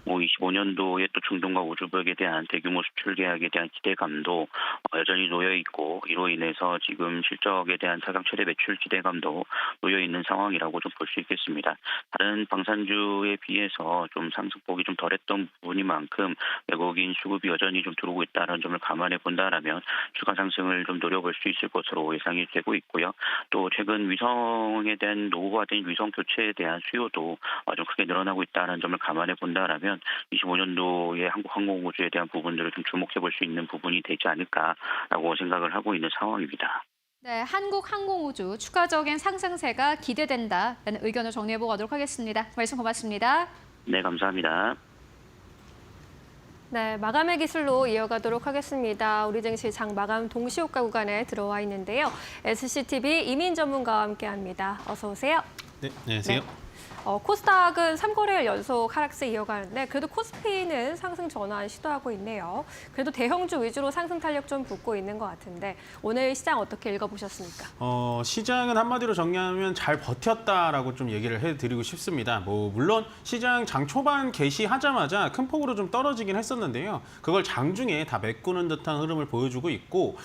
[SPEAKER 7] 뭐 25년도에 또 중동과 우주벽에 대한 대규모 수출 계약에 대한 기대감도 여전히 놓여 있고 이로 인해서 지금 실적에 대한 사상 최대 매출 기대감도 놓여 있는 상황이라고 좀 볼 수 있겠습니다. 다른 방산주에 비해서 좀 상승폭이 좀 덜했던 부분이만큼 외국인 수급이 여전히 좀 들어오고 있다는 점을 감안해 본다라면 주가 상승을 좀 노려볼 수 있을 것으로 예상이 되고 있고요. 또 최근 위성에 대한 노후화된 위성 교체에 대한 수요도 좀 크게 늘어나고 있다는 점을 감안해 본다라면 25년도에 한국항공우주에 대한 부분들을 좀 주목해 볼 수 있는 부분이 되지 않을까라고 생각을 하고 있는 상황입니다.
[SPEAKER 1] 네, 한국항공우주 추가적인 상승세가 기대된다라는 의견을 정리해보고 가도록 하겠습니다. 말씀 고맙습니다.
[SPEAKER 7] 네, 감사합니다.
[SPEAKER 2] 네, 마감의 기술로 이어가도록 하겠습니다. 우리 증시 장 마감 동시호가 구간에 들어와 있는데요. SCTV 이민 전문가와 함께합니다. 어서 오세요.
[SPEAKER 8] 네, 안녕하세요.
[SPEAKER 2] 네. 코스닥은 3거래일 연속 하락세 이어가는데 그래도 코스피는 상승 전환 시도하고 있네요. 그래도 대형주 위주로 상승 탄력 좀 붙고 있는 것 같은데 오늘 시장 어떻게 읽어보셨습니까?
[SPEAKER 8] 시장은 한마디로 정리하면 잘 버텼다라고 좀 얘기를 해드리고 싶습니다. 물론 시장 장 초반 개시하자마자 큰 폭으로 좀 떨어지긴 했었는데요. 그걸 장중에 다 메꾸는 듯한 흐름을 보여주고 있고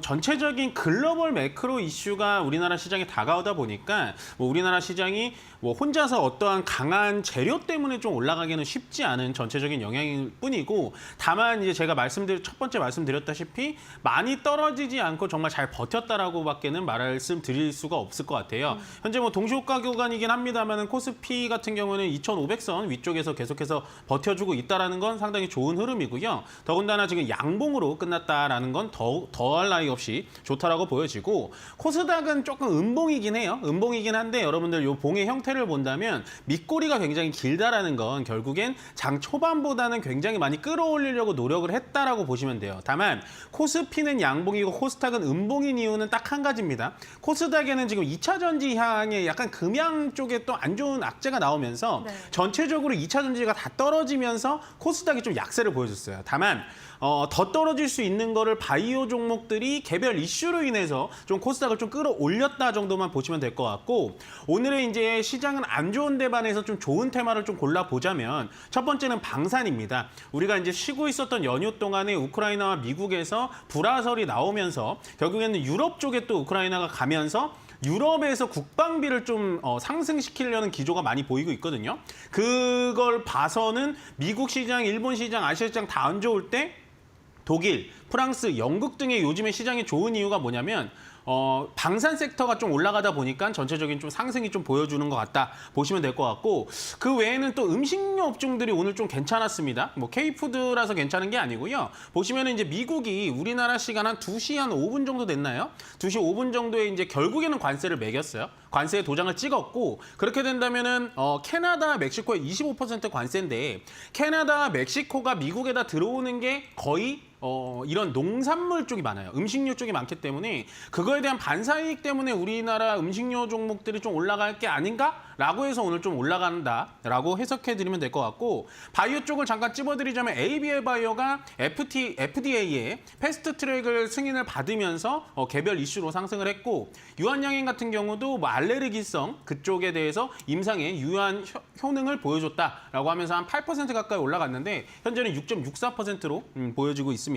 [SPEAKER 8] 전체적인 글로벌 매크로 이슈가 우리나라 시장에 다가오다 보니까 우리나라 시장이 혼자서 어떠한 강한 재료 때문에 좀 올라가기는 쉽지 않은 전체적인 영향일 뿐이고 다만 이제 제가 첫 번째 말씀드렸다시피 많이 떨어지지 않고 정말 잘 버텼다라고밖에는 말씀드릴 수가 없을 것 같아요. 현재 동시호가 구간이긴 합니다만 코스피 같은 경우는 2,500선 위쪽에서 계속해서 버텨주고 있다라는 건 상당히 좋은 흐름이고요. 더군다나 지금 양봉으로 끝났다라는 건 더할 나위 없이 좋다라고 보여지고 코스닥은 조금 음봉이긴 해요. 음봉이긴 한데 여러분들 요 봉의 형태를 본다면 밑꼬리가 굉장히 길다라는 건 결국엔 장 초반보다는 굉장히 많이 끌어올리려고 노력을 했다라고 보시면 돼요. 다만 코스피는 양봉이고 코스닥은 음봉인 이유는 딱 한 가지입니다. 코스닥에는 지금 2차 전지 향에 약간 금양 쪽에 또 안 좋은 악재가 나오면서
[SPEAKER 2] 네.
[SPEAKER 8] 전체적으로 2차 전지가 다 떨어지면서 코스닥이 좀 약세를 보여줬어요. 다만 더 떨어질 수 있는 거를 바이오 종목들이 개별 이슈로 인해서 좀 코스닥을 좀 끌어올렸다 정도만 보시면 될 것 같고 오늘의 이제 시장은 안 좋은 데 반해서 좀 좋은 테마를 좀 골라보자면 첫 번째는 방산입니다. 우리가 이제 쉬고 있었던 연휴 동안에 우크라이나와 미국에서 불화설이 나오면서 결국에는 유럽 쪽에 또 우크라이나가 가면서 유럽에서 국방비를 좀 상승시키려는 기조가 많이 보이고 있거든요. 그걸 봐서는 미국 시장, 일본 시장, 아시아 시장 다 안 좋을 때 독일, 프랑스, 영국 등의 요즘에 시장이 좋은 이유가 뭐냐면 방산 섹터가 좀 올라가다 보니까 전체적인 좀 상승이 좀 보여주는 것 같다 보시면 될 것 같고 그 외에는 또 음식료 업종들이 오늘 좀 괜찮았습니다. K푸드라서 괜찮은 게 아니고요. 보시면은 이제 미국이 우리나라 시간 한 2시 한 5분 정도 됐나요? 2시 5분 정도에 이제 결국에는 관세를 매겼어요. 관세에 도장을 찍었고 그렇게 된다면은 캐나다, 멕시코에 25% 관세인데 캐나다, 멕시코가 미국에다 들어오는 게 거의 이런 농산물 쪽이 많아요. 음식료 쪽이 많기 때문에 그거에 대한 반사이익 때문에 우리나라 음식료 종목들이 좀 올라갈 게 아닌가라고 해서 오늘 좀 올라간다라고 해석해드리면 될 것 같고 바이오 쪽을 잠깐 찝어드리자면 ABL 바이오가 FDA의 패스트 트랙을 승인을 받으면서 개별 이슈로 상승을 했고 유한양행 같은 경우도 알레르기성 그쪽에 대해서 임상의 유한 효능을 보여줬다라고 하면서 한 8% 가까이 올라갔는데 현재는 6.64%로 보여지고 있습니다.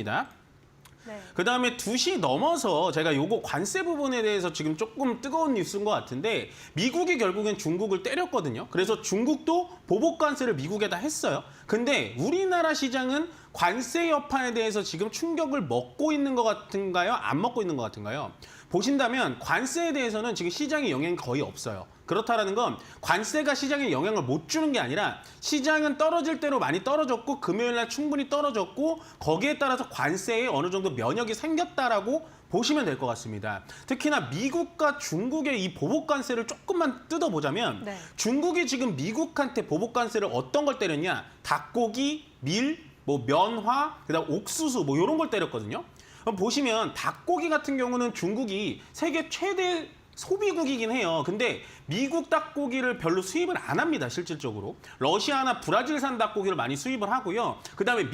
[SPEAKER 2] 네.
[SPEAKER 8] 그다음에 2시 넘어서 제가 요거 관세 부분에 대해서 지금 조금 뜨거운 뉴스인 것 같은데 미국이 결국엔 중국을 때렸거든요. 그래서 중국도 보복 관세를 미국에다 했어요. 근데 우리나라 시장은 관세 여파에 대해서 지금 충격을 먹고 있는 것 같은가요? 안 먹고 있는 것 같은가요? 보신다면 관세에 대해서는 지금 시장에 영향이 거의 없어요. 그렇다라는 건 관세가 시장에 영향을 못 주는 게 아니라 시장은 떨어질 대로 많이 떨어졌고 금요일 날 충분히 떨어졌고 거기에 따라서 관세에 어느 정도 면역이 생겼다라고 보시면 될 것 같습니다. 특히나 미국과 중국의 이 보복 관세를 조금만 뜯어보자면
[SPEAKER 2] 네.
[SPEAKER 8] 중국이 지금 미국한테 보복 관세를 어떤 걸 때렸냐? 닭고기, 밀, 면화, 그다음 옥수수 이런 걸 때렸거든요. 그럼 보시면 닭고기 같은 경우는 중국이 세계 최대 소비국이긴 해요. 근데 미국 닭고기를 별로 수입을 안 합니다. 실질적으로. 러시아나 브라질산 닭고기를 많이 수입을 하고요. 그다음에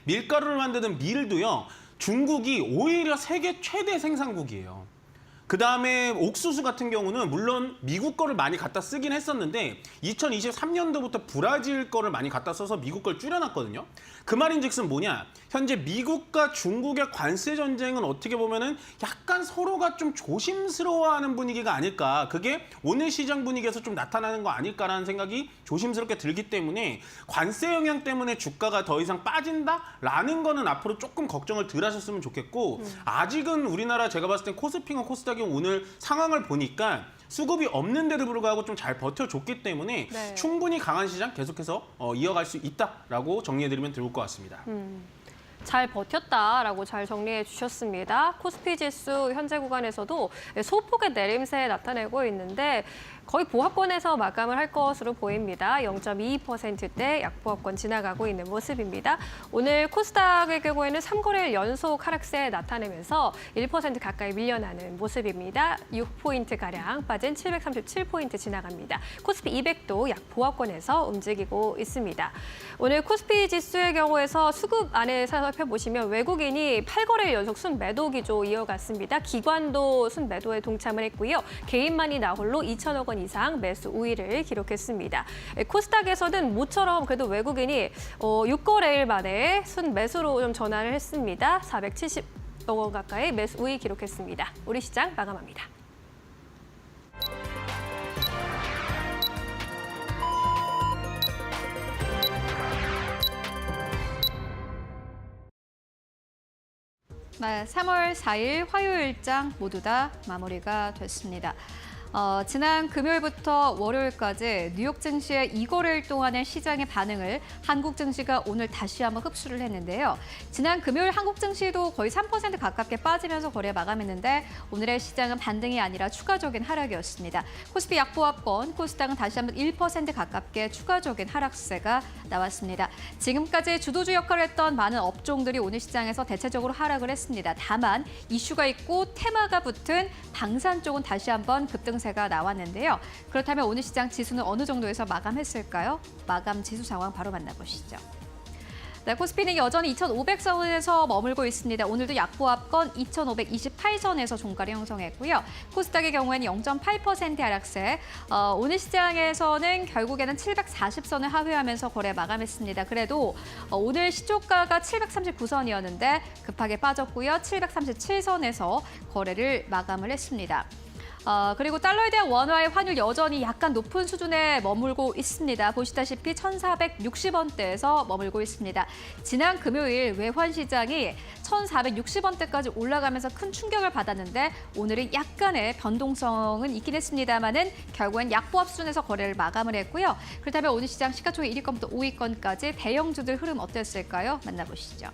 [SPEAKER 8] 밀가루를 만드는 밀도요. 중국이 오히려 세계 최대 생산국이에요. 그다음에 옥수수 같은 경우는 물론 미국 거를 많이 갖다 쓰긴 했었는데 2023년도부터 브라질 거를 많이 갖다 써서 미국 걸 줄여놨거든요. 그 말인즉슨 뭐냐? 현재 미국과 중국의 관세 전쟁은 어떻게 보면은 약간 서로가 좀 조심스러워하는 분위기가 아닐까. 그게 오늘 시장 분위기에서 좀 나타나는 거 아닐까라는 생각이 조심스럽게 들기 때문에 관세 영향 때문에 주가가 더 이상 빠진다라는 거는 앞으로 조금 걱정을 덜 하셨으면 좋겠고 아직은 우리나라 제가 봤을 땐 코스피나 코스닥이 오늘 상황을 보니까 수급이 없는데도 불구하고 좀 잘 버텨줬기 때문에
[SPEAKER 2] 네.
[SPEAKER 8] 충분히 강한 시장 계속해서 이어갈 수 있다라고 정리해드리면 좋을 것 같습니다.
[SPEAKER 2] 잘 버텼다라고 잘 정리해 주셨습니다. 코스피 지수 현재 구간에서도 소폭의 내림세 나타내고 있는데 거의 보합권에서 마감을 할 것으로 보입니다. 0.22%대 약보합권 지나가고 있는 모습입니다. 오늘 코스닥의 경우에는 3거래일 연속 하락세 나타내면서 1% 가까이 밀려나는 모습입니다. 6포인트가량 빠진 737포인트 지나갑니다. 코스피 200도 약보합권에서 움직이고 있습니다. 오늘 코스피 지수의 경우에서 수급 안에 살펴보시면 외국인이 8거래일 연속 순매도 기조 이어갔습니다. 기관도 순매도에 동참을 했고요. 개인만이 나홀로 2천억 원 이상 매수 우위를 기록했습니다. 코스닥에서는 모처럼 그래도 외국인이 6거래일 만에 순매수로 좀 전환을 했습니다. 470억 원 가까이 매수 우위 기록했습니다. 우리 시장 마감합니다.
[SPEAKER 1] 네, 3월 4일 화요일장 모두 다 마무리가 됐습니다. 지난 금요일부터 월요일까지 뉴욕 증시의 2거래일 동안의 시장의 반응을 한국 증시가 오늘 다시 한번 흡수를 했는데요. 지난 금요일 한국 증시도 거의 3% 가깝게 빠지면서 거래 마감했는데 오늘의 시장은 반등이 아니라 추가적인 하락이었습니다. 코스피 약보합권, 코스닥은 다시 한번 1% 가깝게 추가적인 하락세가 나왔습니다. 지금까지 주도주 역할을 했던 많은 업종들이 오늘 시장에서 대체적으로 하락을 했습니다. 다만 이슈가 있고 테마가 붙은 방산 쪽은 다시 한번 급등세가 나왔는데요. 그렇다면 오늘 시장 지수는 어느 정도에서 마감했을까요? 마감 지수 상황 바로 만나보시죠. 네, 코스피는 여전히 2,500선에서 머물고 있습니다. 오늘도 약보합권 2,528선에서 종가를 형성했고요. 코스닥의 경우에는 0.8% 하락세. 오늘 시장에서는 결국에는 740선을 하회하면서 거래 마감했습니다. 그래도 오늘 시초가가 739선이었는데 급하게 빠졌고요. 737선에서 거래를 마감을 했습니다. 그리고 달러에 대한 원화의 환율 여전히 약간 높은 수준에 머물고 있습니다. 보시다시피 1,460원대에서 머물고 있습니다. 지난 금요일 외환 시장이 1,460원대까지 올라가면서 큰 충격을 받았는데 오늘은 약간의 변동성은 있긴 했습니다만은 결국엔 약보합 수준에서 거래를 마감을 했고요. 그렇다면 오늘 시장 시가총액 1위권부터 5위권까지 대형주들 흐름 어땠을까요? 만나보시죠.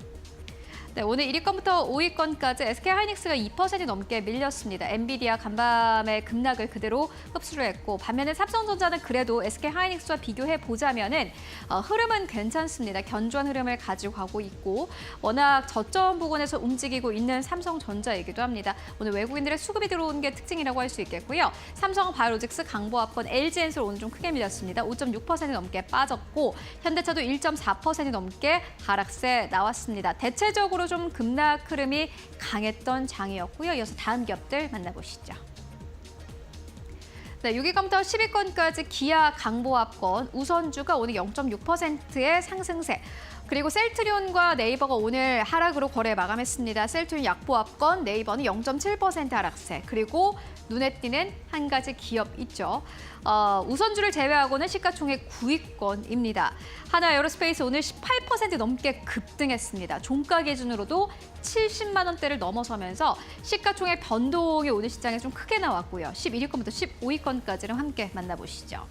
[SPEAKER 1] 네, 오늘 1위권부터 5위권까지 SK하이닉스가 2% 넘게 밀렸습니다. 엔비디아 간밤의 급락을 그대로 흡수를 했고 반면에 삼성전자는 그래도 SK하이닉스와 비교해 보자면은 흐름은 괜찮습니다. 견조한 흐름을 가지고 가고 있고 워낙 저점 부근에서 움직이고 있는 삼성전자이기도 합니다. 오늘 외국인들의 수급이 들어오는 게 특징이라고 할 수 있겠고요. 삼성바이오로직스, 강보합권, LG엔솔 오늘 좀 크게 밀렸습니다. 5.6% 넘게 빠졌고 현대차도 1.4% 넘게 하락세 나왔습니다. 대체적으로 좀 급락 흐름이 강했던 장이었고요. 이어서 다음 기업들 만나보시죠. 네, 6위권부터 10위권까지 기아, 강보합권, 우선주가 오늘 0.6%의 상승세. 그리고 셀트리온과 네이버가 오늘 하락으로 거래 마감했습니다. 셀트리온 약보합권, 네이버는 0.7% 하락세. 그리고 눈에 띄는 한 가지 기업 있죠. 우선주를 제외하고는 시가총액 9위권입니다. 하나에어로스페이스 오늘 18% 넘게 급등했습니다. 종가 기준으로도 70만 원대를 넘어서면서 시가총액 변동이 오늘 시장에 좀 크게 나왔고요. 11위권부터 15위권까지를 함께 만나보시죠.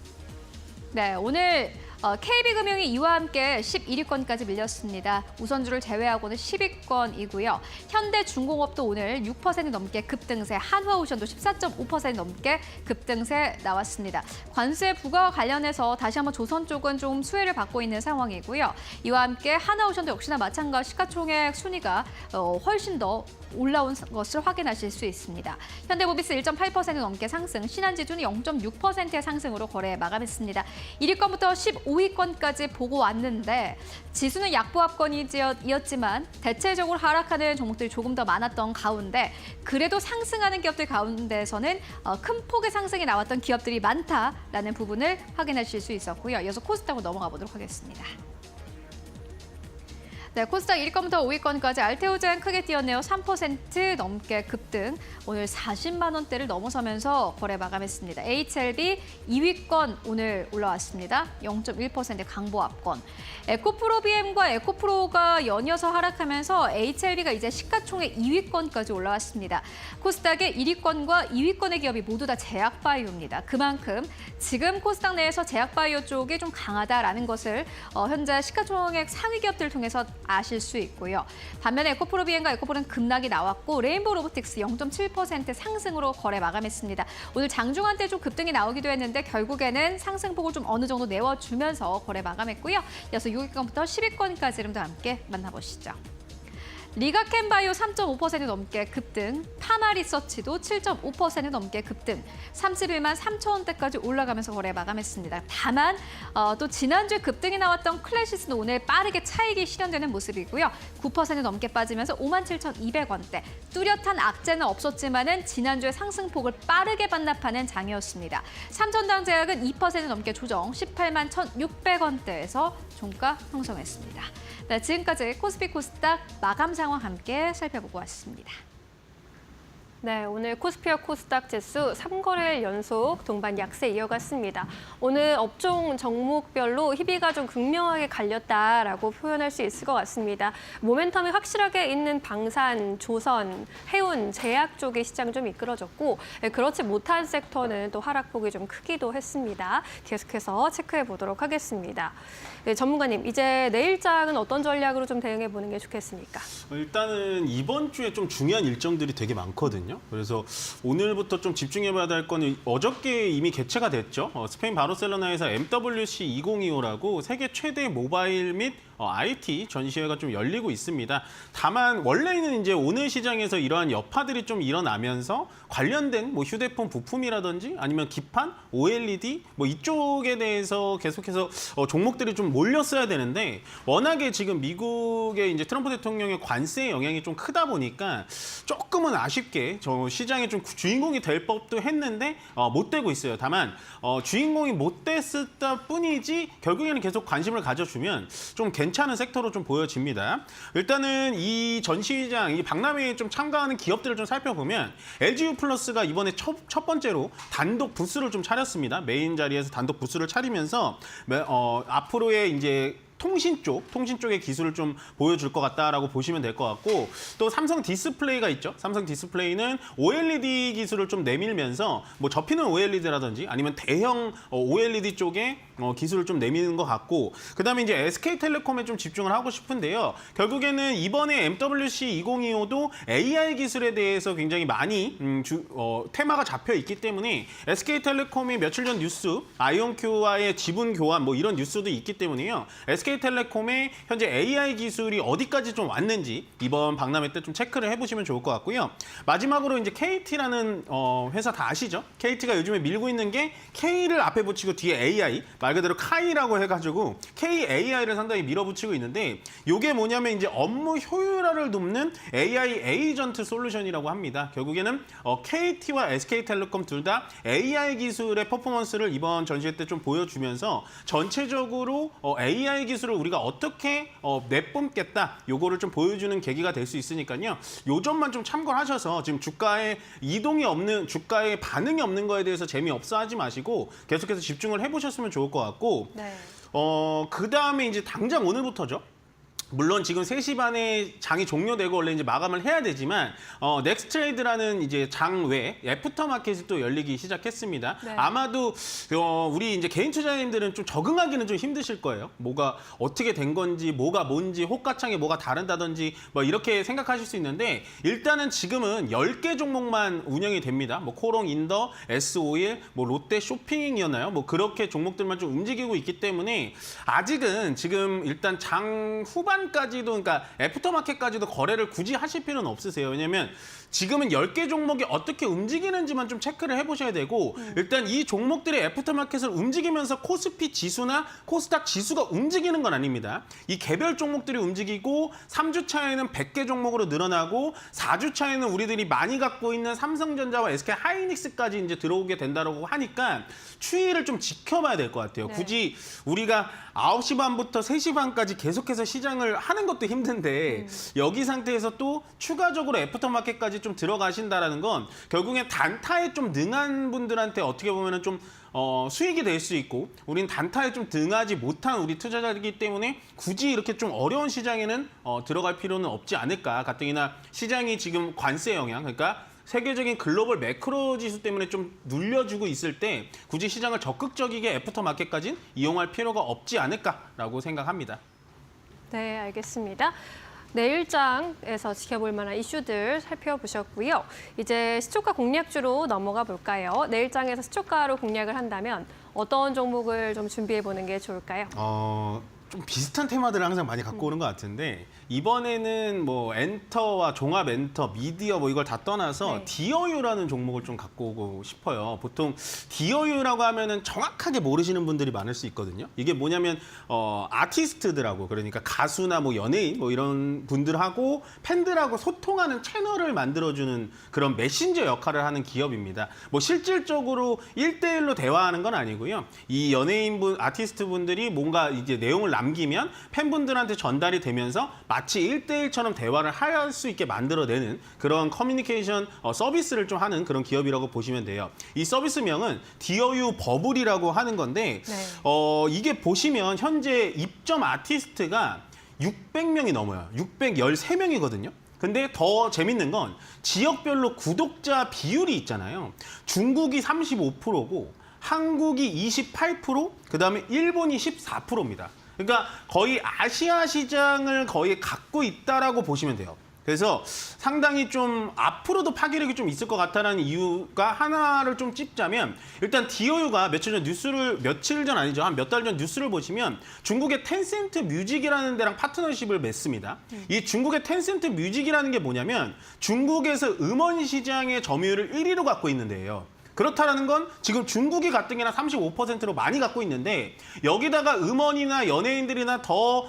[SPEAKER 1] 네, 오늘 KB금융이 이와 함께 11위권까지 밀렸습니다. 우선주를 제외하고는 10위권이고요. 현대중공업도 오늘 6% 넘게 급등세, 한화오션도 14.5% 넘게 급등세 나왔습니다. 관세 부과와 관련해서 다시 한번 조선 쪽은 좀 수혜를 받고 있는 상황이고요. 이와 함께 한화오션도 역시나 마찬가지 시가총액 순위가 훨씬 더 올라온 것을 확인하실 수 있습니다. 현대모비스 1.8% 넘게 상승, 신한지주는 0.6%의 상승으로 거래 마감했습니다. 1위권부터 15위권까지 보고 왔는데 지수는 약보합권이었지만 대체적으로 하락하는 종목들이 조금 더 많았던 가운데 그래도 상승하는 기업들 가운데서는 큰 폭의 상승이 나왔던 기업들이 많다라는 부분을 확인하실 수 있었고요. 이어서 코스닥으로 넘어가 보도록 하겠습니다. 네, 코스닥 1위권부터 5위권까지 알테오젠 크게 뛰었네요. 3% 넘게 급등. 오늘 40만 원대를 넘어서면서 거래 마감했습니다. HLB 2위권 오늘 올라왔습니다. 0.1% 강보합권. 에코프로비엠과 에코프로가 연이어서 하락하면서 HLB가 이제 시가총액 2위권까지 올라왔습니다. 코스닥의 1위권과 2위권의 기업이 모두 다 제약바이오입니다. 그만큼 지금 코스닥 내에서 제약바이오 쪽이 좀 강하다라는 것을 현재 시가총액 상위 기업들을 통해서 아실 수 있고요. 반면에 에코프로비엔과 에코볼은 급락이 나왔고 레인보우 로보틱스 0.7% 상승으로 거래 마감했습니다. 오늘 장중한 때 좀 급등이 나오기도 했는데 결국에는 상승폭을 좀 어느 정도 내워주면서 거래 마감했고요. 이어서 6위권부터 10위권까지 이름도 함께 만나보시죠. 리가켄바이오 3.5% 넘게 급등, 파마리서치도 7.5% 넘게 급등, 31만 3천 원대까지 올라가면서 거래 마감했습니다. 다만 또 지난주에 급등이 나왔던 클래시스는 오늘 빠르게 차익이 실현되는 모습이고요. 9% 넘게 빠지면서 57,200원대. 뚜렷한 악재는 없었지만은 지난주에 상승폭을 빠르게 반납하는 장이었습니다. 삼천당 제약은 2% 넘게 조정, 18만 1,600원대에서 종가 형성했습니다. 네, 지금까지 코스피 코스닥 마감 상황 함께 살펴보고 왔습니다.
[SPEAKER 2] 네, 오늘 코스피와 코스닥 지수 3거래일 연속 동반 약세 이어갔습니다. 오늘 업종 종목별로 희비가 좀 극명하게 갈렸다라고 표현할 수 있을 것 같습니다. 모멘텀이 확실하게 있는 방산, 조선, 해운, 제약 쪽의 시장 좀 이끌어졌고 그렇지 못한 섹터는 또 하락폭이 좀 크기도 했습니다. 계속해서 체크해 보도록 하겠습니다. 네, 전문가님, 이제 내일장은 어떤 전략으로 좀 대응해 보는 게 좋겠습니까?
[SPEAKER 8] 일단은 이번 주에 좀 중요한 일정들이 되게 많거든요. 그래서 오늘부터 좀 집중해봐야 될 거는 어저께 이미 개최가 됐죠. 스페인 바르셀로나에서 MWC 2025라고 세계 최대 모바일 및 IT 전시회가 좀 열리고 있습니다. 다만 원래는 이제 오늘 시장에서 이러한 여파들이 좀 일어나면서 관련된 뭐 휴대폰 부품이라든지 아니면 기판, OLED 뭐 이쪽에 대해서 계속해서 종목들이 좀 몰렸어야 되는데 워낙에 지금 미국의 이제 트럼프 대통령의 관세 영향이 좀 크다 보니까 조금은 아쉽게 저 시장의 좀 주인공이 될 법도 했는데 못 되고 있어요. 다만 주인공이 못 됐을 뿐이지 결국에는 계속 관심을 가져주면 좀 괜찮은 섹터로 좀 보여집니다. 일단은 이 전시장, 이 박람회에 좀 참가하는 기업들을 좀 살펴보면 LGU 플러스가 이번에 첫 번째로 단독 부스를 좀 차렸습니다. 메인 자리에서 단독 부스를 차리면서 앞으로의 이제 통신 쪽의 기술을 좀 보여줄 것 같다라고 보시면 될 것 같고 또 삼성 디스플레이가 있죠. 삼성 디스플레이는 OLED 기술을 좀 내밀면서 뭐 접히는 OLED라든지 아니면 대형 OLED 쪽에 기술을 좀 내미는 것 같고 그다음에 이제 SK텔레콤에 좀 집중을 하고 싶은데요. 결국에는 이번에 MWC 2025도 AI 기술에 대해서 굉장히 많이 테마가 잡혀 있기 때문에 SK텔레콤이 며칠 전 뉴스 아이온큐와의 지분 교환 뭐 이런 뉴스도 있기 때문에요. SK텔레콤의 현재 AI 기술이 어디까지 좀 왔는지 이번 박람회 때 좀 체크를 해보시면 좋을 것 같고요. 마지막으로 이제 KT라는 회사 다 아시죠? KT가 요즘에 밀고 있는 게 K를 앞에 붙이고 뒤에 AI, 말 그대로 카이라고 해가지고 KAI를 상당히 밀어붙이고 있는데 이게 뭐냐면 이제 업무 효율화를 돕는 AI 에이전트 솔루션이라고 합니다. 결국에는 KT와 SK텔레콤 둘 다 AI 기술의 퍼포먼스를 이번 전시회 때 좀 보여주면서 전체적으로 AI 기술을 우리가 어떻게 내뿜겠다 요거를 좀 보여주는 계기가 될 수 있으니까요. 요 점만 좀 참고를 하셔서 지금 주가에 주가에 반응이 없는 거에 대해서 재미없어 하지 마시고 계속해서 집중을 해보셨으면 좋을 것 같고
[SPEAKER 2] 네.
[SPEAKER 8] 그다음에 이제 당장 오늘부터죠. 물론 지금 3시 반에 장이 종료되고 원래 이제 마감을 해야 되지만 넥스트레이드라는 이제 장 외에 애프터마켓이 또 열리기 시작했습니다.
[SPEAKER 2] 네.
[SPEAKER 8] 아마도 우리 이제 개인 투자자님들은 좀 적응하기는 좀 힘드실 거예요. 뭐가 어떻게 된 건지, 뭐가 뭔지, 호가창에 뭐가 다른다든지 뭐 이렇게 생각하실 수 있는데 일단은 지금은 10개 종목만 운영이 됩니다. 뭐 코롱, 인더, S-오일, 뭐 롯데 쇼핑이었나요? 뭐 그렇게 종목들만 좀 움직이고 있기 때문에 아직은 지금 일단 장 후반까지도 그러니까 애프터마켓까지도 거래를 굳이 하실 필요는 없으세요. 왜냐면 지금은 10개 종목이 어떻게 움직이는지만 좀 체크를 해보셔야 되고 일단 이 종목들의 애프터마켓을 움직이면서 코스피 지수나 코스닥 지수가 움직이는 건 아닙니다. 이 개별 종목들이 움직이고 3주 차에는 100개 종목으로 늘어나고 4주 차에는 우리들이 많이 갖고 있는 삼성전자와 SK하이닉스까지 이제 들어오게 된다고 하니까 추이를 좀 지켜봐야 될 것 같아요.
[SPEAKER 2] 네.
[SPEAKER 8] 굳이 우리가 9시 반부터 3시 반까지 계속해서 시장을 하는 것도 힘든데 여기 상태에서 또 추가적으로 애프터마켓까지 좀 들어가신다라는 건 결국엔 단타에 좀 능한 분들한테 어떻게 보면은 좀 수익이 될 수 있고 우린 단타에 좀 등하지 못한 우리 투자자이기 때문에 굳이 이렇게 좀 어려운 시장에는 들어갈 필요는 없지 않을까. 가뜩이나 시장이 지금 관세 영향 그러니까 세계적인 글로벌 매크로 지수 때문에 좀 눌려주고 있을 때 굳이 시장을 적극적이게 애프터마켓까지는 이용할 필요가 없지 않을까라고 생각합니다.
[SPEAKER 2] 네, 알겠습니다. 내일장에서 지켜볼 만한 이슈들 살펴보셨고요. 이제 시초가 공략주로 넘어가 볼까요? 내일장에서 시초가로 공략을 한다면 어떤 종목을 좀 준비해 보는 게 좋을까요?
[SPEAKER 8] 좀 비슷한 테마들을 항상 많이 갖고 오는 것 같은데 이번에는 뭐 엔터와 종합 엔터, 미디어 뭐 이걸 다 떠나서
[SPEAKER 2] 네.
[SPEAKER 8] 디어유라는 종목을 좀 갖고 오고 싶어요. 보통 디어유라고 하면은 정확하게 모르시는 분들이 많을 수 있거든요. 이게 뭐냐면 아티스트들하고 그러니까 가수나 뭐 연예인 뭐 이런 분들하고 팬들하고 소통하는 채널을 만들어주는 그런 메신저 역할을 하는 기업입니다. 뭐 실질적으로 1대1로 대화하는 건 아니고요. 이 연예인분, 아티스트 분들이 뭔가 이제 내용을 남기면 팬분들한테 전달이 되면서 마치 1대1처럼 대화를 할 수 있게 만들어내는 그런 커뮤니케이션 서비스를 좀 하는 그런 기업이라고 보시면 돼요. 이 서비스명은 디어유 버블이라고 하는 건데
[SPEAKER 2] 네.
[SPEAKER 8] 이게 보시면 현재 입점 아티스트가 600명이 넘어요. 613명이거든요. 근데 더 재밌는 건 지역별로 구독자 비율이 있잖아요. 중국이 35%고 한국이 28%, 그다음에 일본이 14%입니다. 그러니까 거의 아시아 시장을 거의 갖고 있다라고 보시면 돼요. 그래서 상당히 좀 앞으로도 파괴력이 좀 있을 것 같다는 이유가 하나를 좀 찝자면 일단 디어유가 며칠 전 아니죠. 한 몇 달 전 뉴스를 보시면 중국의 텐센트 뮤직이라는 데랑 파트너십을 맺습니다. 이 중국의 텐센트 뮤직이라는 게 뭐냐면 중국에서 음원 시장의 점유율을 1위로 갖고 있는 데예요. 그렇다는 건 지금 중국이 가뜩이나 35%로 많이 갖고 있는데 여기다가 음원이나 연예인들이나 더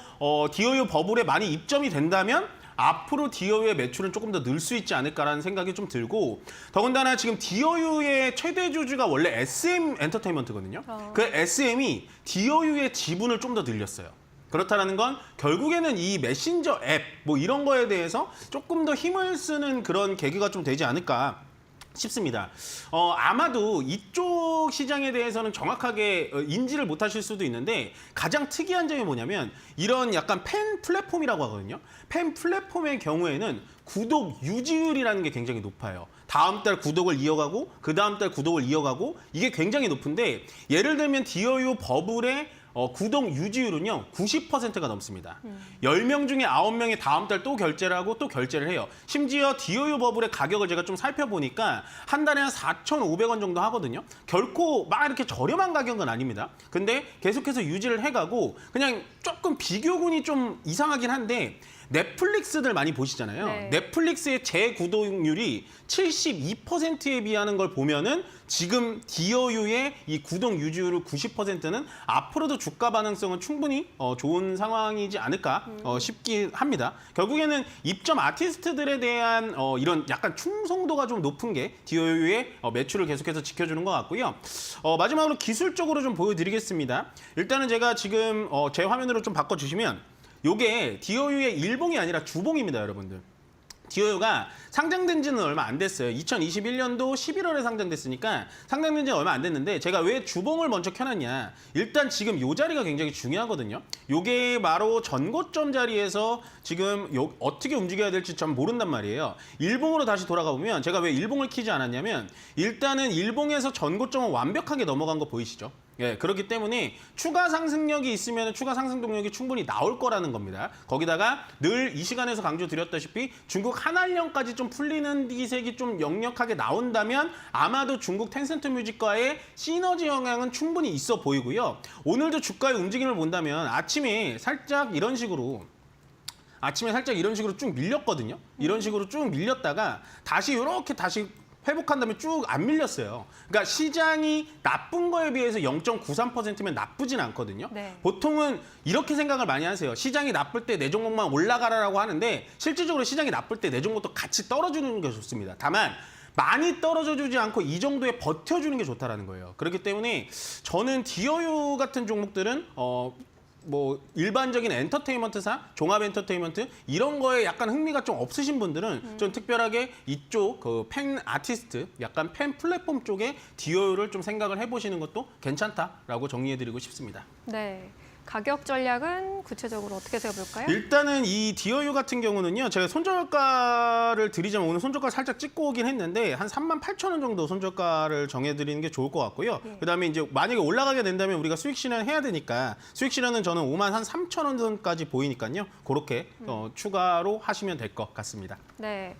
[SPEAKER 8] 디어유 버블에 많이 입점이 된다면 앞으로 디어유의 매출은 조금 더 늘 수 있지 않을까라는 생각이 좀 들고 더군다나 지금 디어유의 최대 주주가 원래 SM 엔터테인먼트거든요. 그 SM이 디어유의 지분을 좀 더 늘렸어요. 그렇다는 건 결국에는 이 메신저 앱 뭐 이런 거에 대해서 조금 더 힘을 쓰는 그런 계기가 좀 되지 않을까 싶습니다. 아마도 이쪽 시장에 대해서는 정확하게 인지를 못하실 수도 있는데 가장 특이한 점이 뭐냐면 이런 약간 팬 플랫폼이라고 하거든요. 팬 플랫폼의 경우에는 구독 유지율이라는 게 굉장히 높아요. 다음 달 구독을 이어가고 그 다음 달 구독을 이어가고 이게 굉장히 높은데 예를 들면 디어유 버블의 구독 유지율은요 90%가 넘습니다. 10명 중에 9명이 다음 달 또 결제를 하고 또 결제를 해요. 심지어 디어유 버블의 가격을 제가 좀 살펴보니까 한 달에 한 4,500원 정도 하거든요. 결코 막 이렇게 저렴한 가격은 아닙니다. 근데 계속해서 유지를 해가고 그냥 조금 비교군이 좀 이상하긴 한데 넷플릭스들 많이 보시잖아요.
[SPEAKER 2] 네.
[SPEAKER 8] 넷플릭스의 재구독률이 72%에 비하는 걸 보면은 지금 디어유의 이 구독 유지율 90%는 앞으로도 주가 반응성은 충분히 좋은 상황이지 않을까 싶긴 합니다. 결국에는 입점 아티스트들에 대한 이런 약간 충성도가 좀 높은 게 디어유의 매출을 계속해서 지켜주는 것 같고요. 마지막으로 기술적으로 좀 보여드리겠습니다. 일단은 제가 지금 제 화면으로 좀 바꿔주시면 요게 디어유의 일봉이 아니라 주봉입니다, 여러분들. 디어유가 상장된 지는 얼마 안 됐어요. 2021년도 11월에 상장됐으니까 상장된 지는 얼마 안 됐는데 제가 왜 주봉을 먼저 켜놨냐. 일단 지금 요 자리가 굉장히 중요하거든요. 요게 바로 전고점 자리에서 지금 어떻게 움직여야 될지 참 모른단 말이에요. 일봉으로 다시 돌아가 보면 제가 왜 일봉을 키지 않았냐면 일단은 일봉에서 전고점은 완벽하게 넘어간 거 보이시죠? 예, 그렇기 때문에 추가 상승력이 있으면 추가 상승 동력이 충분히 나올 거라는 겁니다. 거기다가 늘 이 시간에서 강조드렸다시피 중국 한알령까지 좀 풀리는 기색이 좀 역력하게 나온다면 아마도 중국 텐센트 뮤직과의 시너지 영향은 충분히 있어 보이고요. 오늘도 주가의 움직임을 본다면 아침에 살짝 이런 식으로 쭉 밀렸거든요. 이런 식으로 쭉 밀렸다가 다시 이렇게 다시 회복한 다음에 쭉 안 밀렸어요. 그러니까 시장이 나쁜 거에 비해서 0.93%면 나쁘진 않거든요.
[SPEAKER 2] 네.
[SPEAKER 8] 보통은 이렇게 생각을 많이 하세요. 시장이 나쁠 때 내 종목만 올라가라라고 하는데 실질적으로 시장이 나쁠 때 내 종목도 같이 떨어지는 게 좋습니다. 다만 많이 떨어져 주지 않고 이 정도에 버텨주는 게 좋다라는 거예요. 그렇기 때문에 저는 디어유 같은 종목들은 뭐 일반적인 엔터테인먼트사, 종합 엔터테인먼트 이런 거에 약간 흥미가 좀 없으신 분들은 좀 특별하게 이쪽 그 팬 아티스트, 약간 팬 플랫폼 쪽에 디어유를 좀 생각을 해보시는 것도 괜찮다라고 정리해드리고 싶습니다.
[SPEAKER 2] 네. 가격 전략은 구체적으로 어떻게 세워볼까요?
[SPEAKER 8] 일단은 이 디어유 같은 경우는요. 제가 손절가를 드리자면 오늘 손절가 살짝 찍고 오긴 했는데 한 38,000원 정도 손절가를 정해드리는 게 좋을 것 같고요. 그다음에 이제 만약에 올라가게 된다면 우리가 수익 실현 해야 되니까 수익 실현은 저는 53,000원 선까지 보이니까요. 그렇게 추가로 하시면 될 것 같습니다.
[SPEAKER 2] 네,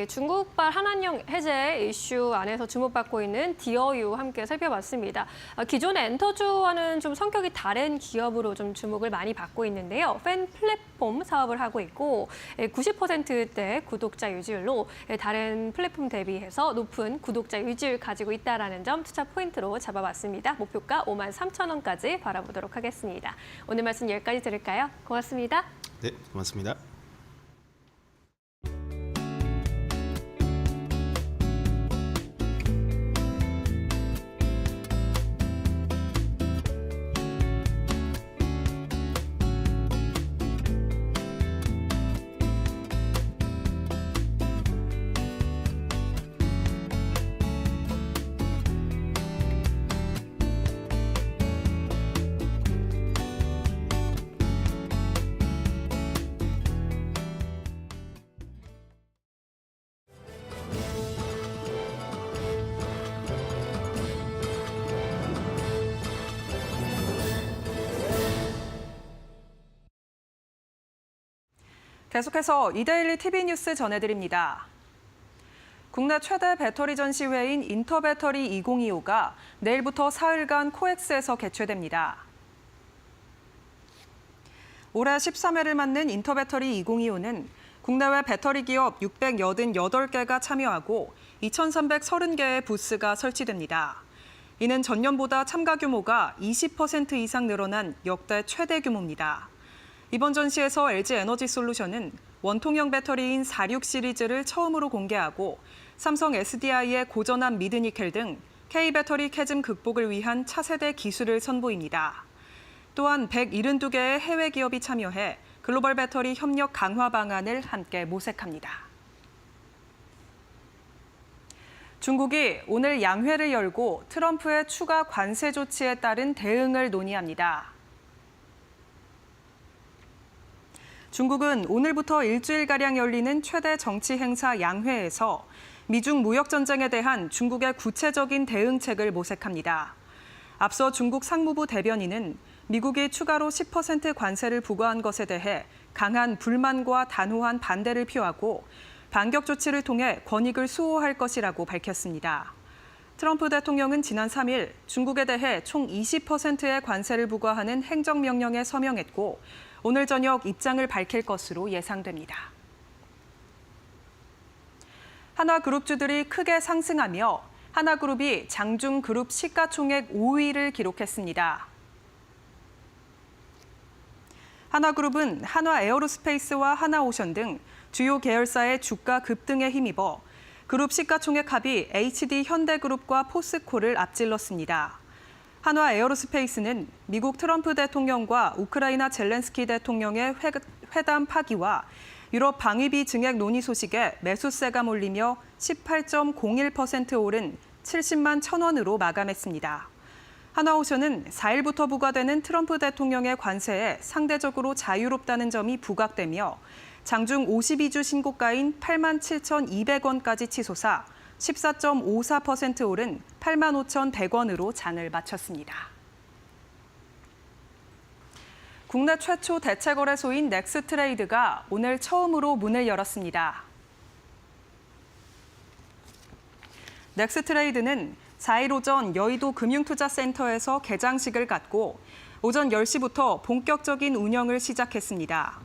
[SPEAKER 2] 중국발 한한령 해제 이슈 안에서 주목받고 있는 디어유 함께 살펴봤습니다. 기존의 엔터주와는 좀 성격이 다른 기업으로 좀 주목을 많이 받고 있는데요. 팬 플랫폼 사업을 하고 있고 90%대 구독자 유지율로 다른 플랫폼 대비해서 높은 구독자 유지율 가지고 있다는 점 투자 포인트로 잡아봤습니다. 목표가 53,000원까지 바라보도록 하겠습니다. 오늘 말씀 여기까지 들을까요? 고맙습니다.
[SPEAKER 8] 네, 고맙습니다.
[SPEAKER 9] 계속해서 이데일리 TV 뉴스 전해드립니다. 국내 최대 배터리 전시회인 인터배터리 2025가 내일부터 사흘간 코엑스에서 개최됩니다. 올해 13회를 맞는 인터배터리 2025는 국내외 배터리 기업 688개가 참여하고 2,330개의 부스가 설치됩니다. 이는 전년보다 참가 규모가 20% 이상 늘어난 역대 최대 규모입니다. 이번 전시에서 LG에너지솔루션은 원통형 배터리인 46 시리즈를 처음으로 공개하고 삼성 SDI의 고전압 미드니켈 등 K배터리 캐즘 극복을 위한 차세대 기술을 선보입니다. 또한 172개의 해외 기업이 참여해 글로벌 배터리 협력 강화 방안을 함께 모색합니다. 중국이 오늘 양회를 열고 트럼프의 추가 관세 조치에 따른 대응을 논의합니다. 중국은 오늘부터 일주일가량 열리는 최대 정치 행사 양회에서 미중 무역 전쟁에 대한 중국의 구체적인 대응책을 모색합니다. 앞서 중국 상무부 대변인은 미국이 추가로 10% 관세를 부과한 것에 대해 강한 불만과 단호한 반대를 표하고 반격 조치를 통해 권익을 수호할 것이라고 밝혔습니다. 트럼프 대통령은 지난 3일 중국에 대해 총 20%의 관세를 부과하는 행정명령에 서명했고 오늘 저녁 입장을 밝힐 것으로 예상됩니다. 하나그룹주들이 크게 상승하며 하나그룹이 장중그룹 시가총액 5위를 기록했습니다. 하나그룹은 한화에어로스페이스와 하나오션 등 주요 계열사의 주가 급등에 힘입어 그룹 시가총액 합이 HD 현대그룹과 포스코를 앞질렀습니다. 한화에어로스페이스는 미국 트럼프 대통령과 우크라이나 젤렌스키 대통령의 회담 파기와 유럽 방위비 증액 논의 소식에 매수세가 몰리며 18.01% 오른 70만 1,000원으로 마감했습니다. 하나오션은 4일부터 부과되는 트럼프 대통령의 관세에 상대적으로 자유롭다는 점이 부각되며 장중 52주 신고가인 87,200원까지 치솟아 14.54% 오른 85,100원으로 장을 마쳤습니다. 국내 최초 대체거래소인 넥스트레이드가 오늘 처음으로 문을 열었습니다. 넥스트레이드는 4일 오전 여의도 금융투자센터에서 개장식을 갖고 오전 10시부터 본격적인 운영을 시작했습니다.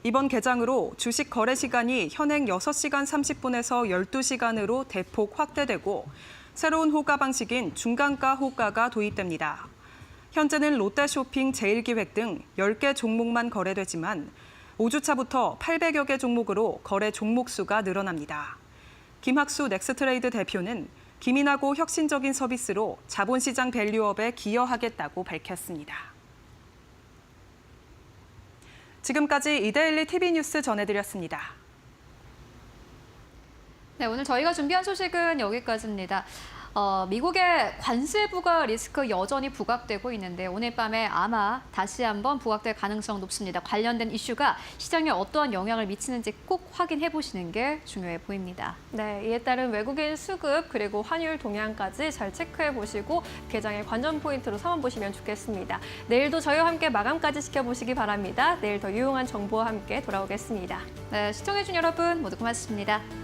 [SPEAKER 9] 이번 개장으로 주식 거래 시간이 현행 6시간 30분에서 12시간으로 대폭 확대되고 새로운 호가 방식인 중간가 호가가 도입됩니다. 현재는 롯데쇼핑, 제일기획 등 10개 종목만 거래되지만 5주차부터 800여 개 종목으로 거래 종목 수가 늘어납니다. 김학수 넥스트레이드 대표는 기민하고 혁신적인 서비스로 자본시장 밸류업에 기여하겠다고 밝혔습니다. 지금까지 이데일리 TV 뉴스 전해드렸습니다.
[SPEAKER 1] 네, 오늘 저희가 준비한 소식은 여기까지입니다. 미국의 관세 부과 리스크 여전히 부각되고 있는데 오늘 밤에 아마 다시 한번 부각될 가능성 높습니다. 관련된 이슈가 시장에 어떠한 영향을 미치는지 꼭 확인해 보시는 게 중요해 보입니다.
[SPEAKER 2] 네, 이에 따른 외국인 수급 그리고 환율 동향까지 잘 체크해 보시고 개장의 관전 포인트로 삼아보시면 좋겠습니다. 내일도 저희와 함께 마감까지 지켜보시기 바랍니다. 내일 더 유용한 정보와 함께 돌아오겠습니다.
[SPEAKER 1] 네, 시청해준 여러분 모두 고맙습니다.